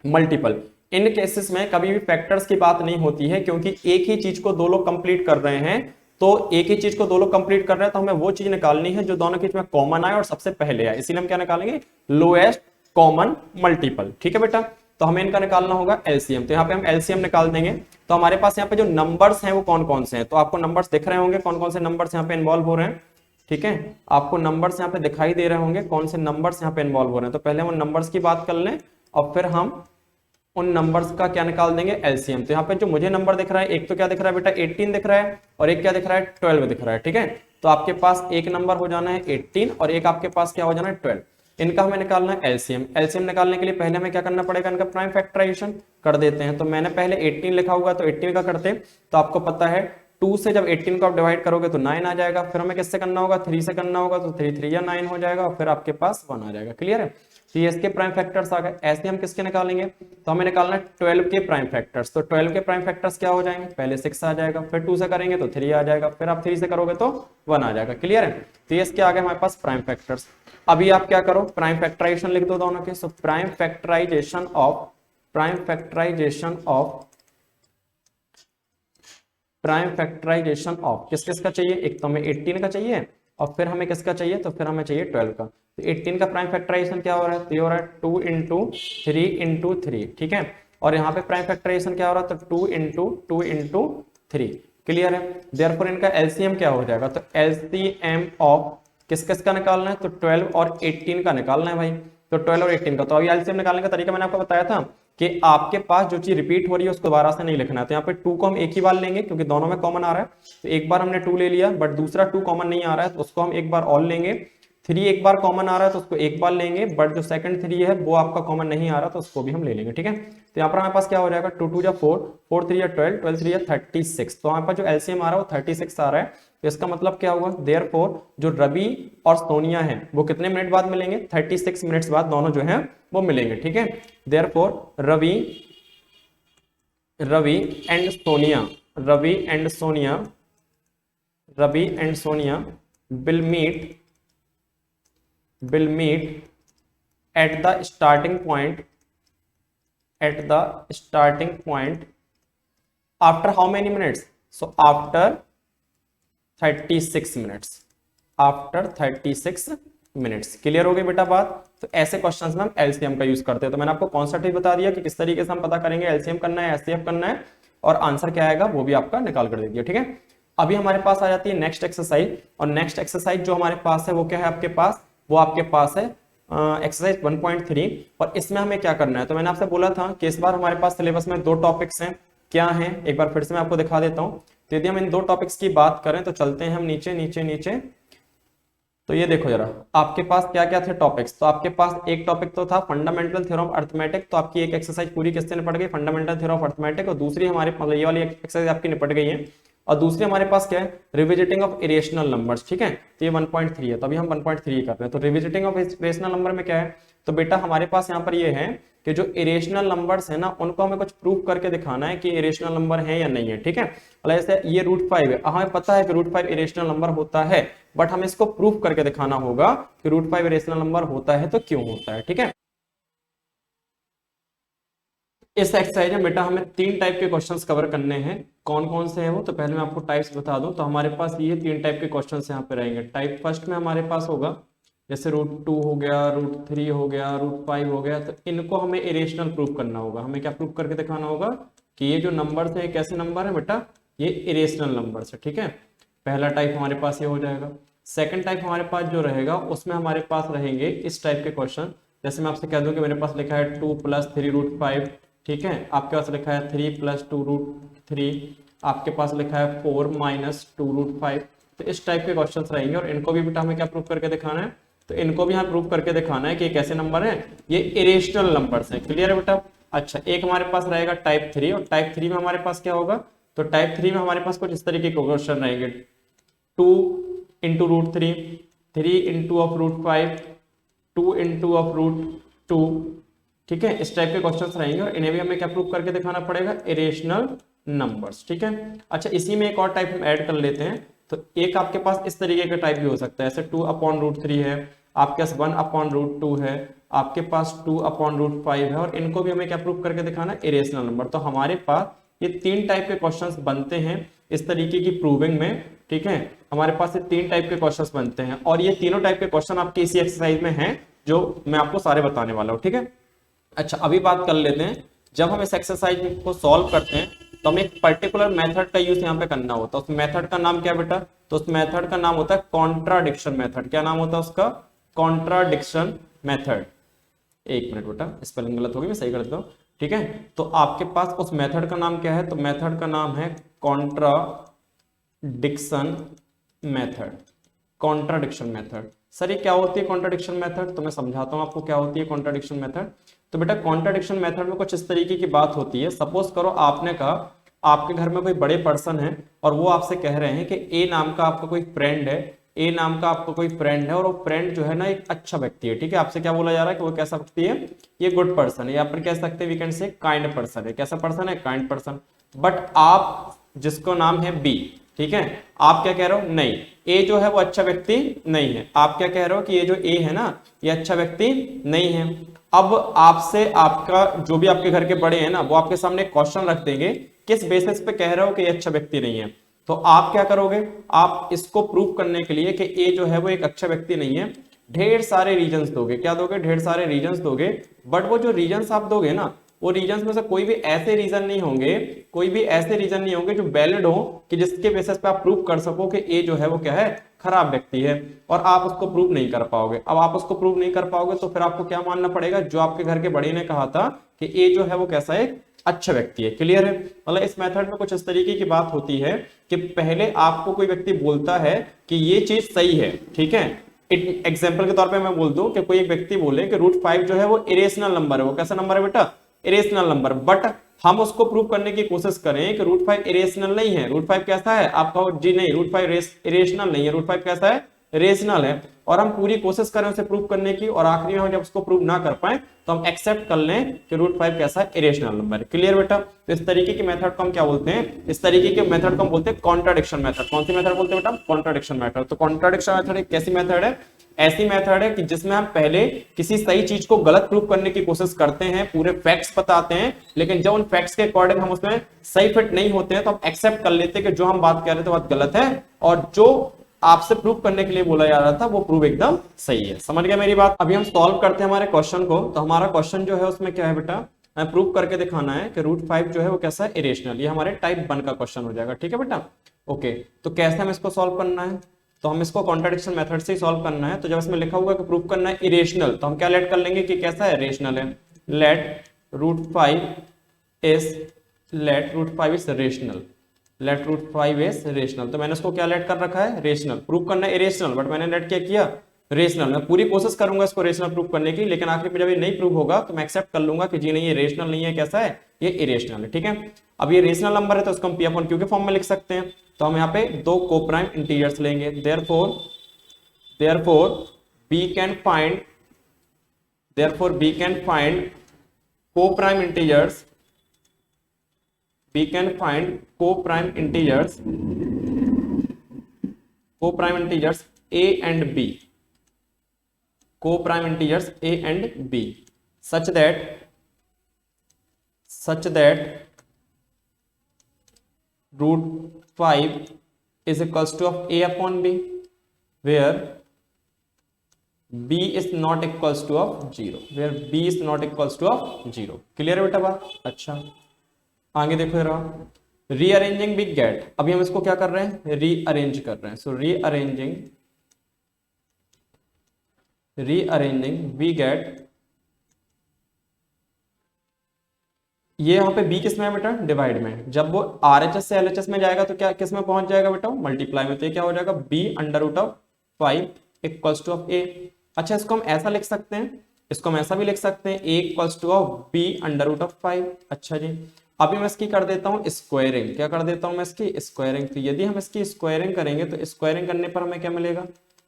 Speaker 1: मल्टीपल। इन केसेस में कभी भी फैक्टर्स की बात नहीं होती है, क्योंकि एक ही चीज को दो लोग कंप्लीट कर रहे हैं, तो एक ही चीज को दो लोग कंप्लीट कर रहे हैं तो हमें वो चीज निकालनी है जो दोनों के बीच में कॉमन आए और सबसे पहले आए, इसीलिए हम क्या निकालेंगे, लोएस्ट कॉमन मल्टीपल, ठीक है बेटा। तो हमें इनका निकालना होगा एलसीएम, तो यहाँ पे हम एलसीएम निकाल देंगे। तो हमारे पास यहाँ पे जो नंबर्स हैं वो कौन कौन से हैं, तो आपको नंबर्स दिख रहे होंगे कौन कौन से नंबर्स यहाँ पे इन्वॉल्व हो रहे हैं, ठीक है, आपको नंबर्स यहाँ पे दिखाई दे रहे होंगे कौन से नंबर्स यहाँ पे इन्वॉल्व हो रहे हैं। तो पहले हम उन नंबर्स की बात कर लें और फिर हम उन नंबर्स का क्या निकाल देंगे, एलसीएम। तो यहाँ पे जो मुझे नंबर दिख रहा है, एक तो क्या दिख रहा है बेटा 18 दिख रहा है, और एक क्या दिख रहा है 12 दिख रहा है, ठीक है। तो आपके पास एक नंबर हो जाना है 18 और एक आपके पास क्या हो जाना है 12, इनका हमें निकालना है एलसीएम। एलसीएम निकालने के लिए पहले हमें क्या करना पड़ेगा, इनका प्राइम फैक्टराइजेशन कर देते हैं। तो मैंने पहले 18 लिखा हुआ तो 18 का करते, तो आपको पता है 2 से जब 18 को आप डिवाइड करोगे तो 9 आ जाएगा, फिर हमें किससे करना होगा, 3 से करना होगा, तो 3 3 या 9 हो जाएगा, और फिर आपके पास 1 आ जाएगा, क्लियर है। तो ये इसके प्राइम फैक्टर्स आ गए। ऐसे हम किसके निकालेंगे, तो हमें निकालना है 12 के प्राइम फैक्टर्स। तो 12 के प्राइम फैक्टर्स क्या हो जाएंगे, पहले 6 आ जाएगा, फिर 2 से करेंगे तो 3 आ जाएगा, फिर आप 3 से करोगे तो 1 आ जाएगा, क्लियर है। तो ये इसके आगे हमारे पास प्राइम फैक्टर्स। अभी आप क्या करो, प्राइम फैक्टराइजेशन लिख दो दोनों के। सो प्राइम फैक्टराइजेशन ऑफ किस किस का चाहिए, एक तो हमें 18 का चाहिए और फिर हमें किसका चाहिए, तो फिर हमें चाहिए 12 का। तो 18 का प्राइम फैक्टराइजेशन क्या हो रहा है, तो ये हो रहा है 2 इंटू 3 इंटू 3, ठीक है। और यहाँ पे प्राइम फैक्टराइजेशन क्या हो रहा है, तो 2 इंटू 3, क्लियर है। देयरफॉर इनका एलसीएम क्या हो जाएगा, तो एलसीएम ऑफ किस किस का निकालना है, तो 12 और 18 का निकालना है भाई। तो 12 और 18 का, तो अभी एलसीएम निकालने का तरीका मैंने आपको बताया था कि आपके पास जो चीज रिपीट हो रही है उसको दोबारा से नहीं लिखना है। तो यहाँ पे 2 को हम एक ही बार लेंगे क्योंकि दोनों में कॉमन आ रहा है, तो एक बार हमने 2 ले लिया, बट दूसरा 2 कॉमन नहीं आ रहा है तो उसको हम एक बार और लेंगे। 3 एक बार कॉमन आ रहा है तो उसको एक बार लेंगे, बट जो सेकंड 3 है वो आपका कॉमन नहीं आ रहा तो उसको भी हम ले लेंगे, ठीक है। तो यहाँ पर हमारे पास क्या हो जाएगा, 2 2 या 4, 4 3 या 12, 12 3 या 36। तो हमारे पास जो एलसीएम आ रहा है वो 36 आ रहा है। तो इसका मतलब क्या हुआ, देयरफॉर जो रवि और सोनिया है वो कितने मिनट बाद मिलेंगे, 36 मिनट्स बाद दोनों जो है वो मिलेंगे, ठीक है। Therefore Ravi and Sonia will meet at the starting point after how many minutes, so after 36 minutes, clear हो गई बेटा बात। तो ऐसे क्वेश्चंस में हम एलसीएम का यूज करते हैं। तो मैंने आपको कॉन्सेप्ट भी बता दिया कि किस तरीके से हम पता करेंगे, एलसीएम करना है, एचसीएफ करना है, और आंसर क्या आएगा वो भी आपका निकाल कर दे दिया, ठीक है। अभी हमारे पास आ जाती है नेक्स्ट एक्सरसाइज, और नेक्स्ट एक्सरसाइज जो हमारे पास है वो क्या है आपके पास, वो आपके पास है एक्सरसाइज 1.3, और इसमें हमें क्या करना है। तो मैंने आपसे बोला था कि इस बार हमारे पास सिलेबस में 2 टॉपिक्स हैं, क्या हैं एक बार फिर से मैं आपको दिखा देता हूं। तो यदि हम इन 2 टॉपिक्स की बात करें तो चलते हैं हम नीचे नीचे नीचे तो ये देखो जरा, आपके पास क्या क्या थे टॉपिक्स। तो आपके पास एक टॉपिक तो था फंडामेंटल थ्योरम ऑफ अर्थमेटिक, तो आपकी एक एक्सरसाइज पूरी किससे निपट गई, फंडामेंटल थ्योरम ऑफ अर्थमेटिक। और दूसरी हमारे मतलब ये वाली एक्सरसाइज आपकी निपट गई है। और दूसरी हमारे पास क्या है, रिविजिटिंग ऑफ इरेशनल नंबर्स, ठीक है। तो ये 1.3 है, तो अभी हम 1.3 कर रहे हैं। तो रिविजिटिंग ऑफ इरेशनल नंबर में क्या है, तो बेटा हमारे पास यहाँ पर ये है कि जो इरेशनल नंबर्स है ना, उनको हमें कुछ प्रूफ करके दिखाना है कि इरेशनल नंबर है या नहीं है, ठीक है। मतलब जैसे ये √5 है, हमें पता है कि √5 इरेशनल नंबर होता है, बट हमें इसको प्रूफ करके दिखाना होगा कि √5 इरेशनल नंबर होता है तो क्यों होता है, ठीक है। इस एक्सरसाइज में बेटा हमें 3 टाइप के क्वेश्चंस कवर करने हैं। कौन कौन से हैं वो, तो पहले मैं आपको टाइप्स बता दूं। तो हमारे पास ये 3 टाइप के क्वेश्चंस यहाँ पे रहेंगे। टाइप फर्स्ट में हमारे पास होगा जैसे √2 हो गया, √3 हो गया, √5 हो गया, तो इनको हमें इरेशनल प्रूफ करना होगा। हमें क्या प्रूफ करके दिखाना होगा कि ये जो नंबर्स हैं कैसे नंबर है बेटा, ये इरेशनल नंबर्स है, ठीक है। पहला टाइप हमारे पास ये हो जाएगा। सेकंड टाइप हमारे पास जो रहेगा उसमें हमारे पास रहेंगे इस टाइप के क्वेश्चन। जैसे मैं आपसे कह दूं कि मेरे पास लिखा है 2 + 3√5, ठीक है। आपके पास लिखा है 3 + 2√3, आपके पास लिखा है 4 - 2√5। तो इस टाइप के क्वेश्चंस रहेंगे और इनको भी बेटा हमें क्या प्रूफ करके दिखाना है, तो इनको भी हमें प्रूफ करके दिखाना है कि कैसे नंबर है, ये इरेशनल नंबर्स हैं। क्लियर है बेटा। अच्छा, एक हमारे पास रहेगा टाइप 3, और टाइप 3 में हमारे पास क्या होगा, तो टाइप 3 में हमारे पास कुछ इस तरीके के क्वेश्चन रहेंगे। 2 × √3, 3 × √5, 2 × √2, ठीक है। इस टाइप के क्वेश्चंस रहेंगे और इन्हें भी हमें क्या प्रूफ करके दिखाना पड़ेगा, इरेशनल नंबर्स, ठीक है। अच्छा, इसी में एक और टाइप हम ऐड कर लेते हैं। तो एक आपके पास इस तरीके का टाइप भी हो सकता है, ऐसे 2/√3 है, आपके पास 1/√2 है, आपके पास 2/√5 है, और इनको भी हमें क्या प्रूफ करके दिखाना है, इरेशनल नंबर। तो हमारे पास ये 3 टाइप के क्वेश्चंस बनते हैं इस तरीके की प्रूविंग में, ठीक है। हमारे पास ये 3 टाइप के क्वेश्चंस बनते हैं और ये तीनों टाइप के क्वेश्चन आपके इसी एक्सरसाइज में हैं जो मैं आपको सारे बताने वाला हूँ, ठीक है। अच्छा, अभी बात कर लेते हैं, जब हम इस एक्सरसाइज को सॉल्व करते हैं तो हमें एक पर्टिकुलर मेथड का यूज यहाँ पे करना होता है। उस मेथड का नाम क्या है बेटा, तो उस मेथड का नाम होता है कॉन्ट्राडिक्शन मेथड। क्या नाम होता है उसका, कॉन्ट्राडिक्शन मेथड। एक मिनट बेटा, स्पेलिंग गलत होगी, मैं सही कर देता हूँ, ठीक है। तो आपके पास उस मेथड का नाम क्या है, तो मेथड का नाम है contradiction method. Contradiction method. Sir ये क्या होती है कॉन्ट्राडिक्शन मेथड, तो मैं समझाता हूँ आपको क्या होती है कॉन्ट्राडिक्शन मेथड। तो बेटा कॉन्ट्राडिक्शन मेथड में कुछ इस तरीके की बात होती है। सपोज करो आपने कहा आपके घर में कोई बड़े पर्सन है और वो आपसे कह रहे हैं कि ए नाम का आपका कोई फ्रेंड है, ए नाम का आपका कोई फ्रेंड है, और वो फ्रेंड जो है ना एक अच्छा व्यक्ति है, ठीक है। आपसे क्या बोला जा रहा है कि वो कैसा व्यक्ति है, ये गुड पर्सन है, या फिर कह सकते हैं we can say kind person है। कैसा पर्सन है, काइंड पर्सन। बट आप जिसको नाम है बी, ठीक है, आप क्या कह रहे हो, नहीं ए जो है वो अच्छा व्यक्ति नहीं है। आप क्या कह रहे हो कि ये जो ए है ना ये अच्छा व्यक्ति नहीं है। अब आपसे आपका जो भी आपके घर के बड़े हैं ना वो आपके सामने क्वेश्चन रख देंगे, किस बेसिस पे कह रहे हो कि ये अच्छा व्यक्ति नहीं है। तो आप क्या करोगे, आप इसको प्रूव करने के लिए कि ए जो है वो एक अच्छा व्यक्ति नहीं है, ढेर सारे रीजंस दोगे। क्या दोगे, ढेर सारे रीजंस दोगे। बट वो जो रीजंस आप दोगे ना, वो रीजंस में से कोई भी ऐसे रीजन नहीं होंगे, कोई भी ऐसे रीजन नहीं होंगे जो वैलिड हो कि जिसके बेसिस पे आप प्रूव कर सको कि ए जो है वो क्या है, खराब व्यक्ति है, और आप उसको प्रूव नहीं कर पाओगे। अब आप उसको प्रूव नहीं कर पाओगे तो फिर आपको क्या मानना पड़ेगा, जो आपके घर के बड़े ने कहा था कि ए जो है वो कैसा है, अच्छा व्यक्ति है। क्लियर है। मतलब इस मेथड में कुछ इस तरीके की बात होती है कि पहले आपको कोई व्यक्ति बोलता है कि ये चीज सही है, ठीक है। एग्जाम्पल के तौर पे मैं बोल दूं कि कोई एक व्यक्ति बोले कि √5 जो है वो इरेशनल नंबर है। वो कैसा नंबर है बेटा, इरेशनल नंबर। बट हम उसको प्रूव करने की कोशिश करें कि √5 इरेशनल नहीं है। √5 कैसा है, आप कहो जी नहीं √5 इरेशनल नहीं है, √5 कैसा है, रेशनल है। और हम पूरी कोशिश करें उसे प्रूव करने की, और आखिरी में हम जब उसको प्रूव ना कर पाए तो हम एक्सेप्ट कर लें कि √5 कैसा है, इरेशनल नंबर है। क्लियर बेटा। तो इस तरीके की मेथड को हम क्या बोलते हैं, इस तरीके के मेथड को हम बोलते हैं कॉन्ट्राडिक्शन मेथड। कौन सी मेथड बोलते हैं बेटा, कॉन्ट्राडिक्शन मेथड। तो कॉन्ट्राडिक्शन मेथड एक कैसी मेथड है, ऐसी मेथड है कि जिसमें हम पहले किसी सही चीज को गलत प्रूव करने की कोशिश करते हैं, पूरे फैक्ट्स बताते हैं, लेकिन जब उन फैक्ट्स के अकॉर्डिंग हम उसमें सही फिट नहीं होते हैं तो हम एक्सेप्ट कर लेते हैं कि जो हम बात कह रहे थे बात गलत है, और जो आपसे प्रूव करने के लिए बोला जा रहा था वो प्रूव एकदम सही है। समझ गया मेरी बात। अभी हम सॉल्व करते हैं हमारे क्वेश्चन को। तो हमारा क्वेश्चन जो है उसमें क्या है बेटा, हमें प्रूव करके दिखाना है कि √5 जो है वो कैसा है, इरेशनल। ये हमारे टाइप 1 का क्वेश्चन हो जाएगा, ठीक है बेटा। ओके, तो कैसे हम इसको सॉल्व करना है, तो हम इसको कॉन्ट्राडिक्शन मेथड से ही सॉल्व करना है। तो जब इसमें लिखा हुआ कि प्रूव करना है इरेशनल, तो हम क्या लेट कर लेंगे कि कैसा है, रेशनल है। Let √5 is rational. Let root 5 is rational. तो मैंने उसको क्या लेट कर रखा है, रेशनल। प्रूव करना है इरेशनल, बट मैंने लेट क्या किया, रेशनल। मैं पूरी कोशिश करूंगा इसको रेशनल प्रूव करने की, लेकिन आखिर में जब ये नहीं प्रूव होगा तो मैं एक्सेप्ट कर लूंगा कि जी नहीं, ये रेशनल नहीं है, कैसा है, ये इरेशनल है। ठीक है, अब ये रेशनल नंबर है तो उसको हम पी अपॉन क्यू के फॉर्म में लिख सकते हैं। तो हम यहाँ पे दो कोप्राइम इंटीजर्स लेंगे, therefore we can find co-prime integers, a and b, co-prime integers a and b, such that root 5 is equals to of a upon b, where b is not equals to of 0, where b is not equals to of 0। Clear है बेटा बात? अच्छा, आगे देखो जरा, rearranging we get. अभी हम इसको क्या कर रहे हैं, रीअरेंज कर रहे हैं। सो रीअरेंजिंग वी गेट, ये यहाँ पे b किस में है बेटा, डिवाइड में। जब वो RHS से LHS में जाएगा तो क्या किस में पहुंच जाएगा बेटा, मल्टीप्लाई में। तो ये क्या हो जाएगा, b under root of 5 equals to of a। अच्छा, इसको हम ऐसा लिख सकते हैं, इसको हम ऐसा भी लिख सकते हैं, a equals to of b under root of 5। अच्छा जी, अभी मैं इसकी कर देता हूँ स्क्वायरिंग। क्या कर देता हूँ मैं इसकी स्क्वायरिंग। तो यदि हम इसकी स्क्वायरिंग करेंगे तो स्क्वायरिंग करने पर हमें क्या मिलेगा,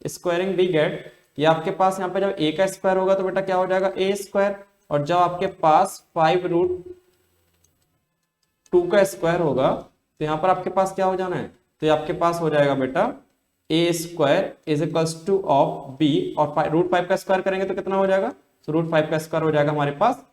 Speaker 1: स्क्वायरिंग वी गेट, ये आपके पास यहाँ पे जब a का स्क्वायर होगा तो बेटा क्या हो जाएगा, a स्क्वायर, और जब आपके पास 5 रूट 2 का स्क्वायर होगा तो यहाँ पर आपके पास क्या हो जाना है, तो ये आपके पास हो जाएगा बेटा a square is equals to of b, और रूट 5 का स्क्वायर करेंगे तो कितना हो जाएगा, तो रूट 5 का स्क्वायर हो जाएगा हमारे पास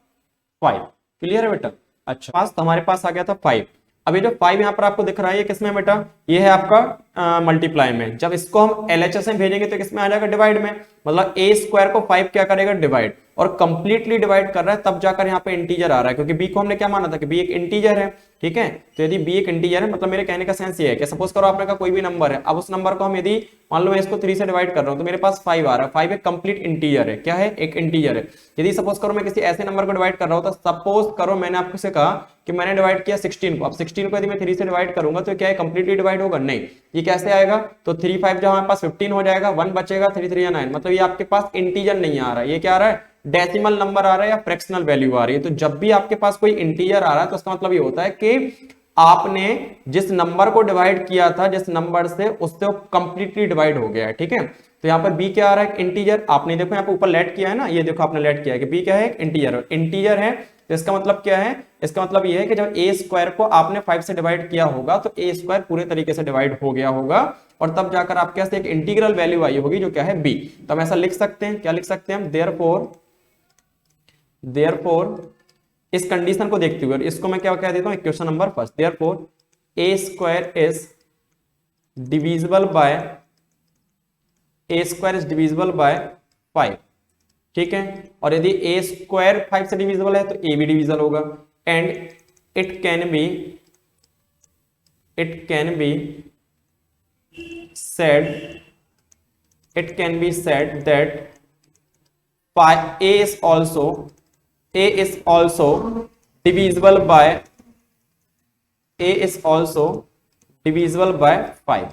Speaker 1: 5। क्लियर है बेटा? अच्छा, पास तो हमारे पास आ गया था 5। अभी जो 5 यहाँ पर आपको दिख रहा है, ये किसमें बेटा, ये है आपका मल्टीप्लाई में। जब इसको हम LHS में भेजेंगे तो किसमें आ जाएगा, डिवाइड में। मतलब a स्क्वायर को 5 क्या करेगा, डिवाइड, और कंप्लीटली डिवाइड कर रहा है, तब जाकर यहाँ पे इंटीजर आ रहा है, क्योंकि b को हमने क्या माना था कि b एक इंटीजर है। ठीक है, तो यदि b एक इंटीजर है, मतलब मेरे कहने का सेंस ये है कि सपोज करो आपने का कोई भी नंबर है, अब उस नंबर को हम यदि मान लो मैं इसको 3 से डिवाइड कर रहा हूं तो मेरे पास 5 आ रहा है। 5 एक कंप्लीट इंटीजर है। क्या है, एक इंटीजर है। यदि सपोज करो मैं किसी ऐसे नंबर को डिवाइड कर रहा हूं, तो सपोज करो मैंने आपको से कहा कि मैंने डिवाइड किया 16 को। अब 16 को यदि मैं 3 से डिवाइड करूंगा तो क्या है, कंप्लीटली डिवाइड होगा, नहीं। ये कैसे आएगा, तो 3 5 जहां हमारे पास 15 हो जाएगा, 1 बचेगा, 3 3 9। मतलब ये आपके पास इंटीजर नहीं आ रहा है, ये क्या आ रहा है, डेसिमल नंबर आ रहा है या फ्रैक्शनल वैल्यू आ रही है। तो जब भी आपके पास कोई इंटीजर आ रहा है तो उसका मतलब ये होता है कि आपने जिस नंबर को डिवाइड किया था, जिस नंबर से, उससे कंप्लीटली डिवाइड हो गया है। ठीक है, तो यहाँ पर b क्या आ रहा है, इंटीजर। आपने देखो यहाँ पे ऊपर लेट किया है ना, ये देखो आपने लेट किया है कि b क्या है, इंटीजर। इंटीजर है तो इसका मतलब क्या है, इसका मतलब ये है कि जब a स्क्वायर को आपने 5 से डिवाइड किया होगा तो a स्क्वायर पूरे तरीके से डिवाइड हो गया होगा, और तब जाकर आपके पास एक इंटीग्रल वैल्यू आई होगी जो क्या है, b। तो हम ऐसा लिख सकते हैं, क्या लिख सकते हैं हम, देयरफॉर इस कंडीशन को देखते हुए इसको मैं क्या कह देता हूं, question number first, therefore a square is divisible by 5। ठीक है, और यदि a स्क्वायर 5 से डिविजिबल है तो a भी डिविजिबल होगा, and it can be said that a is also divisible by 5।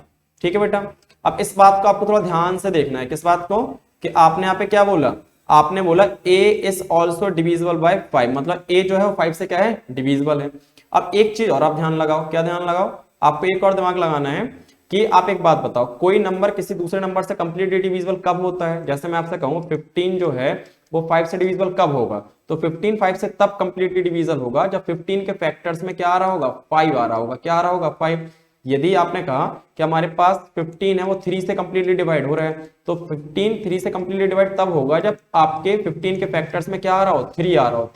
Speaker 1: ठीक है बेटा, अब इस बात को आपको थोड़ा ध्यान से देखना है। किस बात को, कि आपने यहाँ पे क्या बोला, आपने बोला a is also divisible by 5, मतलब a जो है वो 5 से क्या है, डिविजिबल है। अब एक चीज और आप ध्यान लगाओ, क्या ध्यान लगाओ, आपको एक और दिमाग लगाना है कि आप एक बात बताओ, कोई नंबर किसी दूसरे नंबर से कंप्लीटली डिविजिबल कब होता है। जैसे मैं आपसे कहूँ 15 जो है वो 5 से डिविजिबल कब होगा, तो 15 5 से तब कंप्लीटली डिविजिबल होगा जब 15 के फैक्टर्स में क्या आ रहा होगा, 5 आ रहा होगा। क्या आ रहा होगा, 5। यदि आपने कहा कि हमारे पास 15 है वो 3 से कंप्लीटली डिवाइड हो रहा है, तो 15 3 से कंप्लीटली डिवाइड तब होगा जब आपके 15 के फैक्टर्स में क्या आ रहा हो, 3 आ रहा हो।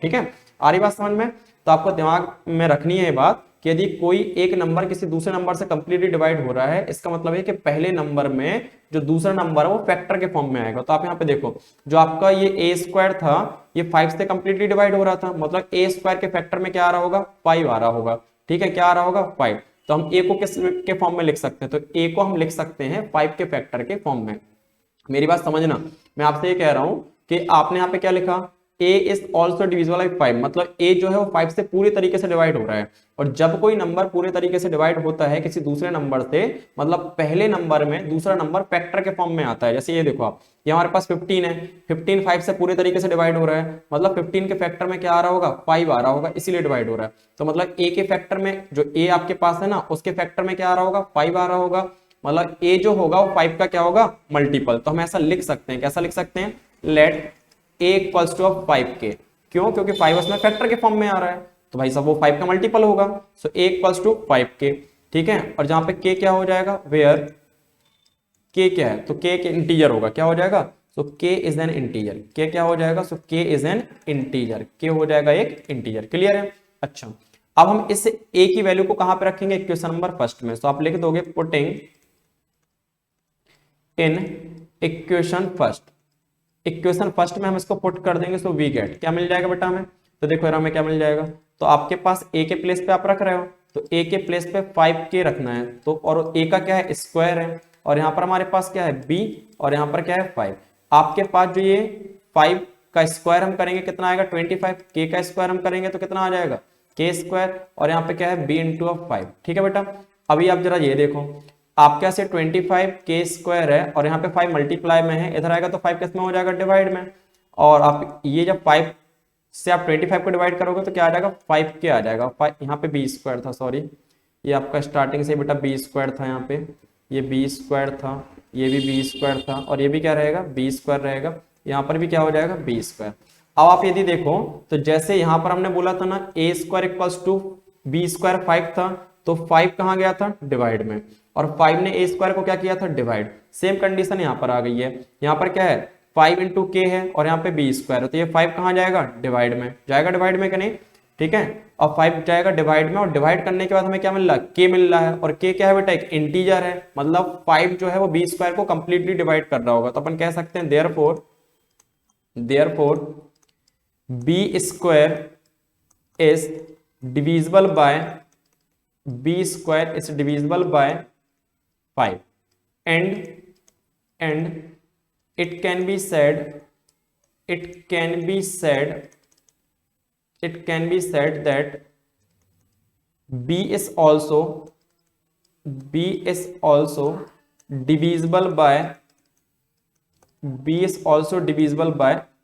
Speaker 1: ठीक है, आ रही बात समझ में? तो आपको दिमाग में रखनी है ये बात कि यदि कोई एक नंबर किसी दूसरे नंबर से कंप्लीटली डिवाइड हो रहा है, इसका मतलब है कि पहले नंबर में जो दूसरा नंबर है वो फैक्टर के फॉर्म में आएगा। तो आप यहाँ पे देखो, जो आपका ये a स्क्वायर था ये 5 से कंप्लीटली डिवाइड हो रहा था, मतलब a स्क्वायर के फैक्टर में क्या आ रहा होगा, 5 आ रहा होगा। ठीक है, क्या आ रहा होगा, 5। तो हम a को किस के फॉर्म में लिख सकते हैं, तो a को हम लिख सकते हैं 5 के फैक्टर के फॉर्म में। मेरी बात समझना, मैं आपसे ये कह रहा हूं कि आपने यहाँ पे क्या लिखा, ए इज ऑल्सो डिविजिबल बाई 5, मतलब ए जो है वो 5 से पूरी तरीके से डिवाइड हो रहा है। और जब कोई नंबर पूरे तरीके से डिवाइड होता है किसी दूसरे नंबर से, मतलब पहले नंबर में दूसरा नंबर फैक्टर के फॉर्म में आता है। जैसे ये देखो आप, ये हमारे पास 15 है, 15 5 से पूरे तरीके से डिवाइड हो रहा है, मतलब 15 के फैक्टर में क्या आ रहा होगा, 5 आ रहा होगा, इसीलिए डिवाइड हो रहा है। तो मतलब ए के फैक्टर में, जो ए आपके पास है ना, उसके फैक्टर में क्या आ रहा होगा, 5 आ रहा होगा, मतलब ए जो होगा वो 5 का क्या होगा, मल्टीपल। तो हम ऐसा लिख सकते हैं, कैसा लिख सकते हैं, लेट ए इक्वल्स टू 5 के। क्यों, क्योंकि 5 उसमें फैक्टर के फॉर्म में आ रहा है, तो भाई सब वो 5 का मल्टीपल होगा। सो ए इक्वल्स टू 5 के, ठीक है। और जहां पे के क्या हो जाएगा, वेयर के क्या है, तो के इंटीजर होगा, क्या हो जाएगा, सो के इज एन इंटीजर, के क्या हो जाएगा, सो के इज एन इंटीजर, के हो जाएगा एक इंटीजर। क्लियर है। अच्छा, अब हम इस ए की वैल्यू को कहां पे रखेंगे, इक्वेशन नंबर फर्स्ट में। तो आप लिख दोगे putting in equation first, equation first में हम इसको पुट कर देंगे, सो वी गेट, क्या मिल जाएगा बेटा हमें, तो देखो यार हमें क्या मिल जाएगा, तो आपके पास ए के प्लेस पे आप रख रहे हो, तो ए के प्लेस पे 5k रखना है, तो और ए का क्या है, स्क्वायर है, और यहाँ पर हमारे पास क्या है b, और यहाँ पर क्या है 5। आपके पास जो ये 5 का स्क्वायर हम करेंगे कितना आएगा 25, k का स्क्वायर हम करेंगे तो कितना आ जाएगा k स्क्वायर, और यहाँ पे क्या है b इंटू 5। ठीक है बेटा। अभी आप जरा ये देखो, आपके यहाँ से 25 k स्क्वायर है, और यहाँ पे 5 मल्टीप्लाई में है, इधर आएगा तो 5 किस में हो जाएगा, डिवाइड में। और आप ये जब 5 से आप 25 को डिवाइड करोगे तो क्या आ जाएगा, 5k आ जाएगा। यहाँ पे b स्क्वायर था, सॉरी, ये आपका स्टार्टिंग से बेटा b स्क्वायर था, यहाँ पे ये b स्क्वायर था, ये भी b स्क्वायर था, और ये भी क्या रहेगा, b स्क्वायर रहेगा, यहाँ पर भी क्या हो जाएगा, b स्क्वायर। अब आप यदि देखो तो जैसे यहाँ पर हमने बोला था ना a square equals to b square 5 था, तो 5 कहाँ गया था, डिवाइड में, और 5 ने a स्क्वायर को क्या किया था, डिवाइड। सेम कंडीशन यहाँ पर आ गई है, यहाँ पर क्या है 5 इंटू के है, और यहाँ पे b स्क्वायर है, तो ये 5 कहाँ जाएगा, डिवाइड में जाएगा, डिवाइड में कि नहीं, ठीक है। और 5 जाएगा डिवाइड में, और डिवाइड करने के बाद हमें क्या मिल रहा है, k मिल रहा है, और k क्या है बेटा, एक इंटीजर है, मतलब 5 जो है वो b स्क्वायर को कंप्लीटली डिवाइड कर रहा होगा। तो अपन कह सकते हैं therefore b square is divisible by, b square is divisible by 5, and it can be said that b is also divisible by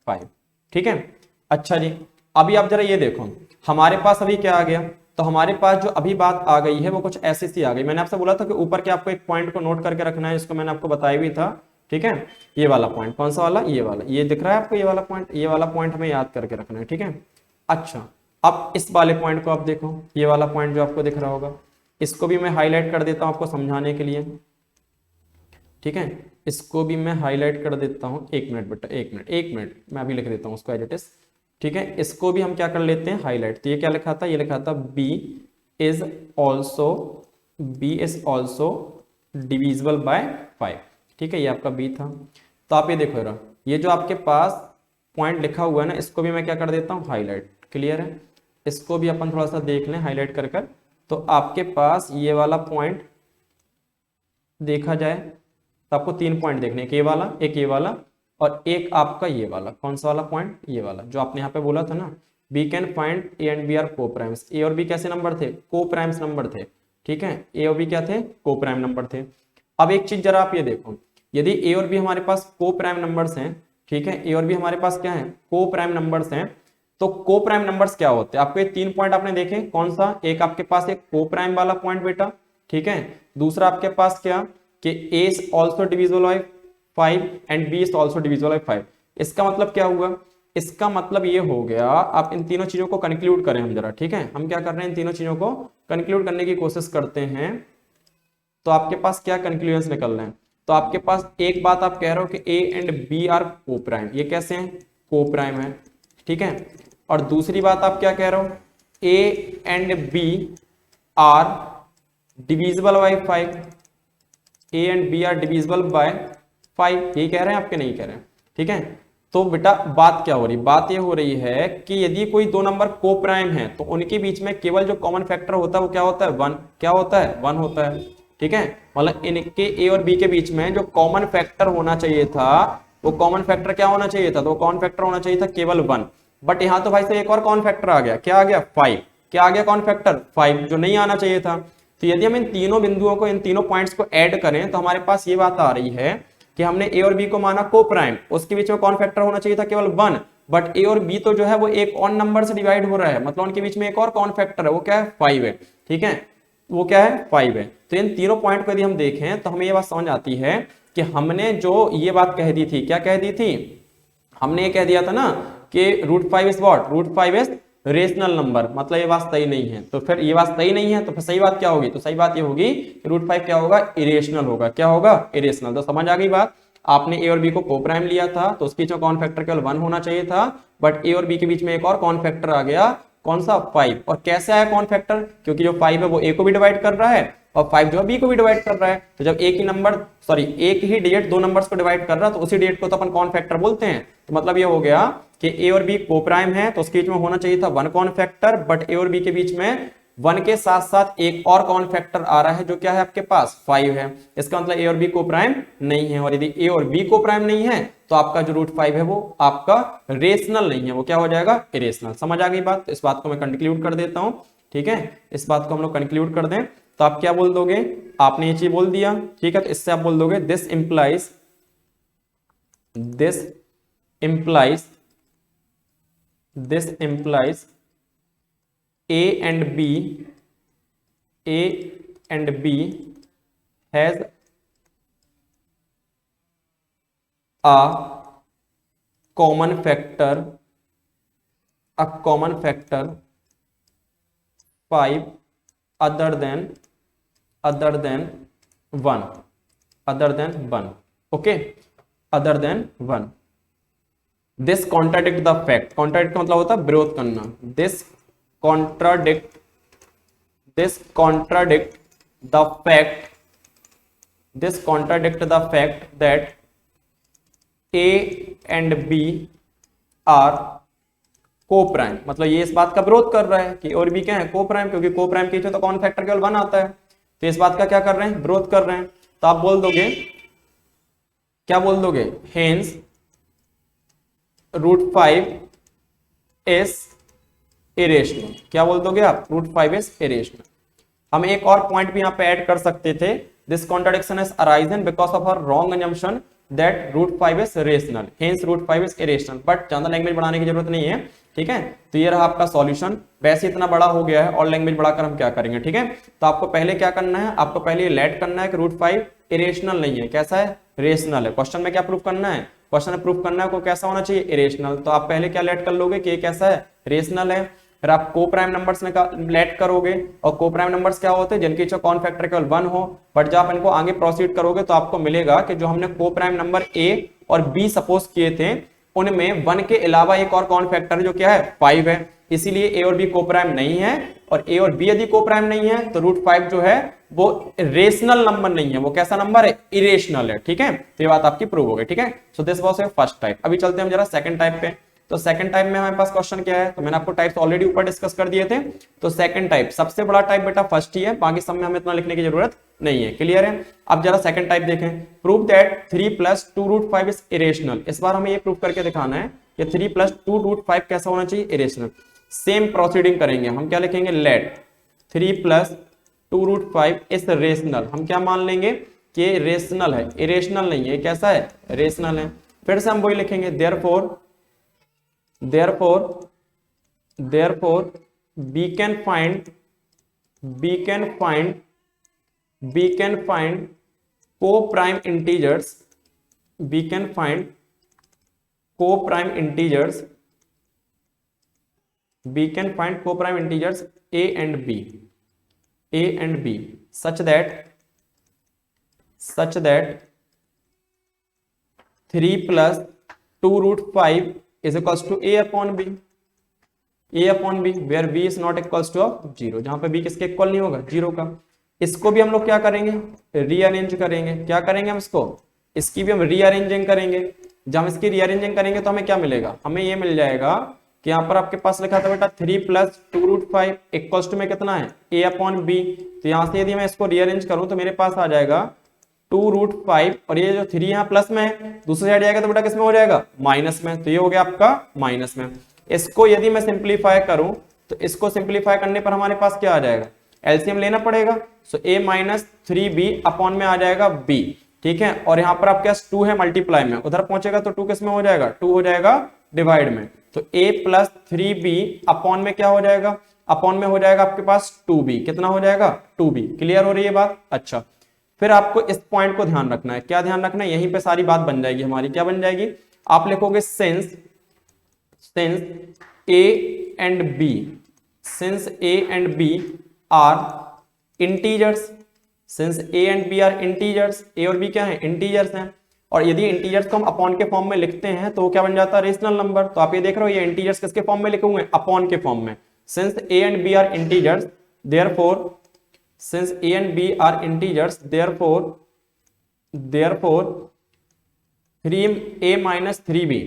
Speaker 1: 5। ठीक है। अच्छा जी, अभी आप जरा ये देखो, हमारे पास अभी क्या आ गया, तो हमारे पास जो अभी बात आ गई है वो कुछ ऐसी सी आ गई। मैंने आपसे बोला था कि ऊपर के आपको एक पॉइंट को नोट करके रखना है, इसको मैंने आपको बताया भी था, ठीक है। ये वाला पॉइंट, कौन सा वाला, ये वाला, ये दिख रहा है आपको, ये वाला पॉइंट, ये वाला पॉइंट हमें याद करके रखना है, ठीक है। अच्छा, अब इस वाले पॉइंट को आप देखो, ये वाला पॉइंट जो आपको दिख रहा होगा, इसको भी मैं हाईलाइट कर देता हूं आपको समझाने के लिए, ठीक है। इसको भी मैं हाईलाइट कर देता हूं, 1 मिनट बेटा, 1 मिनट मैं अभी लिख देता हूं उसको एज इट इज, ठीक है। इसको भी हम क्या कर लेते हैं, हाईलाइट। तो ये क्या लिखा था, ये लिखा था b is also divisible by 5, ठीक है, ये आपका b था। तो आप ये देखो रहा, ये जो आपके पास पॉइंट लिखा हुआ है ना, इसको भी मैं क्या कर देता हूँ, हाईलाइट। क्लियर है। इसको भी अपन थोड़ा सा देख लें हाईलाइट कर कर, तो आपके पास ये वाला पॉइंट देखा जाए तो आपको 3 पॉइंट देखने, एक ये वाला, एक ये वाला, और एक आपका ये वाला। कौन सा वाला पॉइंट, ये वाला जो आपने यहाँ पे बोला था ना, we can find a and b are coprimes. A और बी कैसे नंबर थे, को प्राइम्स नंबर थे, ठीक है। ए और बी क्या थे, को प्राइम नंबर थे। अब एक चीज जरा आप ये देखो, यदि ए और बी हमारे पास को प्राइम नंबर्स हैं, ठीक है, ए और बी हमारे पास क्या है, को प्राइम नंबर्स हैं, तो को प्राइम नंबर्स क्या होते हैं, आपको ये 3 पॉइंट आपने देखे, कौन सा, एक आपके पास एक को प्राइम वाला पॉइंट बेटा, ठीक है। दूसरा आपके पास क्या, कि a is also divisible by 5 and b is also divisible by 5। इसका मतलब क्या हुआ, इसका मतलब ये हो गया, आप इन तीनों चीजों को कंक्लूड करें हम जरा, ठीक है। हम क्या कर रहे हैं, इन तीनों चीजों को कंक्लूड करने की कोशिश करते हैं, तो आपके पास क्या कंक्लूजन निकल रहे हैं। तो आपके पास एक बात आप कह रहे हो कि a एंड b आर को प्राइम, ये कैसे हैं, को प्राइम है, ठीक है। और दूसरी बात आप क्या कह रहे हो, a and b are divisible by 5, a and b are divisible by 5, यही कह रहे हैं आपके, नहीं कह रहे हैं, ठीक है। तो बेटा बात क्या हो रही, बात ये हो रही है कि यदि कोई 2 नंबर को प्राइम है तो उनके बीच में केवल जो कॉमन फैक्टर होता है वो क्या होता है, 1। क्या होता है, 1 होता है, ठीक है। मतलब इनके ए और बी के बीच में जो कॉमन फैक्टर होना चाहिए था, वो कॉमन फैक्टर क्या होना चाहिए था, तो कॉमन फैक्टर होना चाहिए था केवल 1। बट यहाँ तो भाई से एक और कॉमन फैक्टर आ गया, क्या आ गया 5, क्या आ गया कॉमन फैक्टर 5, जो नहीं आना चाहिए था। तो यदि हम इन तीनों बिंदुओं को, इन तीनों पॉइंट्स को ऐड करें तो हमारे पास ये बात आ रही है कि हमने ए और बी को माना को प्राइम, उसके बीच में कौन फैक्टर होना चाहिए था केवल 1, बट ए और बी तो जो है वो एक और नंबर से डिवाइड हो रहा है, मतलब उनके बीच में एक और कौन फैक्टर है, वो क्या है 5 है, ठीक है, वो क्या है 5 है। तो इन तीनों पॉइंट को यदि हम देखें तो हमें ये बात समझ आती है कि हमने जो ये बात कह दी थी, क्या कह दी थी, हमने ये कह दिया था ना कि √5 is what, √5 is rational number, मतलब ये बात सही नहीं है। तो फिर ये बात सही नहीं है तो फिर सही बात क्या होगी, तो सही बात ये होगी कि √5 क्या होगा, इरेशनल होगा, क्या होगा, इरेशनल। तो समझ आ गई बात। आपने ए और बी को को प्राइम लिया था तो उसके बीच में कौन फैक्टर केवल 1 होना चाहिए था, बट ए और बी के बीच में एक और कौन फैक्टर आ गया, कौन सा 5। और कैसे आया कौन फैक्टर, क्योंकि जो 5 है वो ए को भी डिवाइड कर रहा है और 5 जो है बी को भी डिवाइड कर रहा है। तो जब एक ही नंबर, सॉरी एक ही डिजिट दो नंबर्स को डिवाइड कर रहा है तो उसी डिजिट को तो अपन कौन फैक्टर बोलते हैं। तो मतलब ये हो गया कि ए और बी को प्राइम है तो उसके बीच में होना चाहिए था 1 कॉमन फैक्टर, बट ए और बी के बीच में 1 के साथ साथ एक और कॉमन फैक्टर आ रहा है जो क्या है आपके पास 5 है। इसका मतलब ए और बी को प्राइम नहीं है, और यदि ए और बी को प्राइम नहीं है तो आपका जो √5 है वो आपका रेशनल नहीं है, वो क्या हो जाएगा, इरेशनल। समझ आ गई बात। तो इस बात को मैं कंक्लूड कर देता हूं, ठीक है, इस बात को हम लोग कंक्लूड कर दें तो आप क्या बोल दोगे, आपने ये चीज बोल दिया, ठीक है, तो इससे आप बोल दोगे this implies A and B has a common factor 5 other than 1, okay, other than 1. This contradict the fact, contradict का मतलब होता है विरोध करना, this contradict the fact that A and B are co-prime, मतलब ये इस बात का विरोध कर रहा है कि और बी क्या है को-प्राइम, क्योंकि को-प्राइम के तो कौन फैक्टर केवल 1 आता है, तो इस बात का क्या कर रहे हैं, विरोध कर रहे हैं। तो आप बोल दोगे, क्या बोल दोगे, हेंस √5 इज इरेशनल, क्या बोल दोगे आप, √5 इज इरेशनल। हम एक और पॉइंट भी यहाँ पे ऐड कर सकते थे, this contradiction is arisen because of our wrong assumption that √5 is rational, hence √5 is irrational, but ज्यादा लैंग्वेज बढ़ाने की जरूरत नहीं है, ठीक है। तो ये रहा आपका सॉल्यूशन, वैसे इतना बड़ा हो गया है और लैंग्वेज बढ़ाकर हम क्या करेंगे, ठीक है। तो आपको पहले क्या करना है, आपको पहले लेट करना है कि √5 इरेशनल नहीं है, कैसा है, रेशनल है। क्वेश्चन में क्या प्रूफ करना है, क्वेश्चन में प्रूफ करना है को कैसा होना चाहिए, इरेशनल। तो आप पहले क्या लेट कर लोगे कि ये कैसा है, रेशनल है। फिर आप को प्राइम नंबर्स में लेट करोगे, और को प्राइम नंबर्स क्या होते हैं, जिनके कौन फैक्टर केवल 1 हो, बट जब आप इनको आगे प्रोसीड करोगे तो आपको मिलेगा कि जो हमने को प्राइम नंबर ए और बी सपोज किए थे उनमें 1 के अलावा एक और कौन फैक्टर जो क्या है 5 है, इसीलिए ए और बी को प्राइम नहीं है, और ए और बी यदि को प्राइम नहीं है तो √5 जो है वो रेशनल नंबर नहीं है, वो कैसा नंबर है, इरेशनल है, ठीक है। तो ये बात आपकी प्रूव हो गई, ठीक है। So this was your first type. अभी चलते हैं हम जरा सेकंड टाइप पे। तो सेकंड टाइप में हमारे पास क्वेश्चन क्या है, तो मैंने आपको टाइप्स ऑलरेडी ऊपर डिस्कस कर दिए थे। तो सेकंड टाइप सबसे बड़ा टाइप बेटा फर्स्ट ही है, बाकी सब में हमें इतना लिखने की जरूरत नहीं है, क्लियर है। अब जरा सेकंड टाइप देखें, प्रूव दैट 3 + 2√5 इज इरेशनल। इस बार हमें ये प्रूव करके दिखाना है कि 3 + 2√5 कैसा होना चाहिए, इरेशनल। सेम प्रोसीडिंग करेंगे, हम क्या लिखेंगे, लेट 3 + 2√5 इज रेशनल। हम क्या मान लेंगे कि रेशनल है, इरेशनल नहीं है, कैसा है, रेशनल है। फिर से हम वही लिखेंगे, therefore we can find co-prime integers, a and b such that 3 + 2√5 is equals to a upon b, where b is not equals to 0, जहां पे b किसके इक्वल नहीं होगा, 0 का। इसको भी हम लोग क्या करेंगे, रीअरेंज करेंगे। क्या करेंगे हम इसको, इसकी भी हम रीअरेंजिंग करेंगे। जब हम इसकी रीअरेंजिंग करेंगे तो हमें क्या मिलेगा, हमें ये मिल जाएगा कि यहाँ पर आपके पास लिखा था बेटा 3 + 2√5 इक्वल्स टू में कितना है, a upon b। तो यहाँ से यदि मैं इसको रीअरेंज करूं तो मेरे पास आ जाएगा 2√5, और ये जो 3 यहाँ प्लस में है, दूसरी साइड जाएगा तो बेटा किस में हो जाएगा, माइनस में। तो ये हो गया आपका माइनस में। इसको यदि मैं सिंप्लीफाई करूं तो इसको सिंप्लीफाई करने पर हमारे पास क्या आ जाएगा, एलसीएम लेना पड़ेगा। सो a माइनस 3b अपॉन में आ जाएगा b, ठीक है। और यहाँ पर आपके पास 2 है मल्टीप्लाई में, उधर पहुंचेगा तो 2 किस में हो जाएगा, 2 हो जाएगा डिवाइड में। तो a प्लस 3b अपॉन में क्या हो जाएगा, अपॉन में हो जाएगा आपके पास 2b, कितना हो जाएगा 2b। क्लियर हो रही है बात? अच्छा, फिर आपको इस पॉइंट को ध्यान रखना है। क्या ध्यान रखना है, यहीं पे सारी बात बन जाएगी हमारी। क्या बन जाएगी, आप लिखोगे since a and b, since a and b are integers, since a and b are integers, a और b क्या है, इंटीजर्स हैं। और यदि इंटीजर्स को हम अपॉन के फॉर्म में लिखते हैं तो क्या बन जाता है, रेशनल नंबर। तो आप ये देख रहे हो ये इंटीजर्स किसके फॉर्म में लिखे हुए हैं, अपॉन के फॉर्म में। Since a and b are integers therefore, since a and b are integers therefore 3a minus 3b,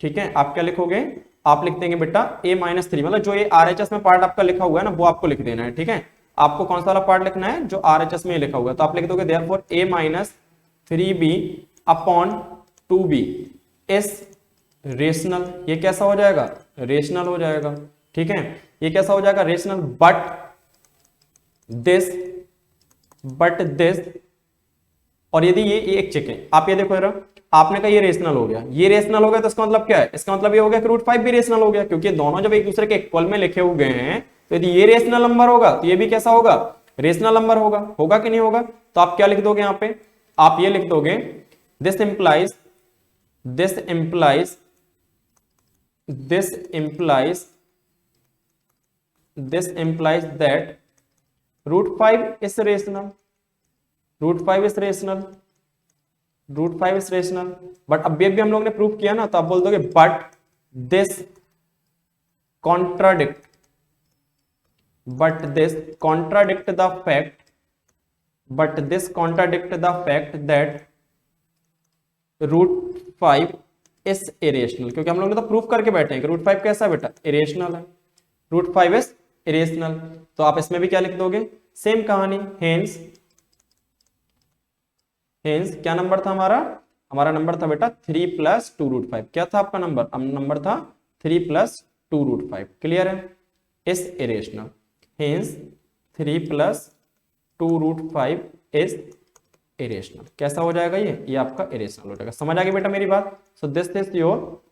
Speaker 1: ठीक है। आप क्या लिखोगे, आप लिख देंगे बेटा a minus 3, मतलब जो ये RHS में पार्ट आपका लिखा हुआ है ना वो आपको लिख देना है, ठीक है। आपको कौन सा वाला पार्ट लिखना है, जो RHS में लिखा हुआ है। तो आप लिख दोगे therefore a minus 3b upon 2b is rational. ये कैसा हो जाएगा, रेशनल हो जाएगा, ठीक है। ये कैसा हो जाएगा, रेशनल। बट दिस, और यदि ये एक चेक है, आप ये देखो जरा, आपने कहा ये रेशनल हो गया, ये रेशनल हो गया, तो इसका मतलब क्या है, इसका मतलब ये हो गया कि √5 भी रेशनल हो गया, क्योंकि दोनों जब एक दूसरे के इक्वल में लिखे हुए हैं तो यदि ये रेशनल नंबर होगा तो ये भी कैसा होगा, रेशनल नंबर होगा। होगा कि नहीं होगा? तो आप क्या लिख दोगे यहाँ पे, आप ये लिख दोगे this implies that √5 is rational, √5 is rational, √5 is rational। But अभी हम लोग ने प्रूव किया ना, तो आप बोल दोगे but this contradict the fact that √5 is irrational, क्योंकि हम लोग ने तो प्रूव करके बैठे हैं कि √5 कैसा बेटा, इरेशनल है, √5 इज इरेशनल। तो आप इसमें भी क्या लिख दोगे, सेम कहानी। हेंस क्या नंबर था हमारा नंबर था बेटा 3 + 2√5। क्या था आपका नंबर, नंबर था 3 + 2√5। क्लियर है, is irrational. Hence 3 + 2√5 is irrational. कैसा हो जाएगा ये आपका इरेशनल हो जाएगा। समझ आ गई बेटा मेरी बात? सो this is your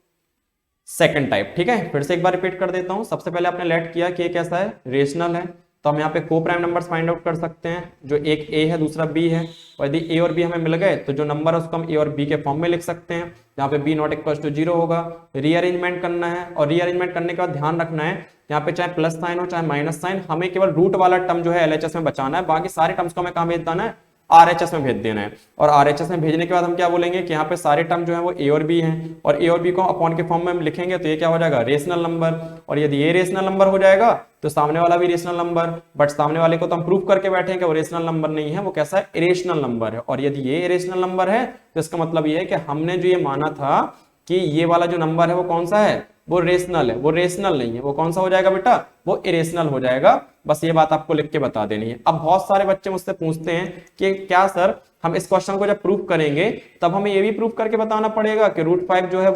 Speaker 1: second type, ठीक है। फिर से एक बार रिपीट कर देता हूं। सबसे पहले आपने लेट किया कि ये कैसा है, रेशनल है, तो हम यहाँ पे को प्राइम नंबर्स फाइंड आउट कर सकते हैं, जो एक a है दूसरा b है। और यदि a और b हमें मिल गए तो जो नंबर है उसको हम a और b के फॉर्म में लिख सकते हैं, जहाँ पे b ≠ = 0 होगा। रीअरेंजमेंट करना है, और रीअरेंजमेंट करने के बाद ध्यान रखना है यहाँ पे चाहे प्लस साइन हो चाहे माइनस साइन, हमें केवल रूट वाला टर्म जो है LHS में बचाना है, बाकी सारे टर्म्स को हमें कहाँ भेज देना है, RHS में भेज देना है। और RHS में भेजने के बाद हम क्या बोलेंगे कि यहाँ पे सारे टर्म जो है वो a और b हैं, और a और b को अपॉन के फॉर्म में हम लिखेंगे तो ये क्या हो जाएगा, रेशनल नंबर। और यदि ये रेशनल नंबर हो जाएगा तो सामने वाला भी रेशनल नंबर, बट सामने वाले को तो हम प्रूफ करके बैठे हैं कि वो रेशनल नंबर नहीं है, वो कैसा है, इरेशनल नंबर है। और यदि ये इरेशनल नंबर है तो इसका मतलब ये है कि हमने जो ये माना था कि ये वाला जो नंबर है वो कौन सा है, वो रेशनल है, वो रेशनल नहीं है। वो कौन सा हो जाएगा बेटा, वो इरेशनल हो जाएगा। बस ये बात आपको लिख के बता देनी है। अब बहुत सारे बच्चे मुझसे पूछते हैं कि क्या सर हम इस क्वेश्चन को जब प्रूफ करेंगे तब हमें ये भी प्रूफ करके बताना पड़ेगा कि √5 जो है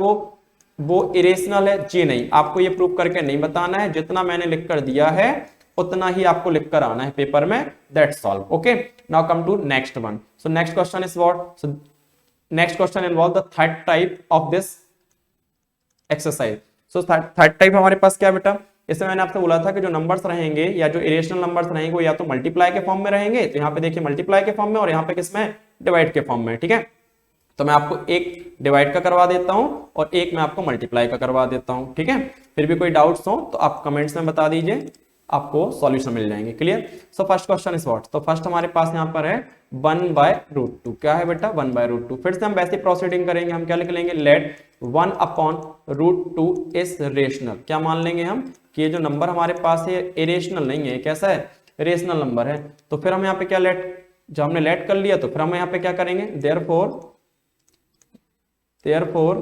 Speaker 1: वो इरेशनल है? जी नहीं, आपको ये प्रूफ करके नहीं बताना है, जितना मैंने लिख कर दिया है उतना ही आपको लिख कर आना है पेपर में, that's all. Okay, now come to next one. So next question is what, so next question involve the third type of this exercise. So third type हमारे पास क्या बेटा, इसमें मैंने आपसे बोला था कि जो नंबर्स रहेंगे या जो इरेशनल नंबर्स रहेंगे वो या तो मल्टीप्लाई के फॉर्म में रहेंगे, तो यहाँ पे देखिए मल्टीप्लाई के फॉर्म में, और यहाँ पे किसमें, डिवाइड के फॉर्म में, ठीक है। तो मैं आपको एक डिवाइड का करवा देता हूं और एक मैं आपको मल्टीप्लाई का करवा देता हूं, ठीक है। फिर भी कोई डाउट्स हो तो आप कमेंट्स में बता दीजिए, आपको सॉल्यूशन मिल जाएंगे। Clear? So first question is what, तो फर्स्ट हमारे पास यहाँ पर है 1/√2। क्या है बेटा, 1/√2। फिर से हम वैसी प्रोसीडिंग करेंगे, हम क्या लिख लेंगे, लेट 1/√2 इज रेशनल। क्या मान लेंगे हम कि ये जो नंबर हमारे पास है इरेशनल नहीं है, कैसा है, रेशनल नंबर है। तो फिर हम यहाँ पे क्या लेट, जब हमने लेट कर लिया तो फिर हम यहाँ पे क्या करेंगे, therefore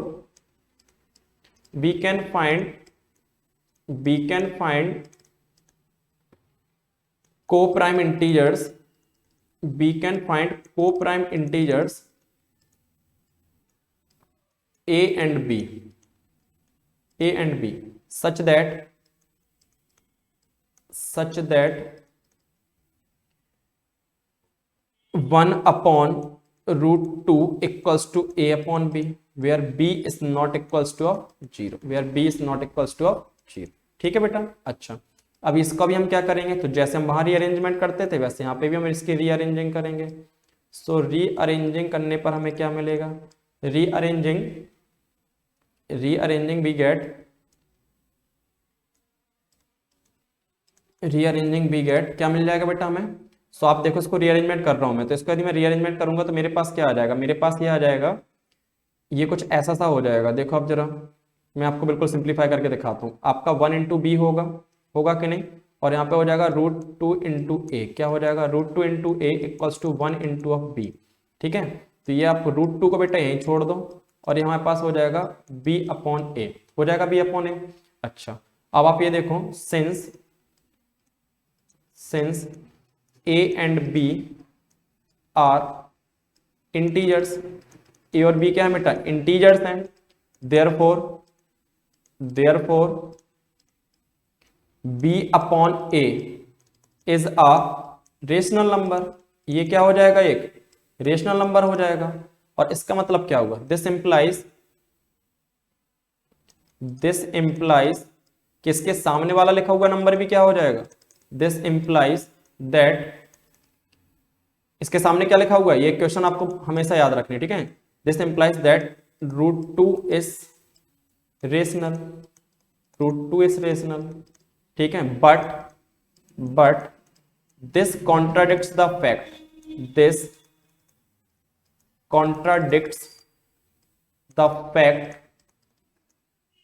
Speaker 1: we can find co-prime integers, a and b such that 1 upon root 2 equals to a upon b, where b is not equals to of 0, where b is not equals to of 0। ठीक है बेटा। अच्छा, अब इसका भी हम क्या करेंगे, तो जैसे हम वहां रीअरेंजमेंट करते थे वैसे यहाँ पे भी हम इसकी रीअरेंजिंग करेंगे। सो रीअरेंजिंग करने पर हमें क्या मिलेगा, रीअरेंजिंग वी गेट क्या मिल जाएगा बेटा हमें। सो आप देखो इसको रीअरेंजमेंट कर रहा हूं मैं, तो इसको यदि मैं रीअरेंजमेंट करूंगा तो मेरे पास क्या आ जाएगा, मेरे पास ये आ जाएगा, ये कुछ ऐसा सा हो जाएगा। देखो आप जरा, मैं आपको बिल्कुल सिंप्लीफाई करके दिखाता हूँ। आपका 1 इंटू बी होगा कि नहीं, और यहाँ पे हो जाएगा रूट 2 इंटू ए, क्या हो जाएगा, root 2 into a equals to 1 into of b. ठीक है, तो ये आप रूट 2 को बेटा यहीं छोड़ दो और ये हमारे पास हो जाएगा बी अपॉन ए, हो जाएगा बी अपॉन ए। अच्छा, अब आप ये देखो, since a and b are integers, a और b क्या है बेटा, इंटीजर्स हैं, therefore b upon a is a rational number. ये क्या हो जाएगा, एक रेशनल नंबर हो जाएगा। और इसका मतलब क्या हुआ, दिस इंप्लाइज किसके सामने वाला लिखा हुआ नंबर भी क्या हो जाएगा, दिस इंप्लाइज दैट, इसके सामने क्या लिखा हुआ है, ये क्वेश्चन आपको हमेशा याद रखने, ठीक है। This implies that root 2 is rational, ठीक है। But this contradicts the fact,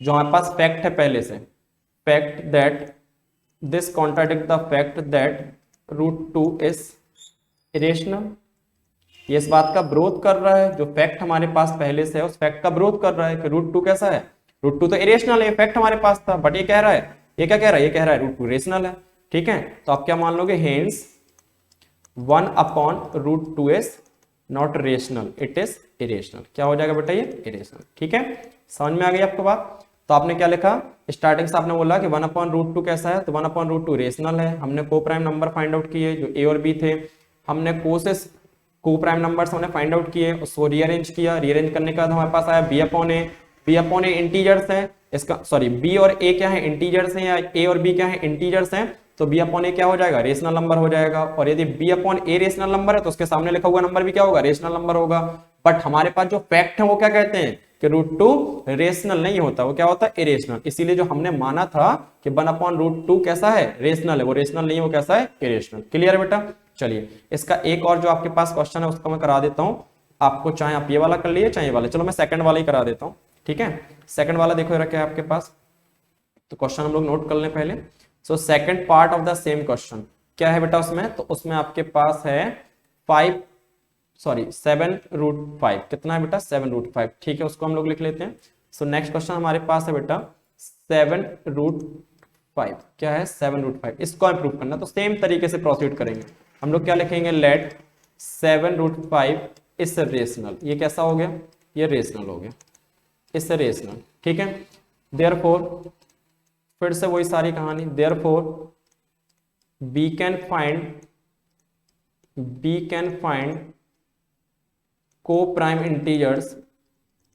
Speaker 1: जो हमारे पास फैक्ट है पहले से, fact that this contradict the fact that root 2 is irrational. ये इस बात का विरोध कर रहा है, जो फैक्ट हमारे पास पहले से है उस फैक्ट का विरोध कर रहा है कि रूट 2 कैसा है, रूट 2 तो इरेशनल है, फैक्ट हमारे पास था। बट ये कह रहा है, ये क्या कह रहा है, ये कह रहा है रूट 2 रेशनल है। ठीक है, तो आप क्या मान लोगे, hence 1 upon root 2 is not rational, it is irrational. क्या हो जाएगा बेटा, ये इरेशनल। ठीक है, समझ में आ गई आपको बात। तो आपने क्या लिखा, स्टार्टिंग से आपने बोला कि 1 अपॉन रूट 2 कैसा है, तो 1 अपॉन रूट 2 रेशनल है। हमने को प्राइम नंबर फाइंड आउट किए जो ए और बी थे, हमने को प्राइम नंबर्स हमने फाइंड आउट किए, उसको रीअरेंज किया, रीअरेंज करने के बाद हमारे पास आया बी अपॉन ए इंटीजर्स है, इसका सॉरी बी और ए क्या है, इंटीजर्स हैं, या ए और बी क्या है, इंटीजर्स हैं, तो बी अपॉन ए क्या हो जाएगा, रेशनल नंबर हो जाएगा। और यदि b upon a rational number है तो उसके सामने लिखा हुआ नंबर भी क्या होगा, रेशनल नंबर होगा। बट हमारे पास जो फैक्ट है वो क्या कहते हैं कि रूट 2 रेशनल नहीं होता, वो क्या होता है, इरेशनल। इसीलिए जो हमने माना था कि 1 अपॉन रूट 2 कैसा है, रेशनल है, वो रेशनल नहीं है, वो कैसा है, इरेशनल। क्लियर है बेटा। चलिए, इसका एक और जो आपके पास क्वेश्चन है उसको मैं करा देता हूं आपको, चाहे आप ये वाला कर लिए चाहे ये वाला, चलो मैं सेकंड वाला ही करा देता हूं। ठीक है, सेकंड वाला देखो रखा है आपके पास, तो क्वेश्चन हम लोग नोट कर लें पहले। So second part of the same question क्या है बेटा उसमें, तो उसमें आपके पास है 7 रूट 5, कितना है बेटा, 7 रूट 5। ठीक है, उसको हम लोग लिख लेते हैं। सो नेक्स्ट क्वेश्चन हमारे पास है बेटा 7 रूट 5, क्या है, 7 रूट 5। इसको हम प्रूव करना, तो सेम तरीके से प्रोसीड करेंगे। हम लोग क्या लिखेंगे, लेट 7 रूट 5 इज रेशनल। ये कैसा हो गया, ये रेशनल हो गया, इससे रेशनल। ठीक है, देयरफॉर फिर से वही सारी कहानी, देयरफॉर वी कैन फाइंड को prime integers,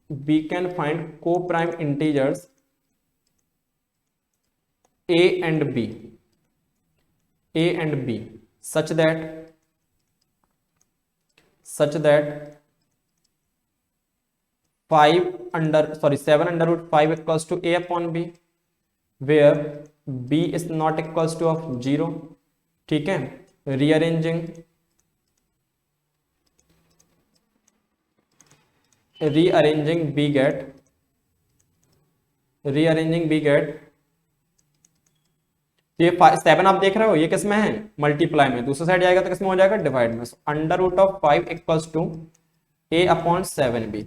Speaker 1: we can find co-prime integers a and b such that 7 under root 5 equals to a upon b, where b is not equals to of 0. ठीक है, rearranging we get ये 7 आप देख रहे हो, ये किस में है, मल्टीप्लाई में, दूसरी साइड जाएगा तो किस में हो जाएगा, डिवाइड में। Under root of 5 equals to a upon 7b,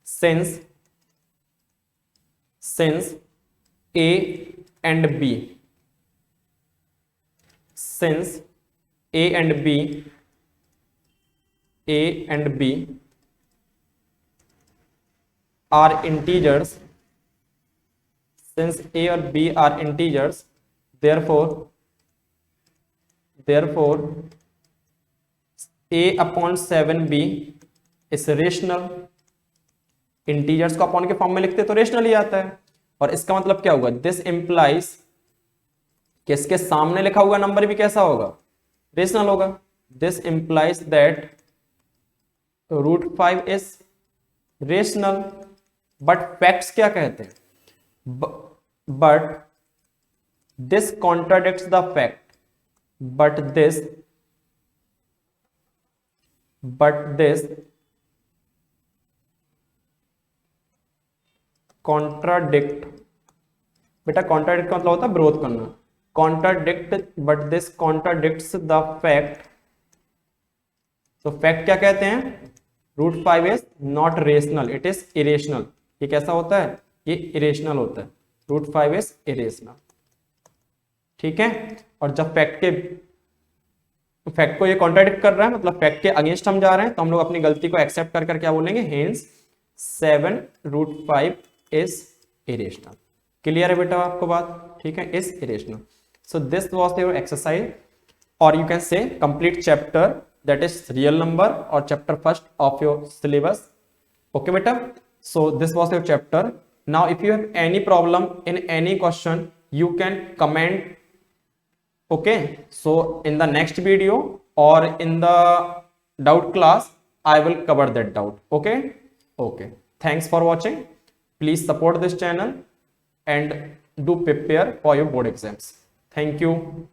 Speaker 1: since a and b are integers since a or b are integers, therefore a upon 7b is rational। Integers को अपॉन के फॉर्म में लिखते तो रेशनल ही आता है। और इसका मतलब क्या होगा, दिस इंप्लाइज कि इसके सामने लिखा हुआ नंबर भी कैसा होगा, रेशनल होगा। This implies that √5 is rational. But facts क्या कहते हैं, but this contradicts the fact, but this contradict, बेटा कॉन्ट्राडिक्ट का मतलब होता है विरोध करना, contradict, but this contradicts the fact. तो फैक्ट क्या कहते हैं, √5 is not rational, it is irrational. ये कैसा होता है, ये इरेशनल होता है, √5 इज इरेशनल। ठीक है, और जब फैक्ट को ये कॉन्ट्राडिक्ट कर रहा है, मतलब फैक्ट के अगेंस्ट हम जा रहे हैं, तो हम लोग अपनी गलती को एक्सेप्ट कर क्या बोलेंगे, हेंस 7√5 इज इरेशनल। क्लियर है बेटा आपको बात, ठीक है, is irrational. So this was your exercise, और you can say complete chapter that is real number और chapter first of your syllabus. Okay बेटा, so this was your chapter. Now if you have any problem in any question you can comment. Okay, so in the next video or in the doubt class I will cover that doubt. Okay, thanks for watching. Please support this channel and do prepare for your board exams. Thank you.